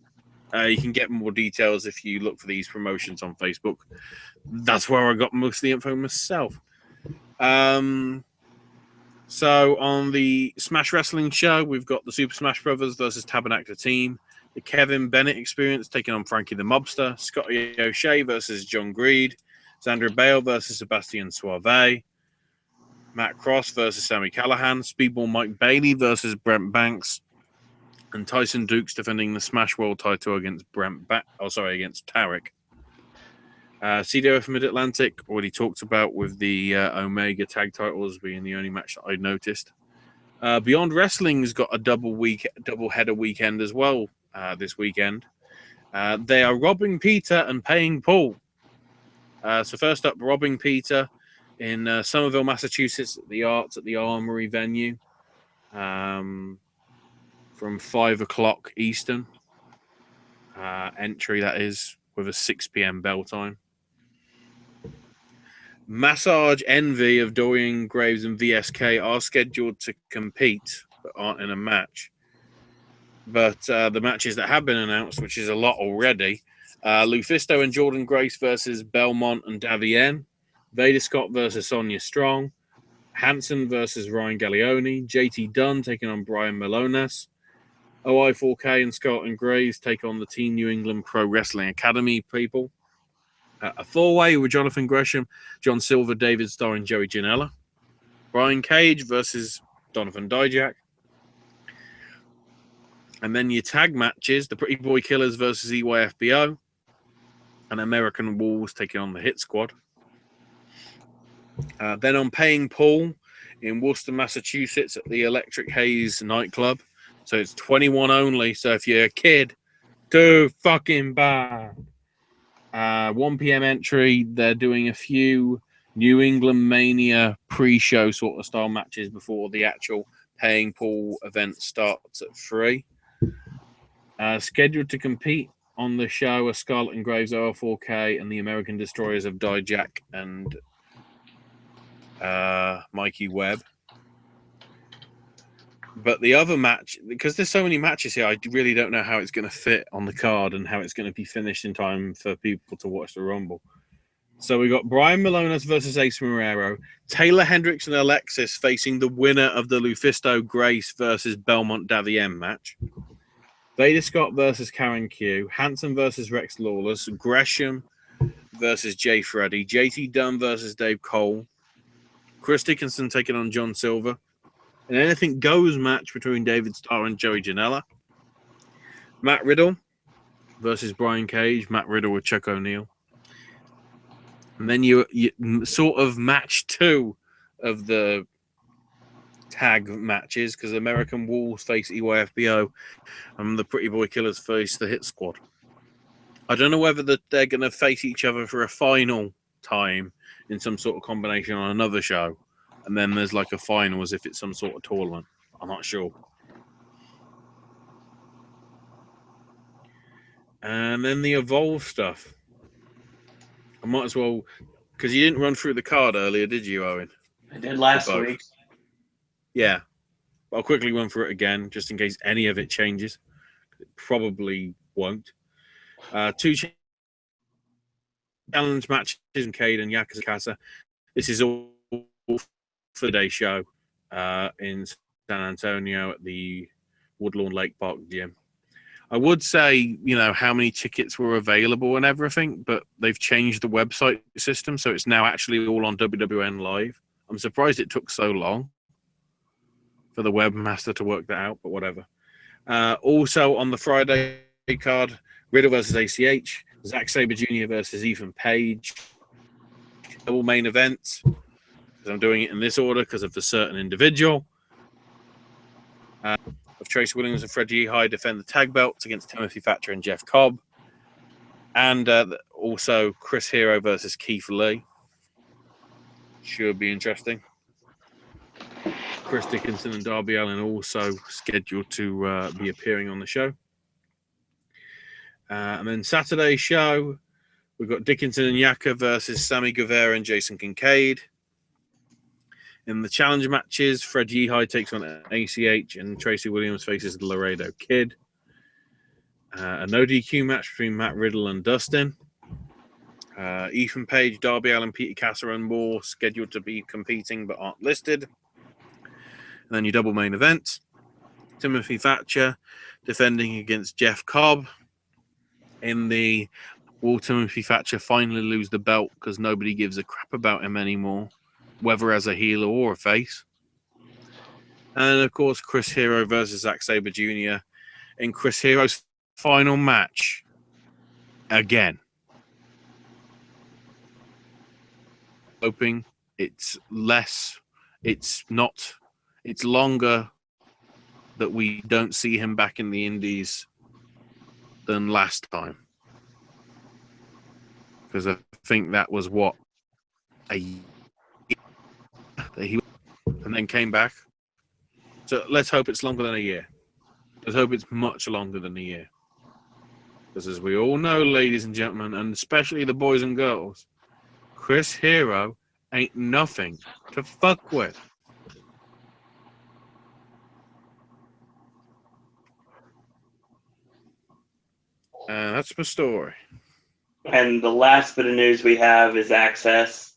You can get more details if you look for these promotions on Facebook. That's where I got most of the info myself. So on the Smash Wrestling show, we've got the Super Smash Brothers versus Tabernacle team. The Kevin Bennett Experience taking on Frankie the Mobster. Scotty O'Shea versus John Greed. Sandra Bale versus Sebastian Suave. Matt Cross versus Sammy Callahan. Speedball Mike Bailey versus Brent Banks. And Tyson Dukes defending the Smash World title against against Tarek. CWF Mid-Atlantic, already talked about with the Omega tag titles being the only match that I noticed. Beyond Wrestling's got a double header weekend as well this weekend. They are robbing Peter and paying Paul. So first up, robbing Peter in Somerville, Massachusetts at the Armory venue from 5 o'clock Eastern. Entry, that is, with a 6 p.m. bell time. Massage Envy of Dorian Graves and VSK are scheduled to compete, but aren't in a match. But the matches that have been announced, which is a lot already, Lufisto and Jordan Grace versus Belmont and Davien, Vader Scott versus Sonia Strong, Hansen versus Ryan Gallioni, JT Dunn taking on Brian Malonas, OI4K and Scott and Graves take on the Team New England Pro Wrestling Academy people. A four-way with Jonathan Gresham, John Silver, David Starr, and Joey Janela. Brian Cage versus Donovan Dijak. And then your tag matches, the Pretty Boy Killers versus EYFBO. And American Wolves taking on the Hit Squad. Then on Paying Paul in Worcester, Massachusetts at the Electric Haze nightclub. So it's 21 only. So if you're a kid, too fucking bad. 1 p.m. entry. They're doing a few New England Mania pre-show sort of style matches before the actual Paying Paul event starts at 3. Scheduled to compete on the show are Scarlet and Graves, OR4K, and the American Destroyers of Dijak and Mikey Webb. But the other match, because there's so many matches here, I really don't know how it's going to fit on the card and how it's going to be finished in time for people to watch the Rumble. So we got Brian Malonas versus Ace Marrero, Taylor Hendricks and Alexis facing the winner of the Lufisto Grace versus Belmont Davien match. Vader Scott versus Karen Q, Hanson versus Rex Lawless, Gresham versus Jay Freddy, JT Dunn versus Dave Cole, Chris Dickinson taking on John Silver. An anything goes match between David Starr and Joey Janela. Matt Riddle versus Brian Cage. Matt Riddle with Chuck O'Neill. And then you sort of match 2 of the tag matches because American Wolves face EYFBO and the Pretty Boy Killers face the Hit Squad. I don't know whether they're going to face each other for a final time in some sort of combination on another show. And then there's like a final as if it's some sort of tournament. I'm not sure. And then the Evolve stuff. I might as well, because you didn't run through the card earlier, did you, Owen? I did last week. Yeah. I'll quickly run through it again, just in case any of it changes. It probably won't. 2 challenge matches in Cade and Yakazakasa. This is all for the day show in San Antonio at the Woodlawn Lake Park gym. I would say, how many tickets were available and everything, but they've changed the website system, so it's now actually all on WWN Live. I'm surprised it took so long for the webmaster to work that out, but whatever. Also on the Friday card, Riddle versus ACH, Zack Sabre Jr. versus Ethan Page. Double main event. I'm doing it in this order because of the certain individual. Of Trace Williams and Fred Yehai defend the tag belts against Timothy Thatcher and Jeff Cobb. And also Chris Hero versus Keith Lee. Should be interesting. Chris Dickinson and Darby Allin also scheduled to be appearing on the show. And then Saturday's show, we've got Dickinson and Yaka versus Sammy Guevara and Jason Kincaid. In the challenge matches, Fred Yehai takes on ACH and Tracy Williams faces the Laredo Kid. A no DQ match between Matt Riddle and Dustin. Ethan Page, Darby Allin, Peter Casser, and more scheduled to be competing but aren't listed. And then your double main event. Timothy Thatcher defending against Jeff Cobb. In the will Timothy Thatcher finally lose the belt because nobody gives a crap about him anymore, whether as a heel or a face. And of course, Chris Hero versus Zack Sabre Jr. in Chris Hero's final match again. Hoping it's longer that we don't see him back in the Indies than last time. Because I think that was a year that he and then came back. So let's hope it's longer than a year. Let's hope it's much longer than a year. Because as we all know, ladies and gentlemen, and especially the boys and girls, Chris Hero ain't nothing to fuck with. That's my story. And the last bit of news we have is Access.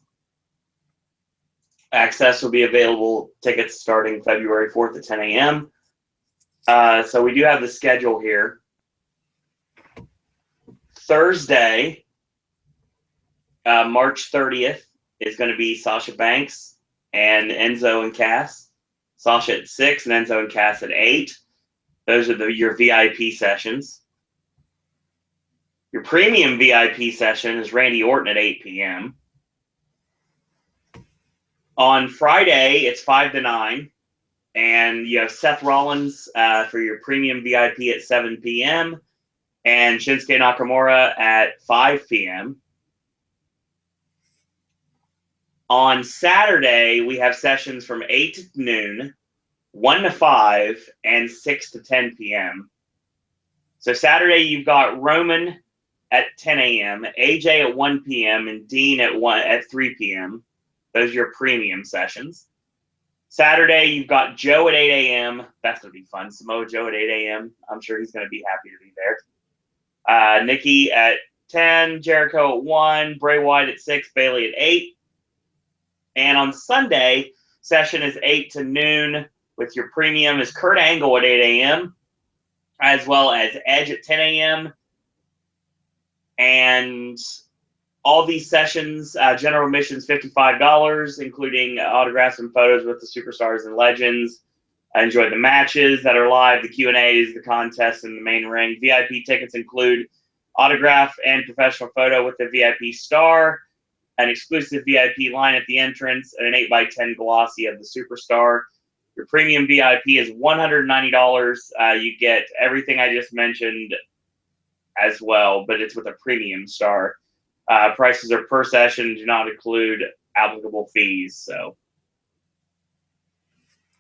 Access will be available, tickets starting February 4th at 10 a.m. So we do have the schedule here. Thursday, March 30th, is going to be Sasha Banks and Enzo and Cass. Sasha at 6 and Enzo and Cass at 8. Those are your VIP sessions. Your premium VIP session is Randy Orton at 8 p.m. On Friday, it's 5 to 9. And you have Seth Rollins for your premium VIP at 7 p.m. and Shinsuke Nakamura at 5 p.m. On Saturday, we have sessions from 8 to noon, 1 to 5, and 6 to 10 p.m. So Saturday, you've got Roman at 10 a.m., AJ at 1 p.m., and Dean at 3 p.m. Those are your premium sessions. Saturday, you've got Joe at 8 a.m. That's going to be fun. Samoa Joe at 8 a.m. I'm sure he's going to be happy to be there. Nikki at 10, Jericho at 1, Bray Wyatt at 6, Bayley at 8. And on Sunday, session is 8 to noon with your premium is Kurt Angle at 8 a.m., as well as Edge at 10 a.m. And all these sessions, general admissions $55, including autographs and photos with the superstars and legends. Enjoy the matches that are live, the Q&As, the contests, and the main ring. VIP tickets include autograph and professional photo with the VIP star, an exclusive VIP line at the entrance, and an 8x10 glossy of the superstar. Your premium VIP is $190. You get everything I just mentioned as well, but it's with a premium star. Prices are per session, do not include applicable fees. So,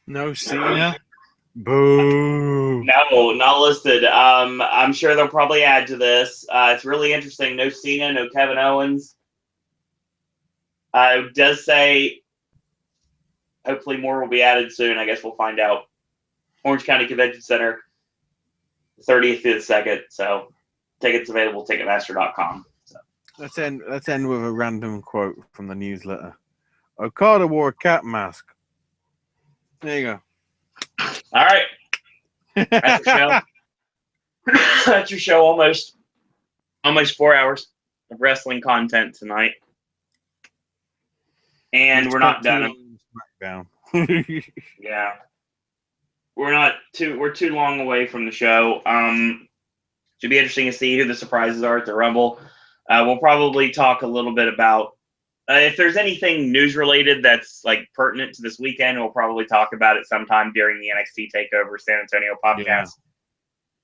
no Cena. Boo. No, not listed. I'm sure they'll probably add to this. It's really interesting. No Cena, no Kevin Owens. It does say hopefully more will be added soon. I guess we'll find out. Orange County Convention Center, 30th to the 2nd. So tickets available, Ticketmaster.com. So. Let's end with a random quote from the newsletter. Okada wore a cat mask. There you go. All right. That's your show. That's your show. Almost 4 hours of wrestling content tonight. And we're not done. Smackdown. Yeah. We're too long away from the show. Should be interesting to see who the surprises are at the Rumble. We'll probably talk a little bit about if there's anything news related that's like pertinent to this weekend. We'll probably talk about it sometime during the NXT Takeover San Antonio podcast.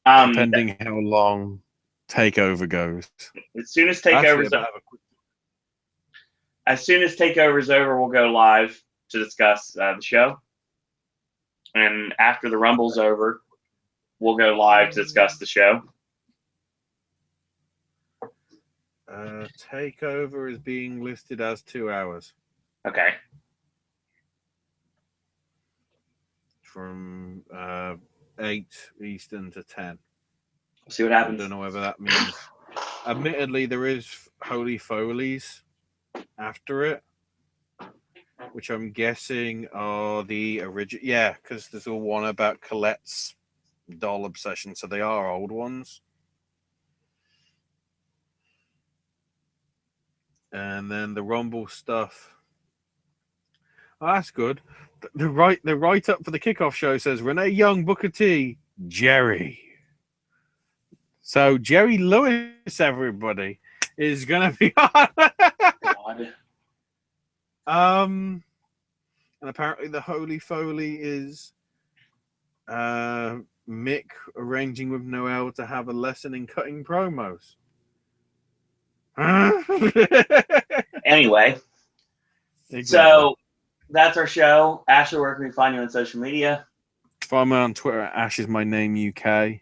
Yeah. Depending how long Takeover goes. As soon as Takeover's over, we'll go live to discuss the show. And after the Rumble's over, we'll go live to discuss the show. Takeover is being listed as 2 hours. Okay. from 8 Eastern to 10. See what I happens. don't know whether that means. Admittedly, there is Holy Foley's after it, which I'm guessing are the original. Yeah, because there's all one about Colette's doll obsession, so they are old ones. And then the Rumble stuff. Oh, that's good. The write up for the kickoff show says Renee Young, Booker T, Jerry. So Jerry Lewis, everybody, is gonna be on. God. And apparently the Holy Foley is Mick arranging with Noel to have a lesson in cutting promos. Anyway, Exactly. So that's our show. Ashley, where can we find you on social media? Follow me on Twitter at Ash is my name UK.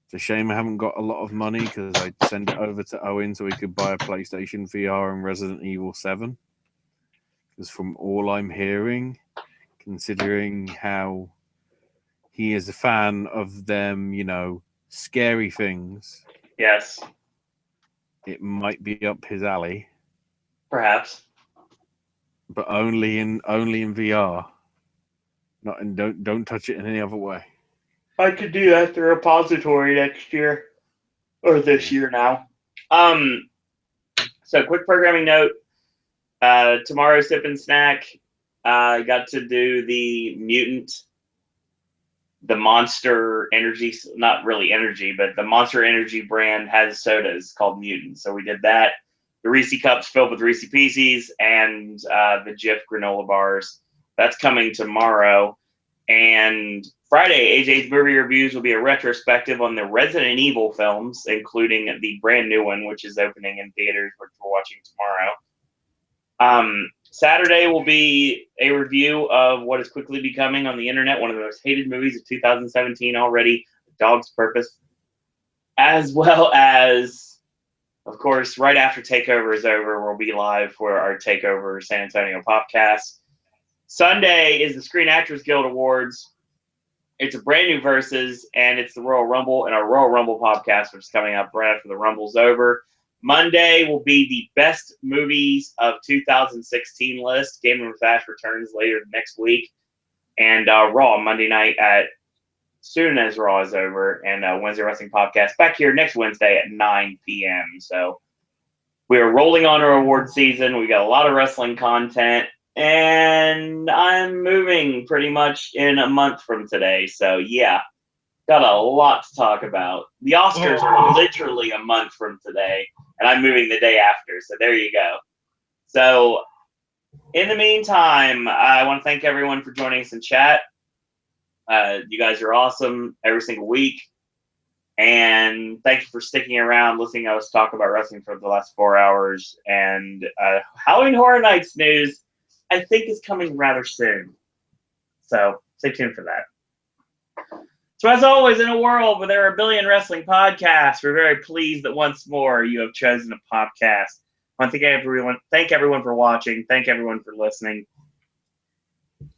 It's a shame I haven't got a lot of money because I'd send it over to Owen so he could buy a PlayStation VR and Resident Evil 7. Because from all I'm hearing, considering how he is a fan of them, scary things, Yes, it might be up his alley. perhaps. But only in VR. Not in, don't touch it in any other way. I could do that at the repository next year. Or this year now. So quick programming note. Tomorrow Sip and Snack. I got to do the Mutant, the Monster Energy, not really energy, but the Monster Energy brand has sodas called Mutant. So we did that. The Reese cups filled with Reese Pieces and the Jif granola bars. That's coming tomorrow. And Friday, AJ's movie reviews will be a retrospective on the Resident Evil films, including the brand new one, which is opening in theaters, which we're watching tomorrow. Saturday will be a review of what is quickly becoming on the internet one of the most hated movies of 2017 already, A Dog's Purpose, as well as, of course, right after TakeOver is over, we'll be live for our TakeOver San Antonio Popcast. Sunday is the Screen Actors Guild Awards. It's a brand new Versus, and it's the Royal Rumble and our Royal Rumble podcast, which is coming up right after the Rumble's over. Monday will be the best movies of 2016 list. Gaming with Ash returns later next week. And Raw Monday night at soon as Raw is over. And Wednesday Wrestling Popcast back here next Wednesday at 9 p.m. So we are rolling on our award season. We got a lot of wrestling content. And I'm moving pretty much in a month from today. So, yeah, got a lot to talk about. The Oscars are literally a month from today, and I'm moving the day after. So, there you go. So, in the meantime, I want to thank everyone for joining us in chat. You guys are awesome every single week. And thank you for sticking around, listening to us talk about wrestling for the last 4 hours. And Halloween Horror Nights news, I think, is coming rather soon. So stay tuned for that. So as always, in a world where there are a billion wrestling podcasts, we're very pleased that once more you have chosen a podcast. I want to thank everyone for watching. Thank everyone for listening.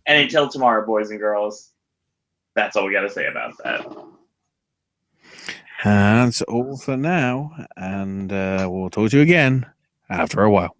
And until tomorrow, boys and girls, that's all we got to say about that. That's all for now. And we'll talk to you again after a while.